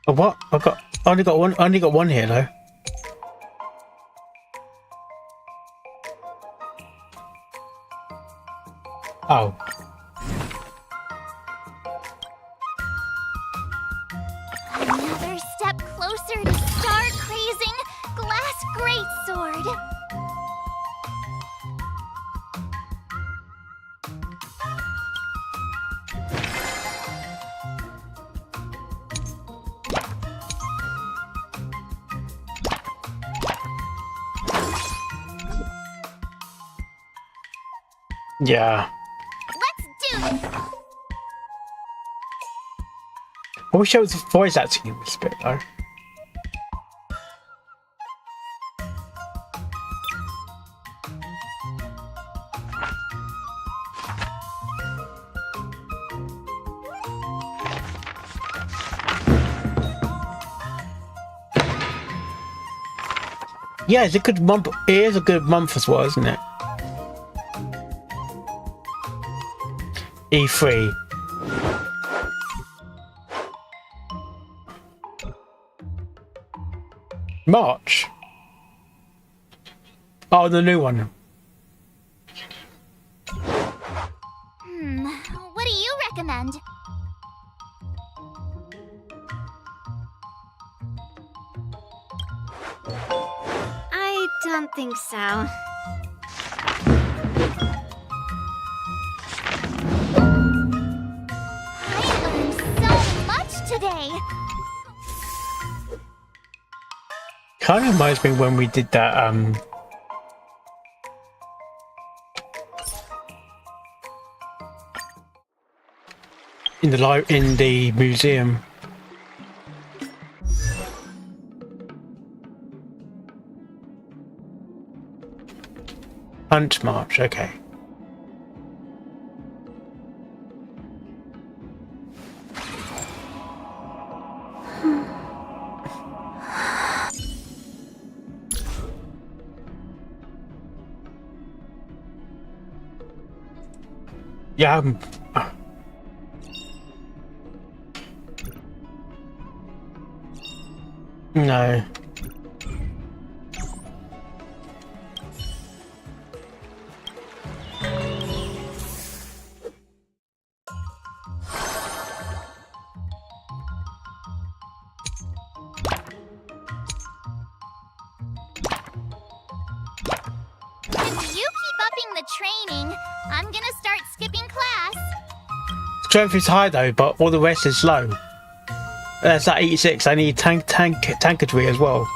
Oh, what? I only got one here though. Oh. Another step closer to star-crazing glass greatsword. Yeah. Let's do this. I wish I was voice acting in this bit though. Yeah, it's a good month. It is a good month as well, isn't it? E3. March. Oh, the new one. What do you recommend? think so. I learned so much today. Kind of reminds me when we did that, in the museum. Hunt March, okay. Yeah, no. If you keep upping the training, I'm gonna start skipping class. Strength is high though, but all the rest is low. That's at 86. I need tanketry as well.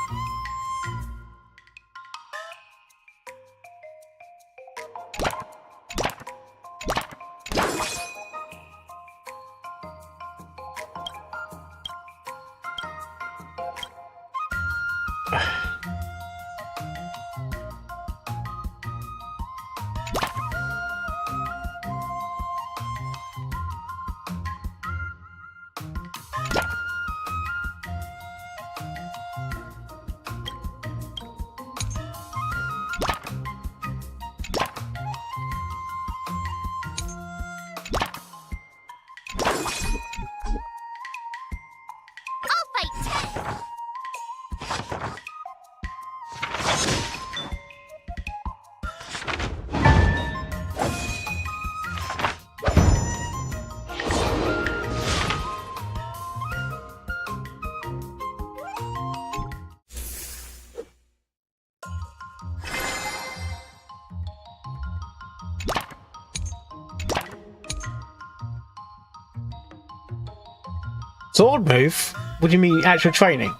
Sword move? What do you mean actual training?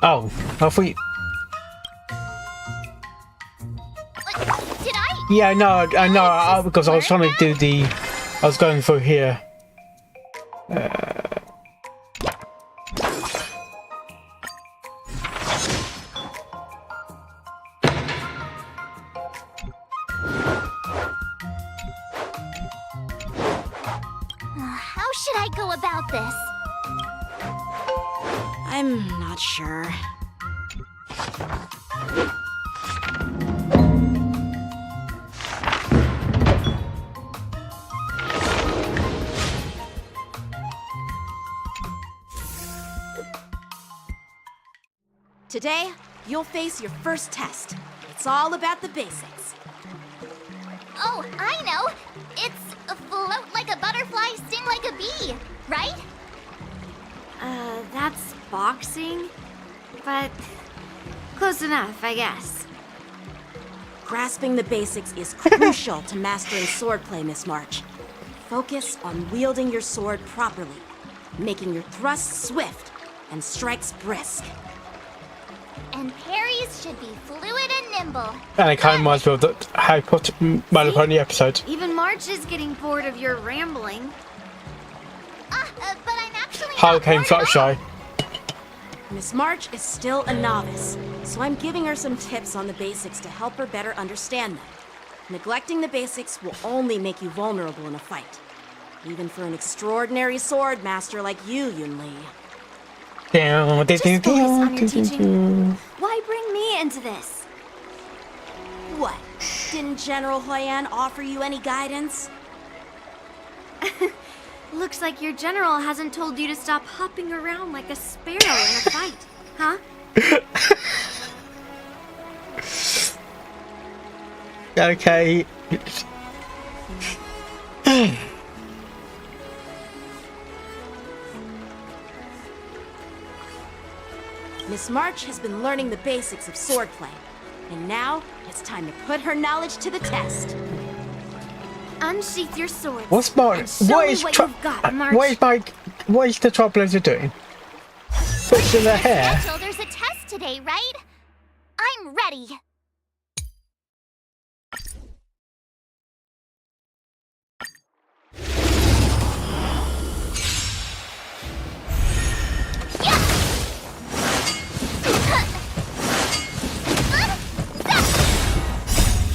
Oh, I thought you... Did I? Yeah, I know, because I was trying to do the... I was going through here. How should I go about this? I'm not sure. Today, you'll face your first test. It's all about the basics. Oh, I know! It's float like a butterfly, sting like a bee, right? That's boxing? But close enough, I guess. Grasping the basics is crucial to mastering swordplay, Miss March. Focus on wielding your sword properly, making your thrusts swift and strikes brisk. And parries should be fluid and nimble. And it kind of reminds me of the Harry Potter My Little Pony episode. Even March is getting bored of your rambling. But I'm actually Hurricane Fluttershy. Miss March is still a novice, so I'm giving her some tips on the basics to help her better understand them. Neglecting the basics will only make you vulnerable in a fight. Even for an extraordinary sword master like you, Yun Li. Just focus on your teaching. Why bring me into this? What? Didn't General Huayan offer you any guidance? Looks like your general hasn't told you to stop hopping around like a sparrow in a fight, huh? Okay. Miss March has been learning the basics of swordplay. And now, it's time to put her knowledge to the test. Unsheath your sword. What's my... and show What me is... what you've got, March. What is the Trailblazer doing? Pushing the hair. Schedule, there's a test today, right? I'm ready.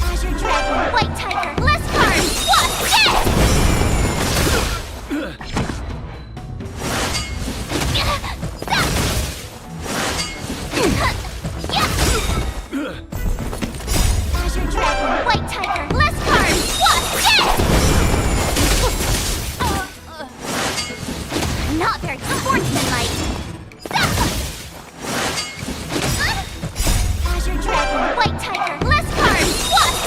Azure Dragon, White Tiger, less cards. What's Azure Dragon, White Tiger, less cards. What's not very sportsmanlike. Azure Dragon, White Tiger, less cards. What's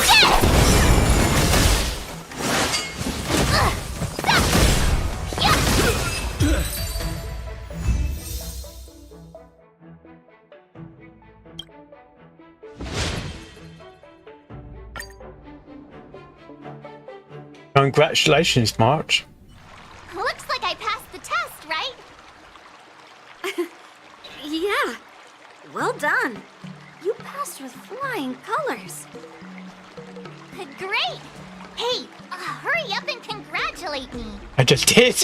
Congratulations, March. Looks like I passed the test, right? Yeah. Well done. You passed with flying colors. Great! Hey, hurry up and congratulate me. I just did.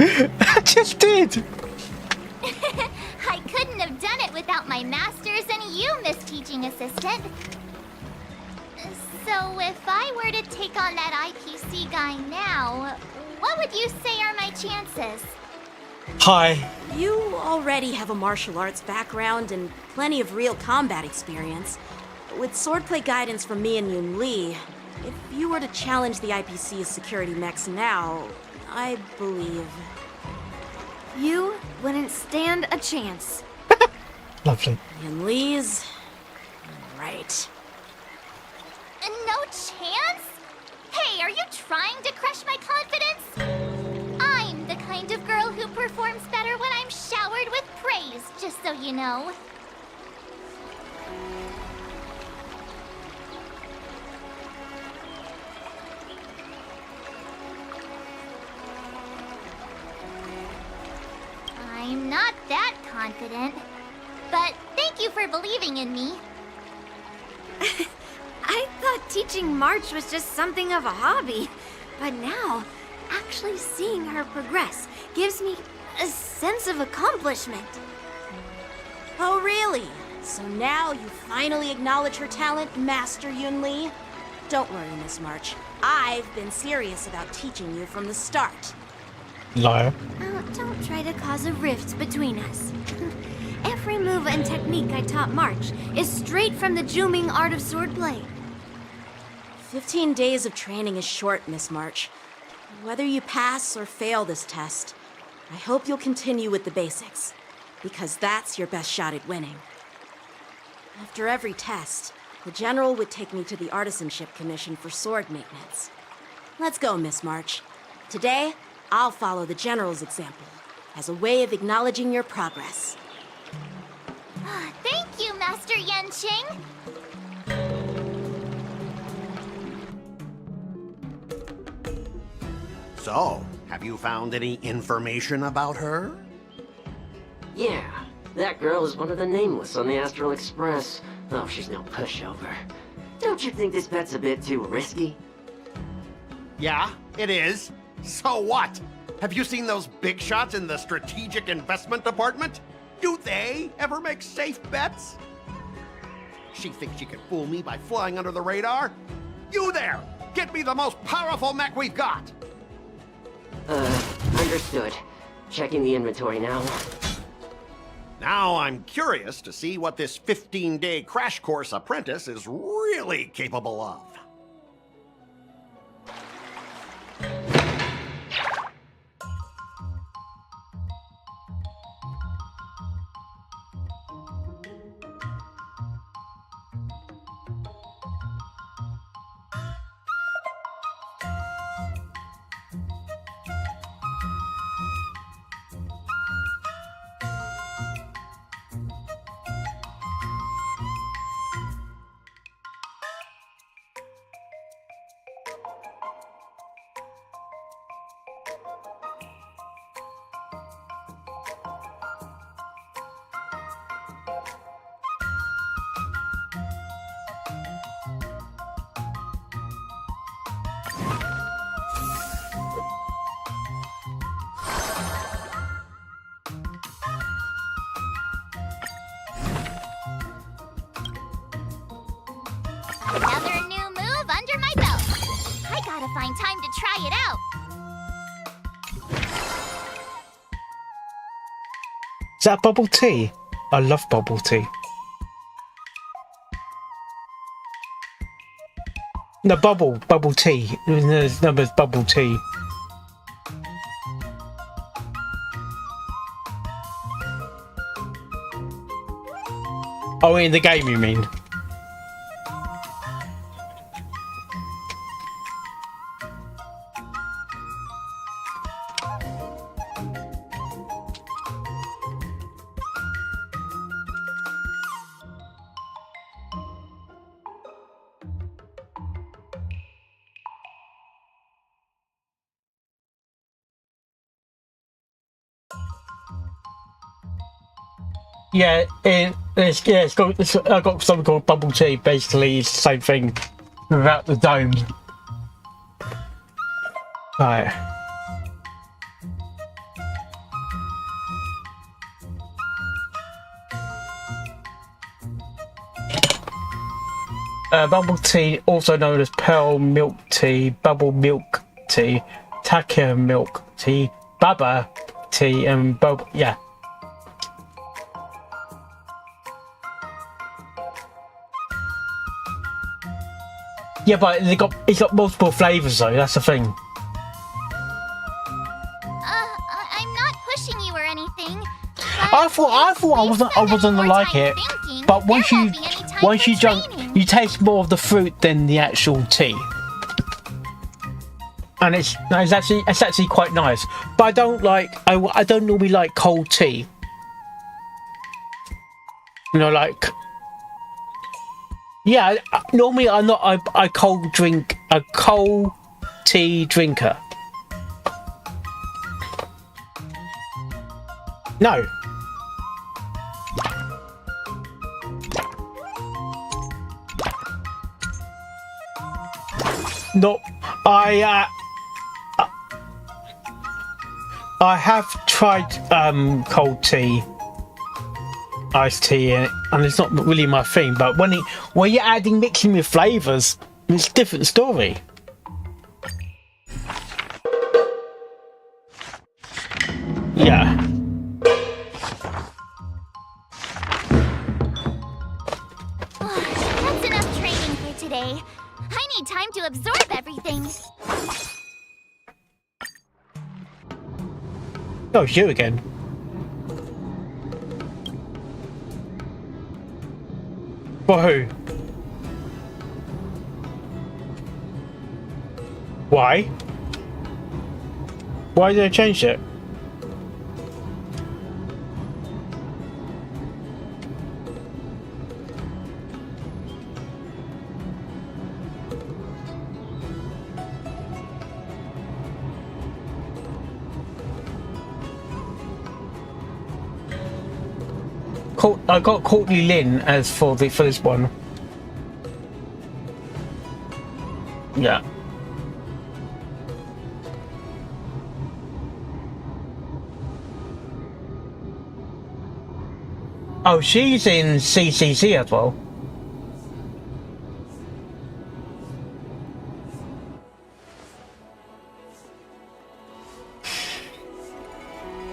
I just did. I couldn't have done it without my masters and you, Miss Teaching Assistant. So if I were to take on that IPC guy now, what would you say are my chances? Hi. You already have a martial arts background and plenty of real combat experience. With swordplay guidance from me and Yoon Lee, if you were to challenge the IPC's security mechs now, I believe... You wouldn't stand a chance. Lovely. Yoon Lee's... right. No chance? Hey, are you trying to crush my confidence? I'm the kind of girl who performs better when I'm showered with praise, just so you know. I'm not that confident, but thank you for believing in me. I thought teaching March was just something of a hobby, but now, actually seeing her progress gives me a sense of accomplishment. Oh, really? So now you finally acknowledge her talent, Master Yoon Lee? Don't worry, Miss March. I've been serious about teaching you from the start. Liar. Don't try to cause a rift between us. Every move and technique I taught March is straight from the Juming art of swordplay. 15 days of training is short, Miss March. Whether you pass or fail this test, I hope you'll continue with the basics, because that's your best shot at winning. After every test, the General would take me to the Artisanship Commission for sword maintenance. Let's go, Miss March. Today, I'll follow the General's example as a way of acknowledging your progress. Thank you, Master Yanqing. So, have you found any information about her? Yeah, that girl is one of the nameless on the Astral Express. Oh, she's no pushover. Don't you think this bet's a bit too risky? Yeah, it is. So what? Have you seen those big shots in the Strategic Investment Department? Do they ever make safe bets? She thinks she can fool me by flying under the radar? You there! Get me the most powerful mech we've got! Understood. Checking the inventory now. Now I'm curious to see what this 15-day crash course apprentice is really capable of. find time to try it out. Is that bubble tea? I love bubble tea. No, bubble tea. There's bubble tea. Oh, in the game, you mean? Yeah, I got something called bubble tea. Basically, it's the same thing without the dome. Right. Bubble tea, also known as pearl milk tea, bubble milk tea, taka milk tea, baba tea, and yeah. Yeah, but it's got multiple flavors though. That's the thing. I'm not pushing you or anything. I thought I wasn't gonna like it, but once you drink, you taste more of the fruit than the actual tea, and it's actually quite nice. But I don't normally like cold tea. You know, like. Yeah, normally I'm not a cold tea drinker. No. No, I have tried cold tea. Iced tea in it, and it's not really my thing, but when you're mixing with flavours, it's a different story. Yeah. That's enough training for today. I need time to absorb everything. Oh, it's you again. For who? Why? Why did they change it? I got Courtney Lynn as for this one. Yeah. Oh, she's in CCC as well.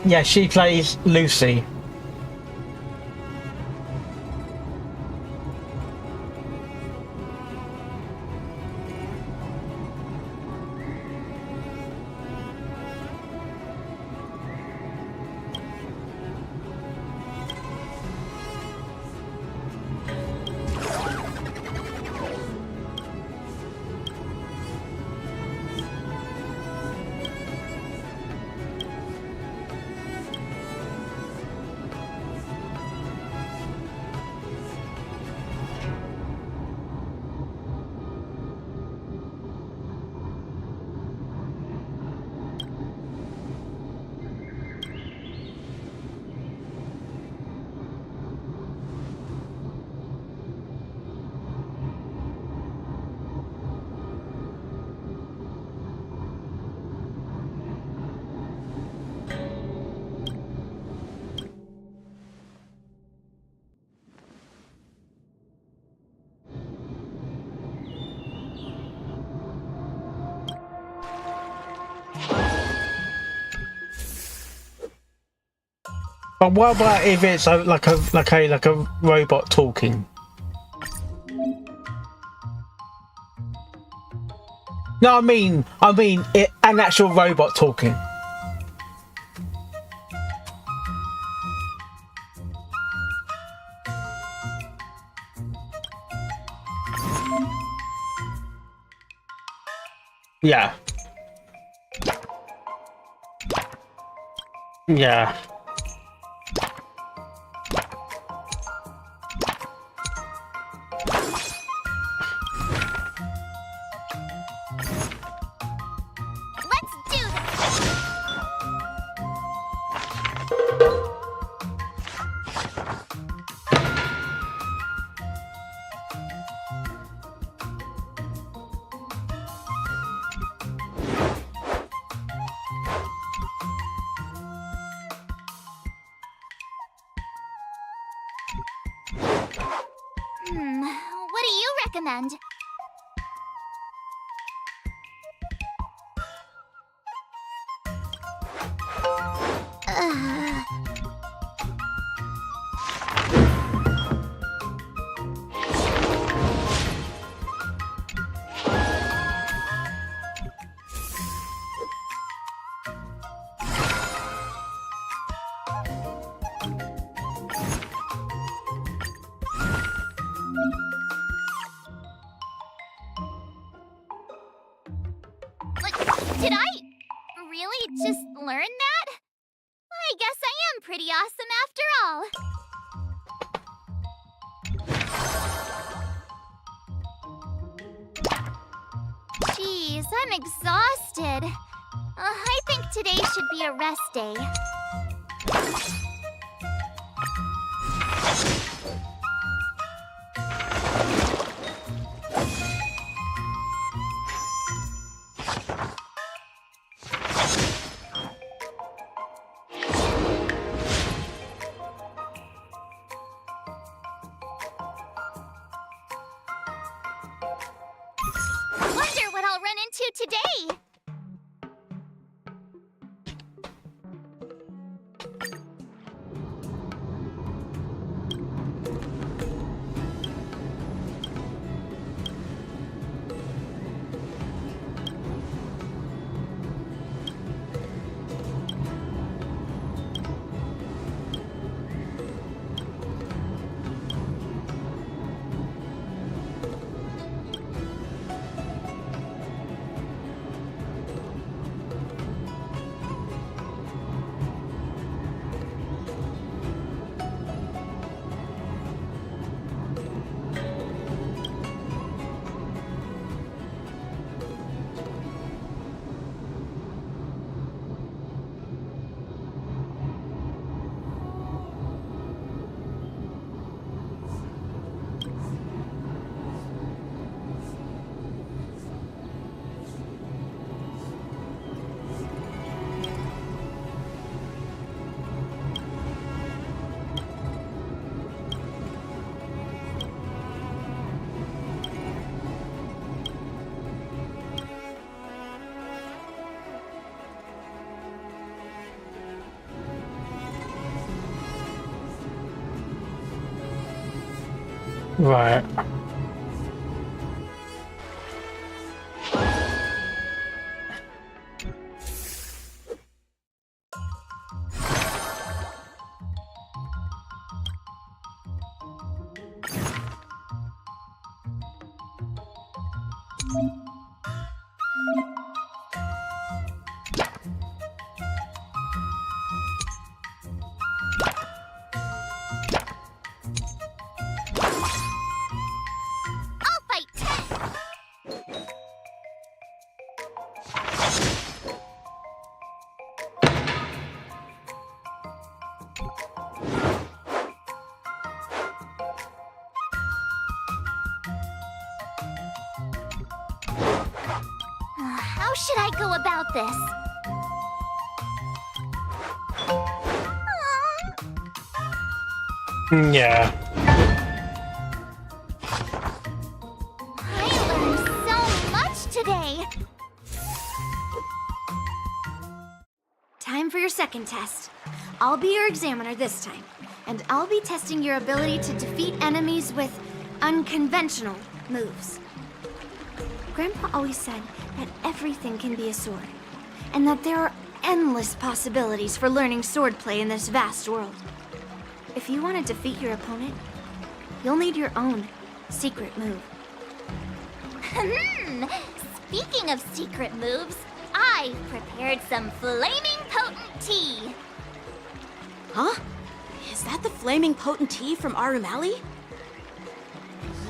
Yeah, she plays Lucy. But what about if it's like a robot talking? No, I mean an actual robot talking. Yeah. Yeah. What do you recommend? Did I really just learn that? I guess I am pretty awesome after all. Jeez, I'm exhausted. I think today should be a rest day. Wonder what I'll run into today. Right. I'll fight. How should I go about this? Yeah. I learned so much today. Time for your second test. I'll be your examiner this time, and I'll be testing your ability to defeat enemies with unconventional moves. Grandpa always said that everything can be a sword, and that there are endless possibilities for learning swordplay in this vast world. If you want to defeat your opponent, you'll need your own secret move. Speaking of secret moves, I've prepared some flaming potent tea. Huh? Is that the flaming potent tea from Arumali?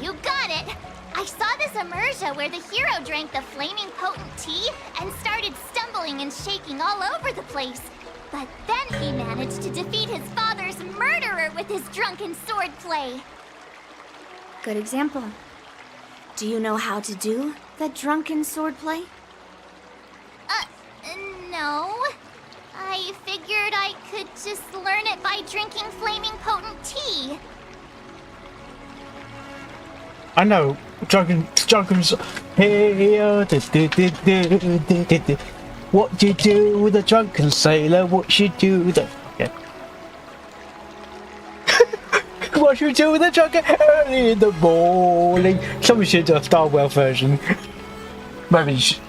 You got it! I saw this immersion where the hero drank the flaming potent tea and started stumbling and shaking all over the place. But then he managed to defeat his father's murderer with his drunken swordplay. Good example. Do you know how to do the drunken swordplay? No. I figured I could just learn it by drinking flaming potent tea. I know. Drunken's here. What do you do with a drunken sailor? What you do with a... Yeah. What you do with a drunken early in the morning? Someone should do a Starwell version. Maybe you should...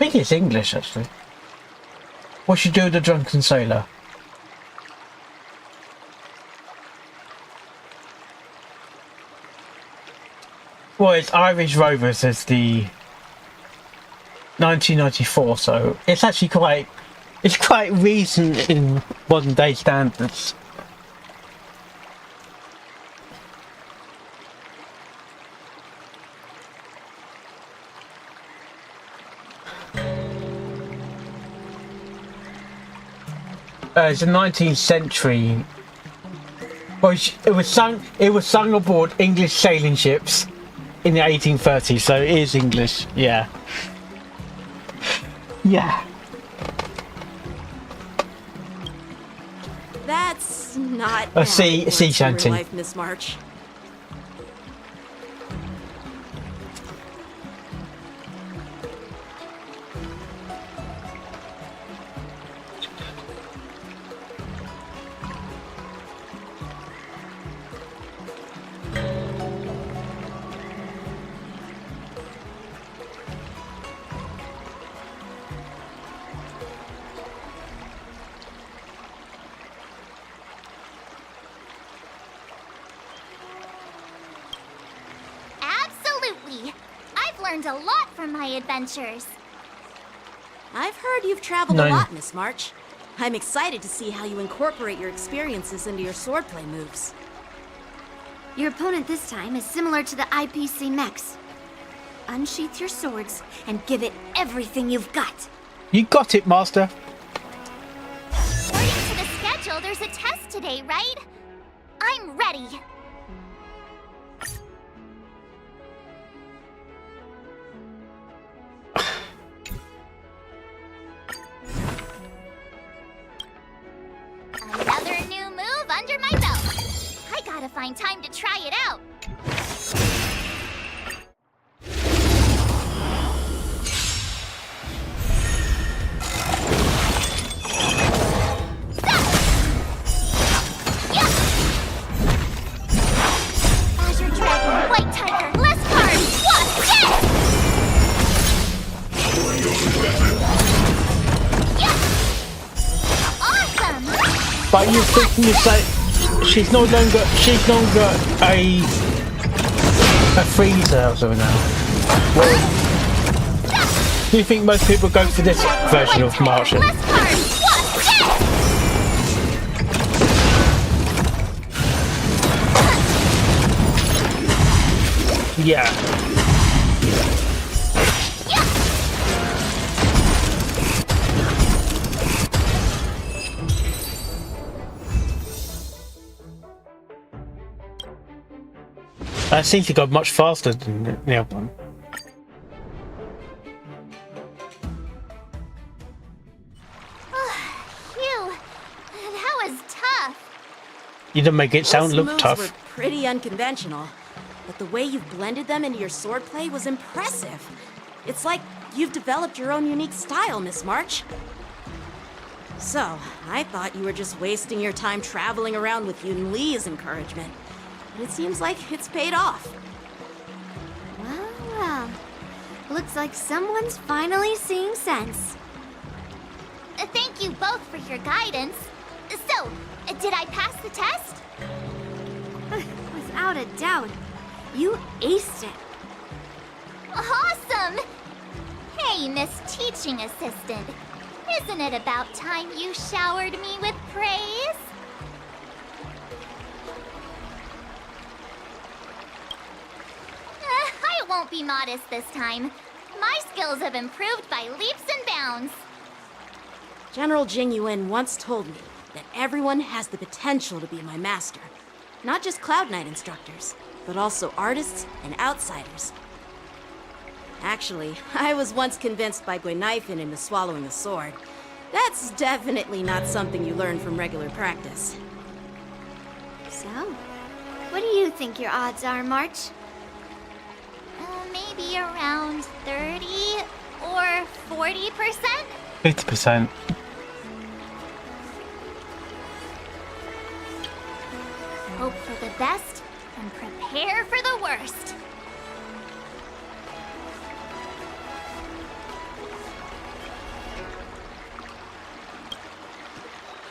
I think it's English, actually. What should you do with a drunken sailor? Well, it's Irish Rovers as the 1994, so it's actually quite recent in modern day standards. It's a 19th century. Well, it was sung aboard English sailing ships in the 1830s, so it is English. Yeah. Yeah. That's not A sea shanty. Life, Miss March. Absolutely! I've learned a lot from my adventures. I've heard you've traveled a lot, Miss March. I'm excited to see how you incorporate your experiences into your swordplay moves. Your opponent this time is similar to the IPC mechs. Unsheath your swords and give it everything you've got. You got it, Master. According to the schedule, there's a test today, right? I'm ready. Another new move under my belt. I gotta find time to try it out. Azure Dragon, White Tiger, less cards, Wasp, yes! Awesome! But you think you say she's no longer a freezer or something now. Well, do you think most people go for this version of Martian? Less cards, Wasp, yes! Yeah. That seems to go much faster than the other one. Phew. You don't make it sound Those look moves tough. were pretty unconventional, but the way you've blended them into your swordplay was impressive. It's like you've developed your own unique style, Miss March. So, I thought you were just wasting your time traveling around with Yun Li's encouragement. But it seems like it's paid off. Well, well. Looks like someone's finally seeing sense. Thank you both for your guidance. So, did I pass the test? Without a doubt. You aced it. Awesome! Hey, Miss Teaching Assistant. Isn't it about time you showered me with praise? I won't be modest this time. My skills have improved by leaps and bounds. General Jing Yuan once told me that everyone has the potential to be my master. Not just Cloud Knight instructors, but also artists and outsiders. Actually, I was once convinced by Guinaifen into swallowing a sword. That's definitely not something you learn from regular practice. So, what do you think your odds are, March? Maybe around 30 or 40%? 50%. Hope for the best and prepare for the worst.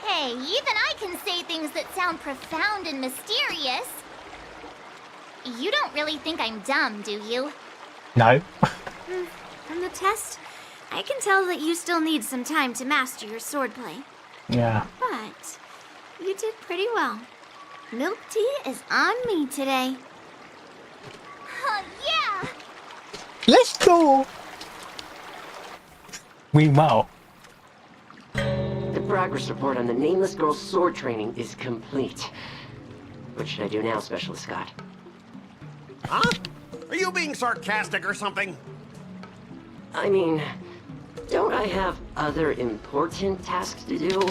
Hey, even I can say things that sound profound and mysterious. You don't really think I'm dumb, do you? No. From the test, I can tell that you still need some time to master your swordplay. Yeah. But you did pretty well. Milk tea is on me today. Yeah! Let's go! Meanwhile. The progress report on the Nameless Girl's sword training is complete. What should I do now, Specialist Scott? Huh? Are you being sarcastic or something? I mean, don't I have other important tasks to do?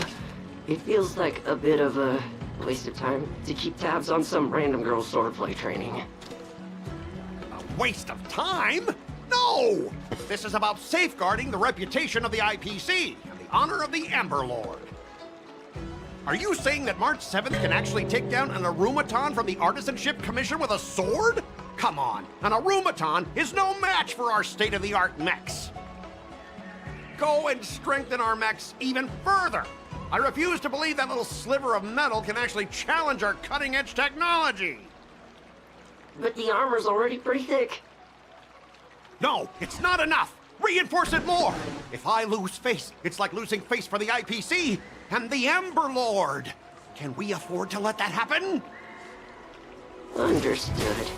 It feels like a bit of a waste of time to keep tabs on some random girl's swordplay training. A waste of time? No! This is about safeguarding the reputation of the IPC and the honor of the Ember Lord. Are you saying that March 7th can actually take down an Arumaton from the Artisanship Commission with a sword? Come on, an Arumaton is no match for our state-of-the-art mechs. Go and strengthen our mechs even further. I refuse to believe that little sliver of metal can actually challenge our cutting-edge technology. But the armor's already pretty thick. No, it's not enough. Reinforce it more. If I lose face, it's like losing face for the IPC and the Ember Lord. Can we afford to let that happen? Understood.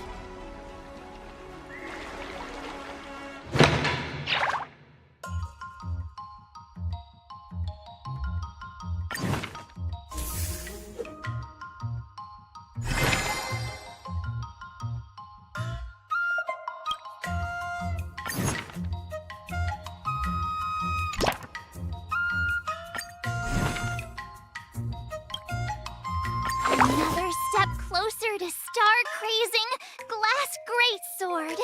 Another step closer to star-crazing Glass Greatsword.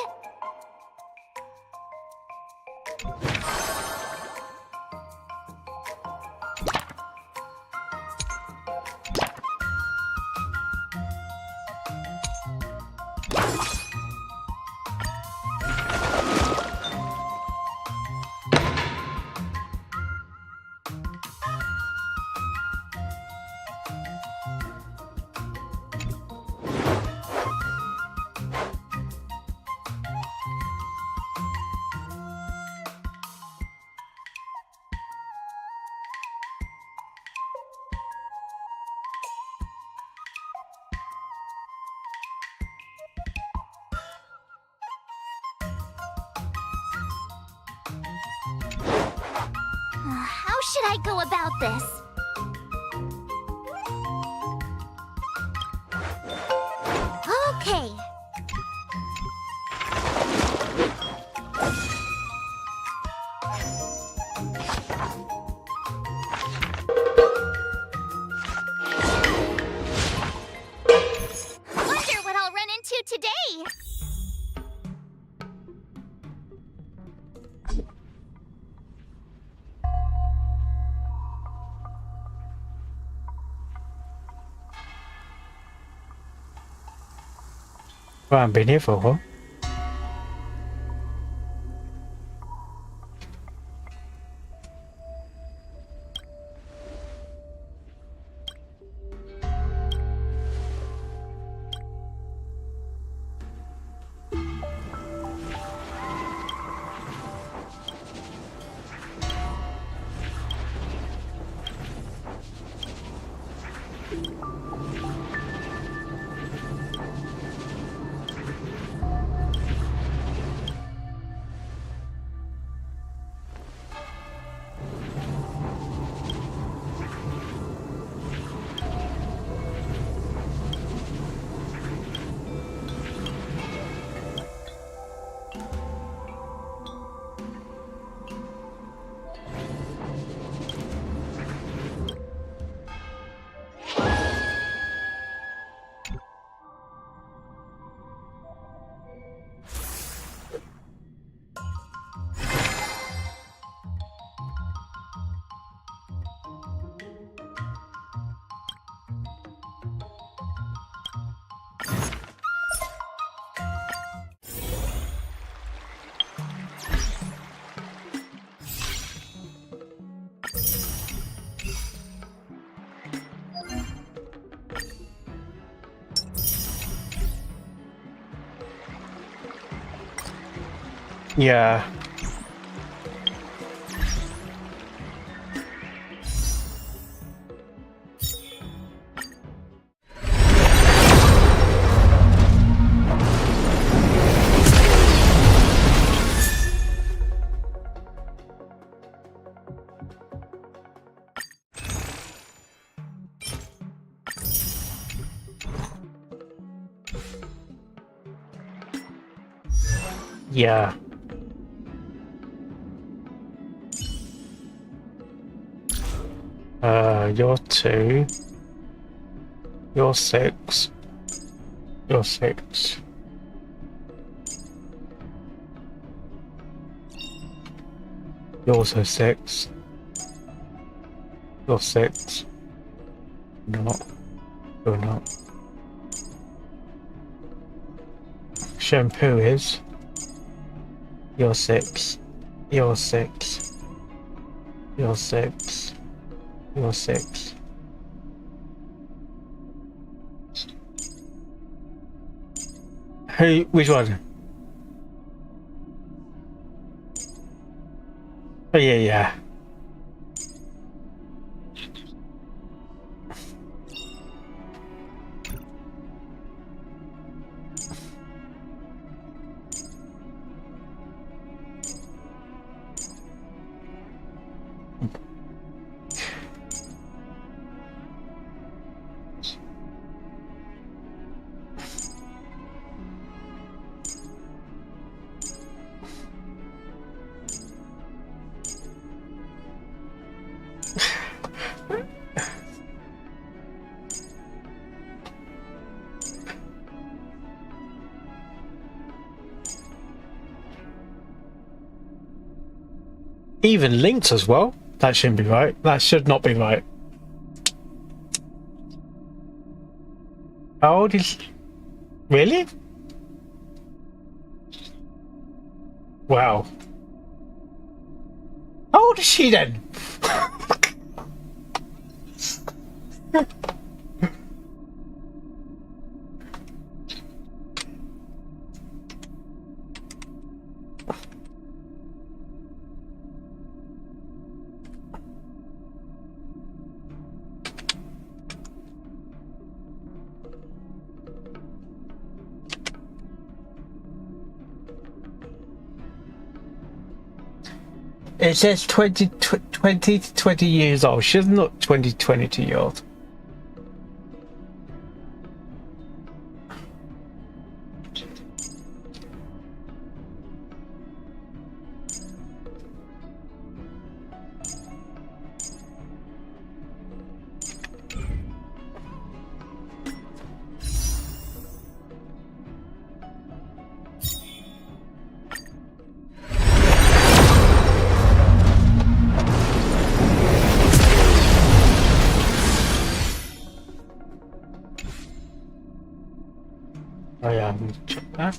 How should I go about this? Okay. Well, I've been here for a while. Yeah. Yeah. You're 2. You're 6. You're 6. You're also 6. You're 6. Not. You're not. Shampoo is. You're 6. You're 6. You're 6. You're 6. Who? Which one? Oh yeah, yeah. Even linked as well? That shouldn't be right. That should not be right. How old is... Really? Wow. How old is she then? It says 20 to 20 years old. She's not 22 years old. we'll check that.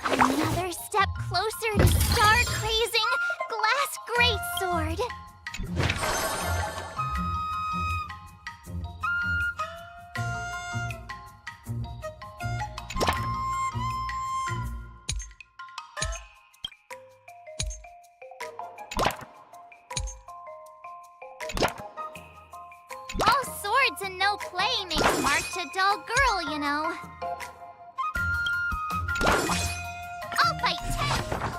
Another step closer to star-crazing glass greatsword. All swords and no play makes March a dull girl, you know. I'll fight 10.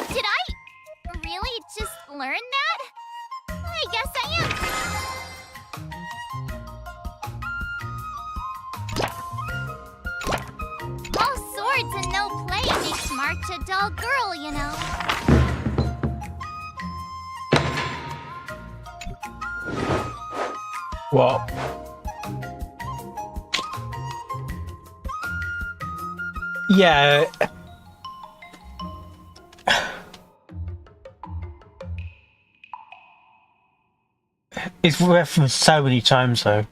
Did I really just learn that? I guess I am. All swords and no play makes March a dull girl, you know. What? Yeah. It's referenced so many times though.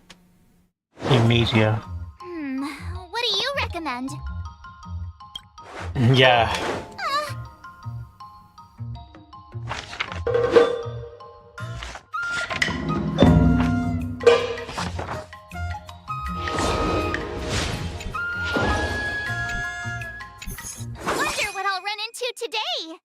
In media. What do you recommend? Yeah. Wonder what I'll run into today.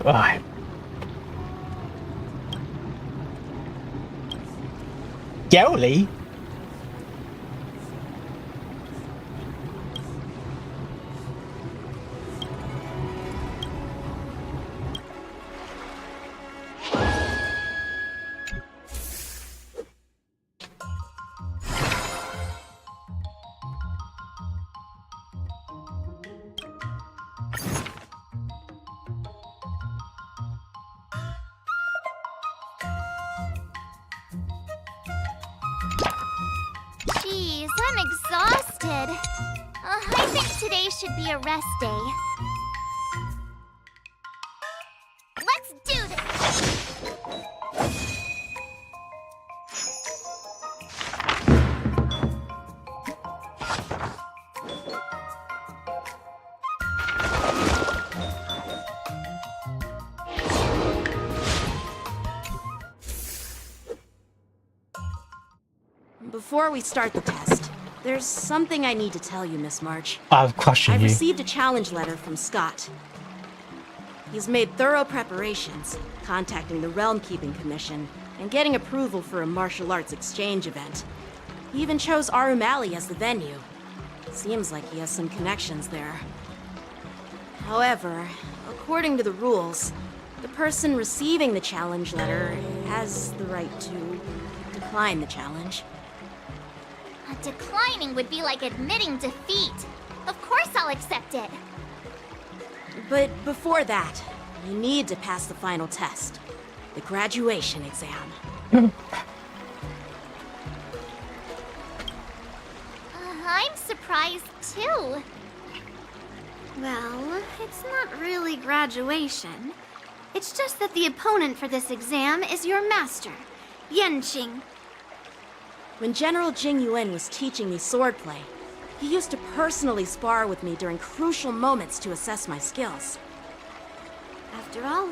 Right. Gelly? Jeez, I'm exhausted. I think today should be a rest day. Let's do this! Before we start the test, there's something I need to tell you, Miss March. I've questioned I've you. received a challenge letter from Scott. He's made thorough preparations, contacting the Realm Keeping Commission, and getting approval for a martial arts exchange event. He even chose Arumali as the venue. Seems like he has some connections there. However, according to the rules, the person receiving the challenge letter has the right to decline the challenge. Declining would be like admitting defeat. Of course I'll accept it. But before that, You need to pass the final test. The graduation exam. I'm surprised too. Well, it's not really graduation. It's just that the opponent for this exam is your master, Yenqing. When General Jing Yuan was teaching me swordplay, he used to personally spar with me during crucial moments to assess my skills. After all,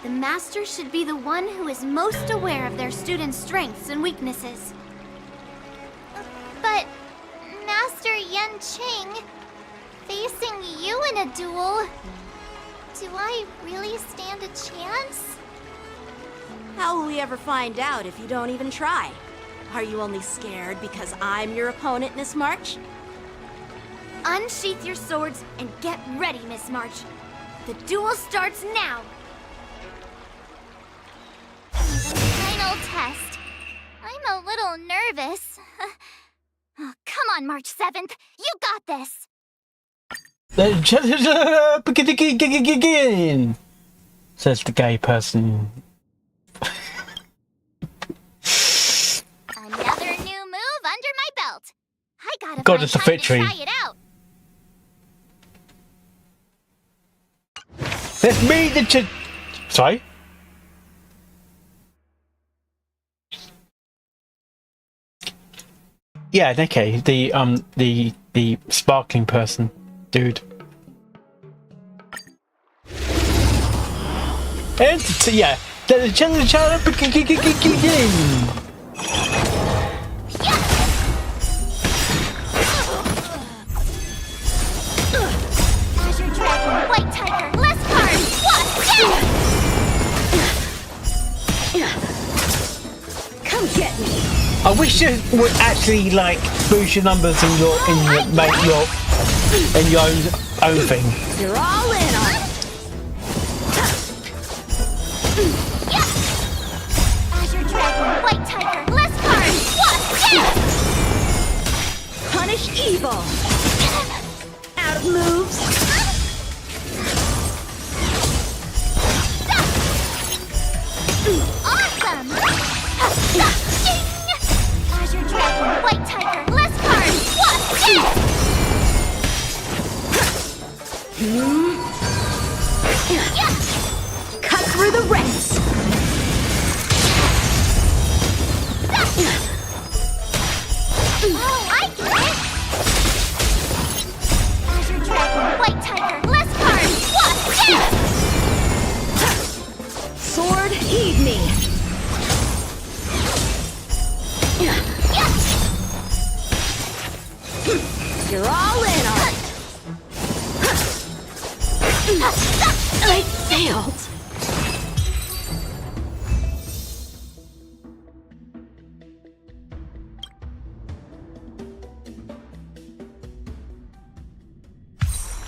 the master should be the one who is most aware of their students' strengths and weaknesses. But, Master Yenqing, facing you in a duel, do I really stand a chance? How will we ever find out if you don't even try? Are you only scared because I'm your opponent, Miss March? Unsheath your swords and get ready, Miss March. The duel starts now! The final test. I'm a little nervous. Oh, come on, March 7th. You got this! Says the gay person. Another new move under my belt. I gotta God, find it's a time to victory. try it out. Let's meet the sorry? Yeah, okay. The sparkling person, dude. And yeah, the challenge. Azure Dragon, White Tiger, less cards. What? Come get me! I wish you would actually like boost your numbers in your own thing. You're all in on it! Azure Dragon, White Tiger, less cards. What? Punish evil! Out of moves! Awesome! Azure Dragon, White Tiger, less cards. What? Cut through the ranks! Oh, I get it! Azure Dragon, White Tiger, less cards. What? Sword, heed me! You're all in on it! I failed!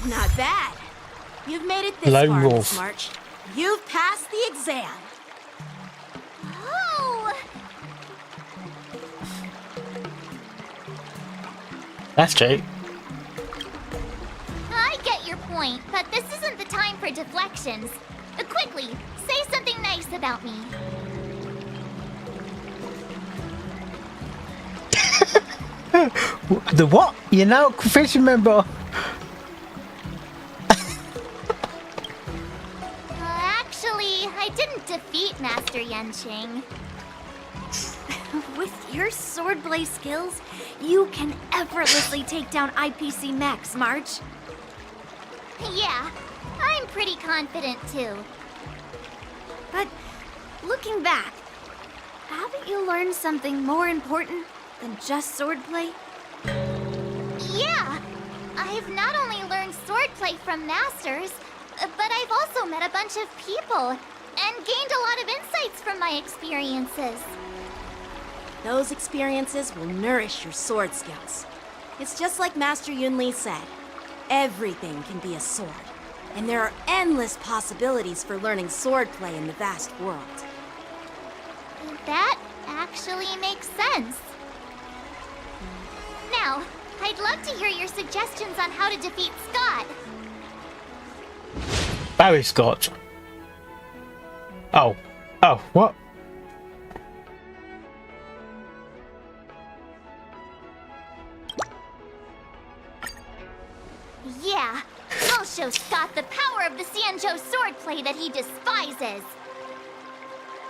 Not bad. You've made it this Lone far, wolf. Miss March. You've passed the exam. Oh! That's true. I get your point, but this isn't the time for deflections. Quickly, say something nice about me. The what? You know, fish member. Actually, I didn't defeat Master Yenqing. With your swordplay skills, you can effortlessly take down IPC Max, March. Yeah, I'm pretty confident too. But looking back, haven't you learned something more important than just swordplay? Yeah, I've not only learned swordplay from masters, but I've also met a bunch of people and gained a lot of insights from my experiences. Those experiences will nourish your sword skills. It's just like Master Yunli said. Everything can be a sword, and there are endless possibilities for learning swordplay in the vast world. That actually makes sense. Now, I'd love to hear your suggestions on how to defeat Scott. Barry Scott. Oh. Oh, what? Yeah, I'll show Scott the power of the Xianzhou swordplay that he despises.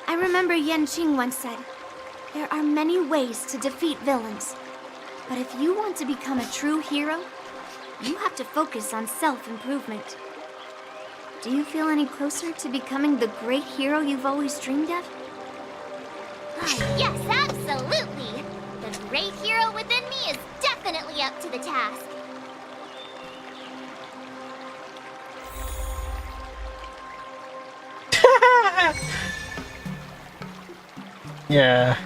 I remember Yan Qing once said, there are many ways to defeat villains. But if you want to become a true hero, you have to focus on self-improvement. Do you feel any closer to becoming the great hero you've always dreamed of? Yes, absolutely. The great hero within me is definitely up to the task. Yeah.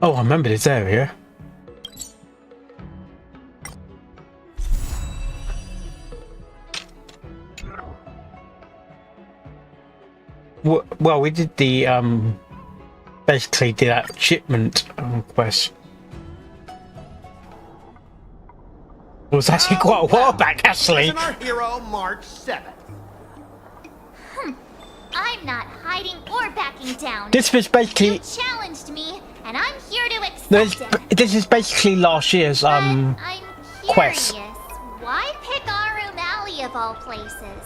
Oh, I remember this area. Well, we did the basically did that shipment quest. It was actually quite a while back, actually. Isn't our hero March 7th? I'm not hiding or backing down. This was basically. You challenged me, and I'm here to accept it. This is basically last year's I'm quest. curious, why pick Arum Alley of all places?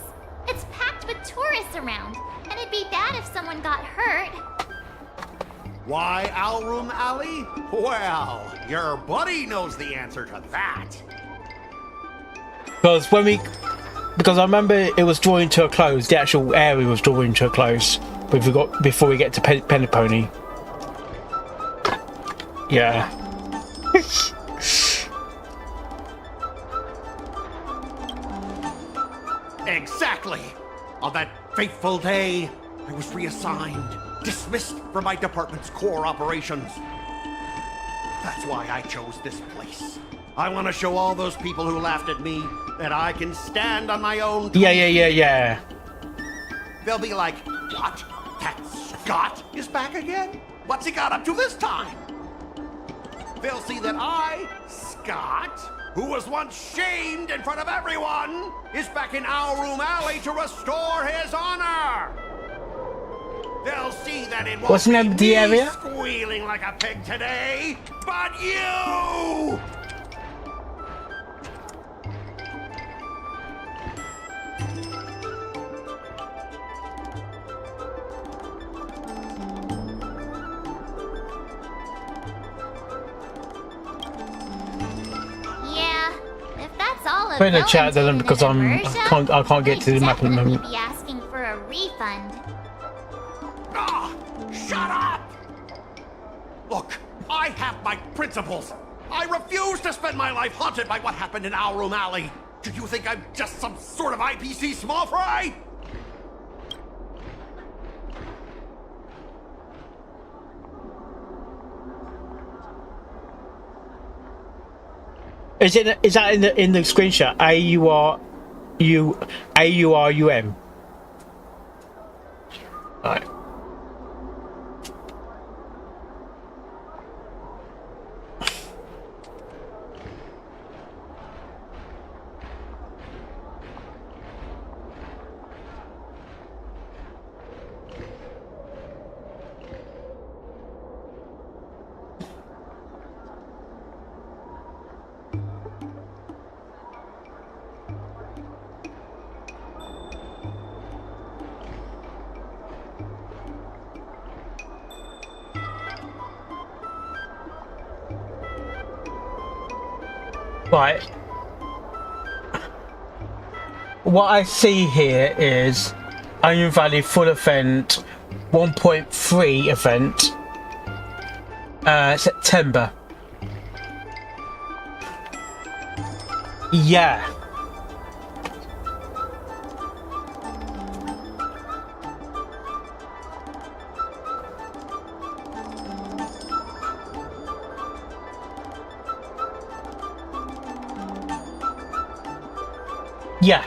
It's packed with tourists around, and it'd be bad if someone got hurt. Why Alroom Alley? Well, your buddy knows the answer to that. Because I remember it was drawing to a close. The actual area was drawing to a close. Before we get to Penny Pony. Yeah. Exactly. On that fateful day, I was reassigned, dismissed from my department's core operations. That's why I chose this place. I want to show all those people who laughed at me that I can stand on my own. Yeah. They'll be like, what? That Scott is back again? What's he got up to this time? They'll see that I, Scott, who was once shamed in front of everyone, is back in Alroom Alley to restore his honor. They'll see that it won't What's the name of the area? Squealing like a pig today, but you! Put in the chat then because I can't get to the map at the moment. Be asking for a refund. Ah, shut up! Look, I have my principles. I refuse to spend my life haunted by what happened in Alroom Alley. Do you think I'm just some sort of IPC small fry? Is that in the screenshot? AURUM. Alright. Right. What I see here is Onion Valley full event 1.3 event September. Yeah. Yeah.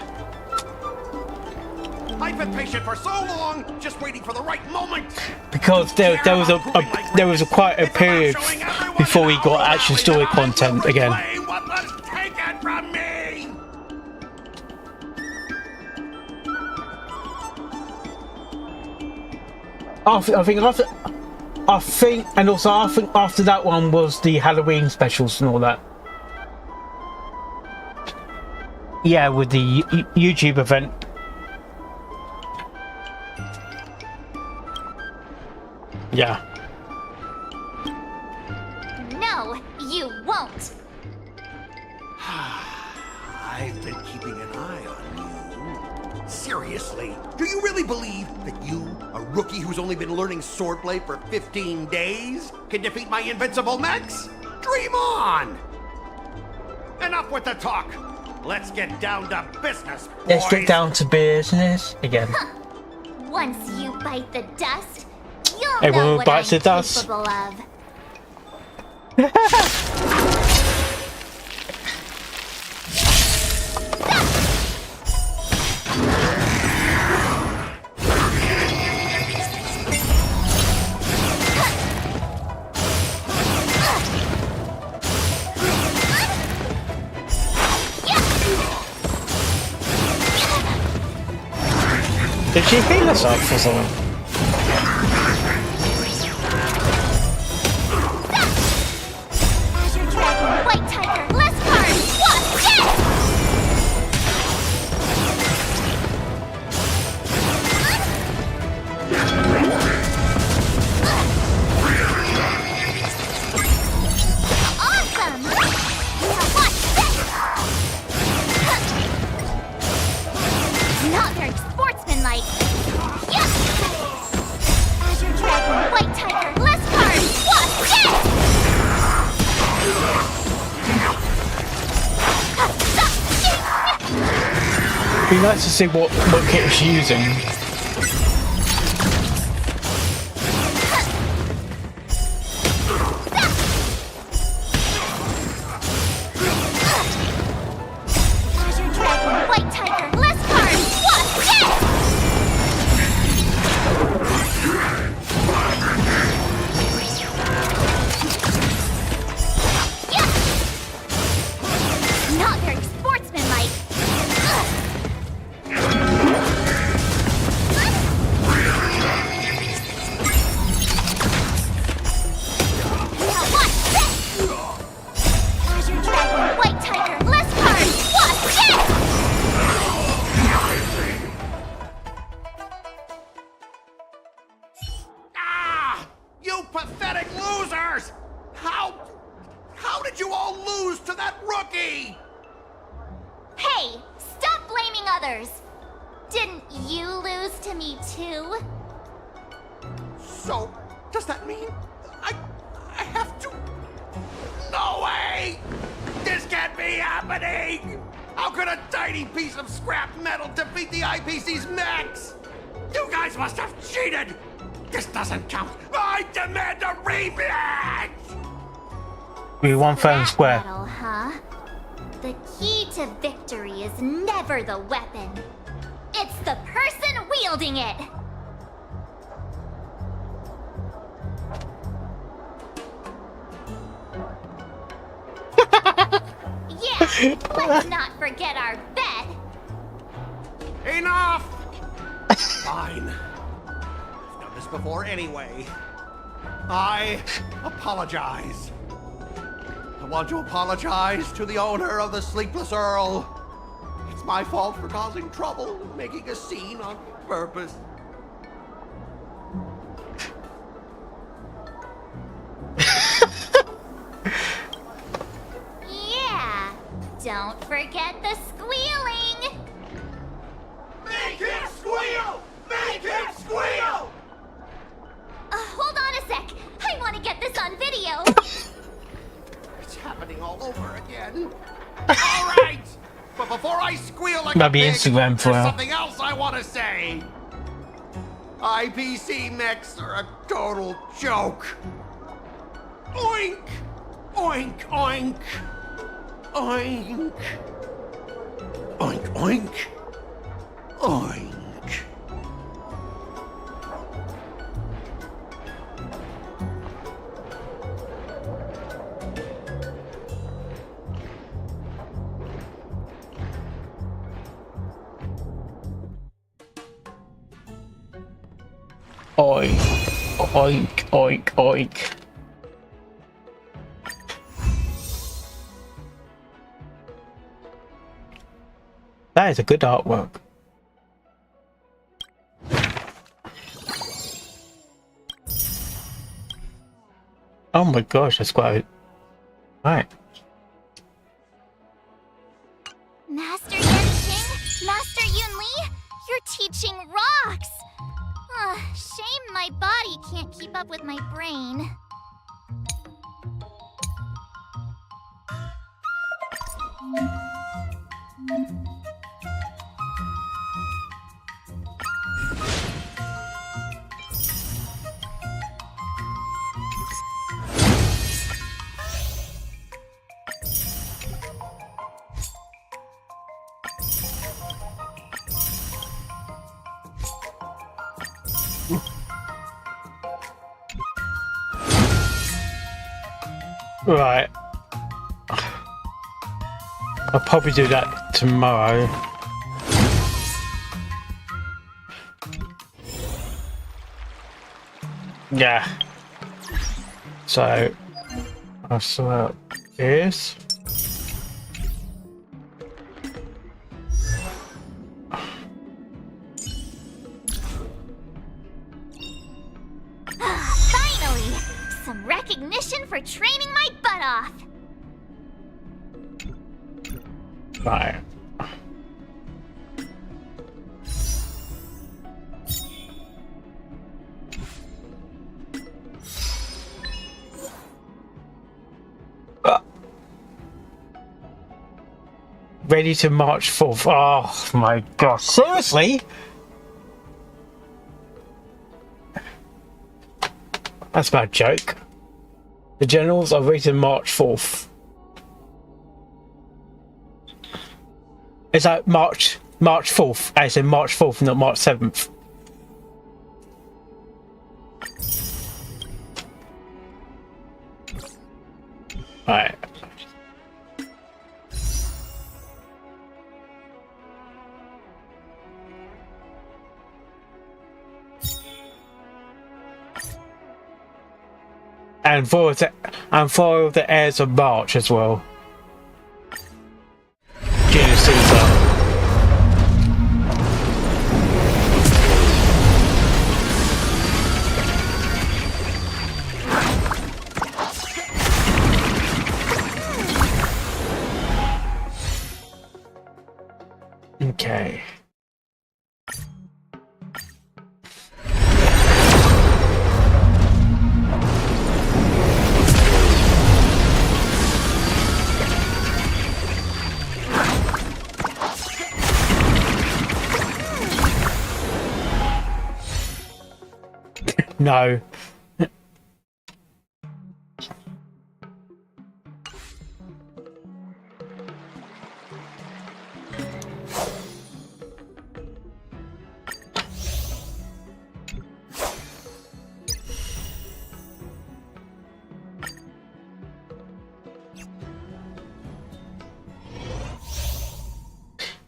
I I've been patient for so long, just waiting for the right moment. Because there was quite a period before we got actual story content again. What was taken from me? I think, and also I think after that one was the Halloween specials and all that. Yeah, with the YouTube event. Yeah. No, you won't. I've been keeping an eye on you. Seriously, do you really believe that you, a rookie who's only been learning swordplay for 15 days, can defeat my invincible mechs? Dream on! Enough with the talk. Let's get down to business, boys. Let's get down to business again. Once you bite the dust, you'll know Everyone what bites I'm the dust. capable of. Did she heal herself or something? Azure Dragon, White Tiger, less cards, what? Yes! Awesome! Now watch this! Not very sportsmanlike. Yes! Azure Dragon, White Tiger, less cards, what? Yes! Be nice to see what kit she's using. Azure Dragon, White Tiger, less cards, what? Yes! Not very sportsmanlike. Now watch this! Azure Dragon, White Tiger, less cards, what? Yes! Ah! You pathetic losers! How did you all lose to that rookie? Hey, stop blaming others! Didn't you lose to me too? So, does that mean I have to? No way! This can't be happening! How could a tiny piece of scrap metal defeat the IPC's mechs? You guys must have cheated! This doesn't count! I demand a rematch! We won fair and square. Battle, huh? The key to victory is never the weapon. It's the person wielding it! Yeah, let's not forget our bet. Enough! Fine. I've done this before anyway. I apologize. I want to apologize to the owner of the Sleepless Earl. It's my fault for causing trouble and making a scene on purpose. Yeah, don't forget the squealing. Make him squeal! Make him squeal! Hold on a sec. I want to get this on video. It's happening all over again. All right! But before I squeal like That'd be a pig, Instagram for there's her. something else I want to say. IPC mechs are a total joke. Oink! Oink, oink. Oink. Oink, oink. Oink. Oink, oink, oink, oink. That is a good artwork. Oh my gosh, that's quite... Right. Master Yenqing? Master Yunli? Your teaching rocks! Shame my body can't keep up with my brain. Right. I'll probably do that tomorrow. Yeah. So I'll sort out this. Finally! Some recognition for training my butt off! Right. Ready to march forth. Oh my gosh, seriously? That's about a joke. The generals are ready to march forth. It's like March 4th, as in March 4th, not March 7th. Alright. And for the heirs of March as well. Julius Caesar. Okay. No.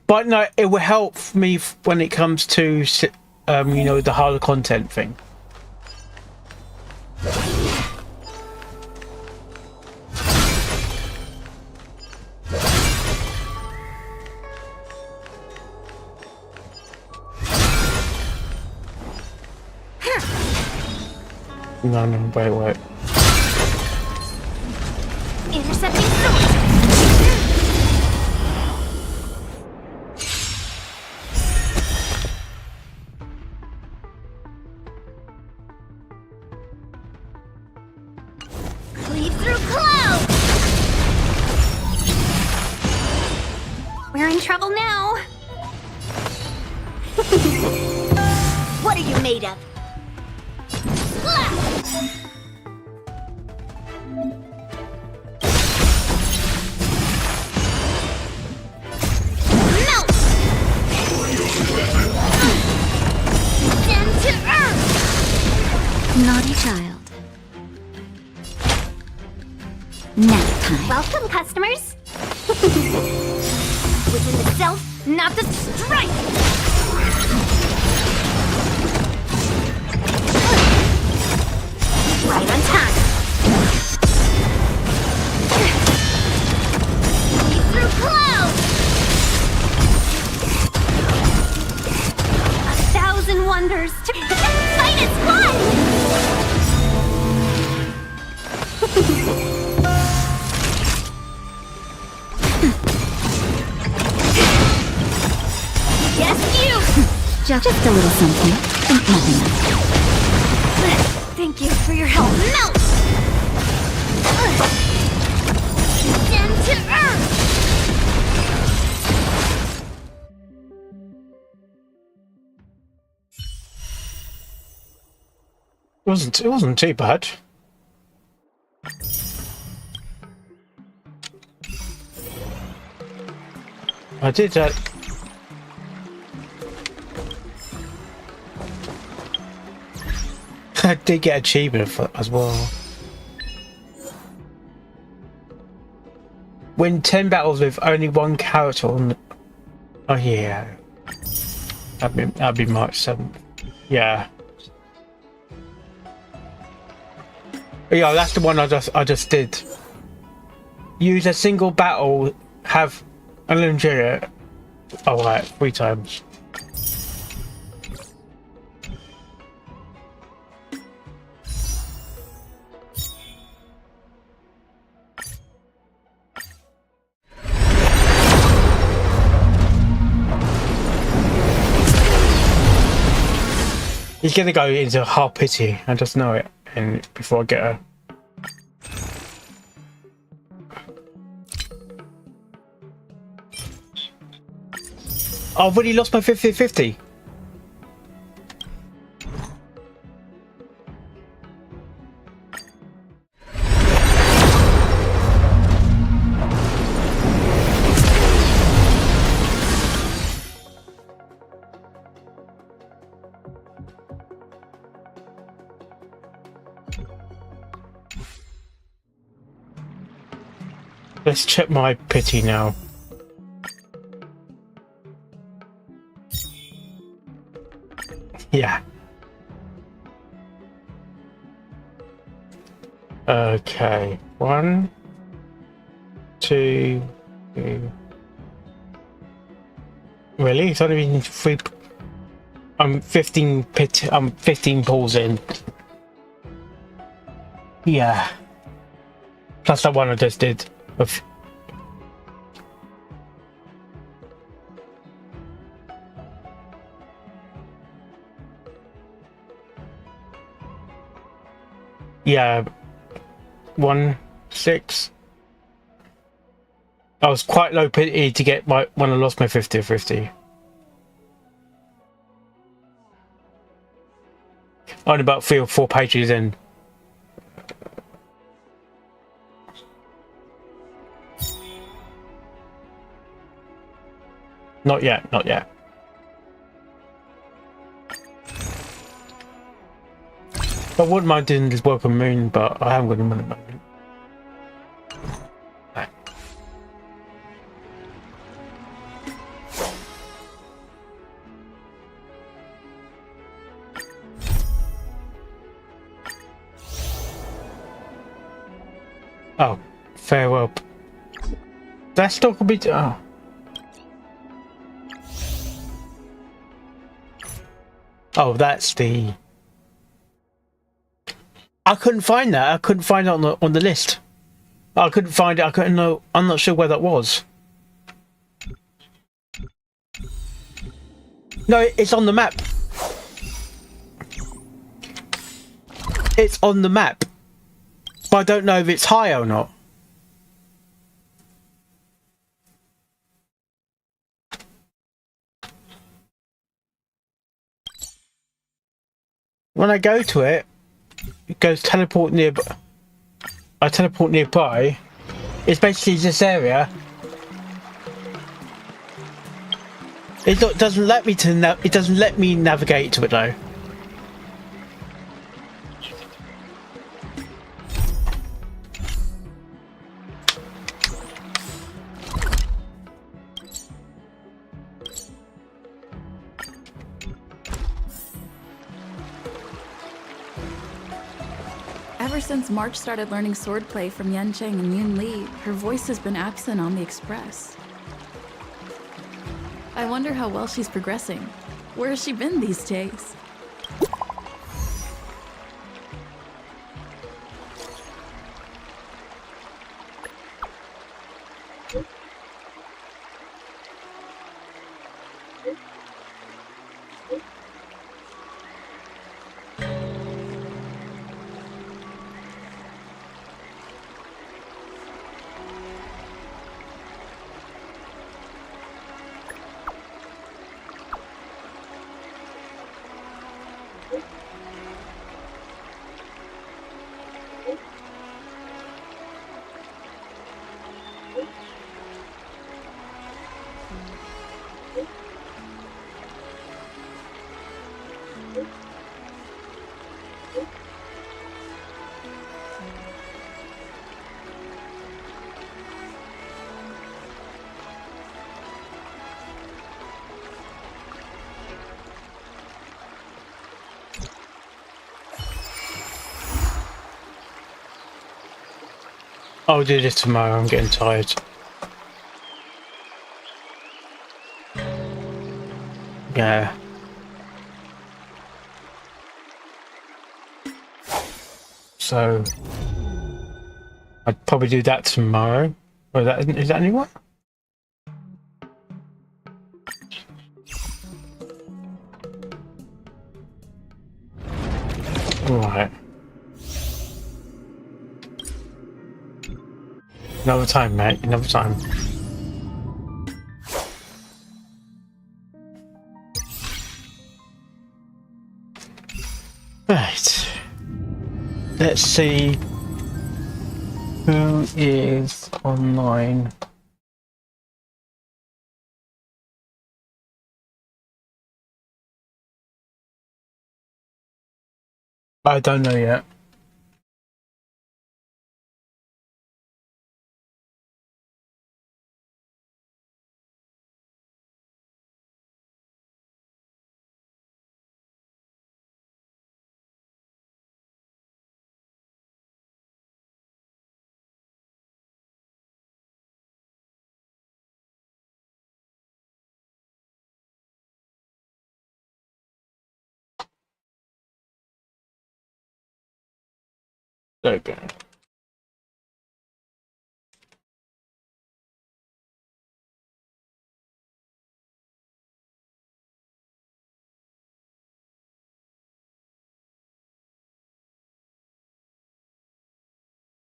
But no, it will help me when it comes to, you know, the harder content thing. No, wait. Intercepting sword! Cleave through cloud! We're in trouble now. What are you made of? Melt! Down to earth! Naughty child. Nap time. Welcome, customers. Within the self, not the strike. Just a little something. Think nothing of it. Thank you for your help. Melt! Descend to Earth! It wasn't too bad. I did that. I did get achievement for as well. Win 10 battles with only one character on. Oh yeah, that'd be March 7th. Yeah. Yeah, that's the one I just did. Use a single battle, have unlimited. Oh right, 3 times. He's gonna go into hard pity. I just know it, and before I get her. I've already lost my 50-50. Let's check my pity now. Yeah. Okay. 1, 2, 3. Really? It's only been 3. I'm 15 pit. I'm 15 pulls in. Yeah. Plus that one I just did. Of. Yeah, 1, 6. I was quite low pity to get my when I lost my 50-50. Only about 3 or 4 pages in. Not yet, not yet. I wouldn't mind doing this Welcome Moon, but I haven't got the money at the moment. Oh, farewell. That still could be. Oh. Oh, that's the. I couldn't find that. I couldn't find it on the list. I couldn't find it. I couldn't know. I'm not sure where that was. No, it's on the map. It's on the map. But I don't know if it's high or not. When I go to it, it goes teleport nearby. I teleport nearby. It's basically this area. It doesn't let me to. It doesn't let me navigate to it though. Ever since March started learning swordplay from Yan Cheng and Yun Li, her voice has been absent on the Express. I wonder how well she's progressing. Where has she been these days? I'll do this tomorrow, I'm getting tired. Yeah. So I'd probably do that tomorrow. Or is that anyone? Right. Another time, mate. Another time. Right. Let's see who is online. I don't know yet. Okay.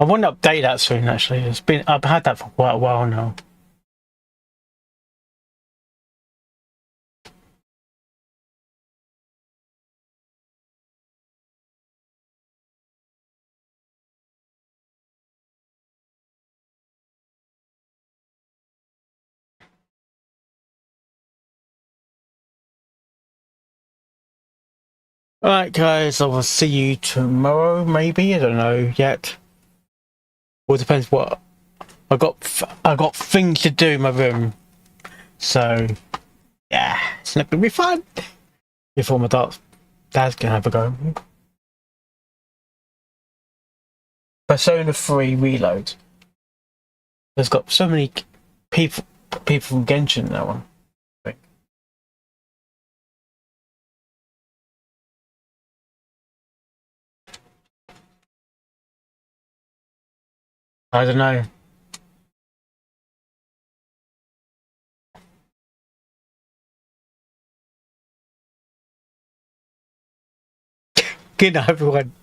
I want to update that soon. Actually, I've had that for quite a while now. Alright guys, I will see you tomorrow, maybe, I don't know yet. Well, it depends what I got things to do in my room. So yeah, it's not gonna be fun. Before my dad's gonna have a go. Persona 3 Reload. There's got so many people from Genshin in that one. I don't know. Good night, everyone.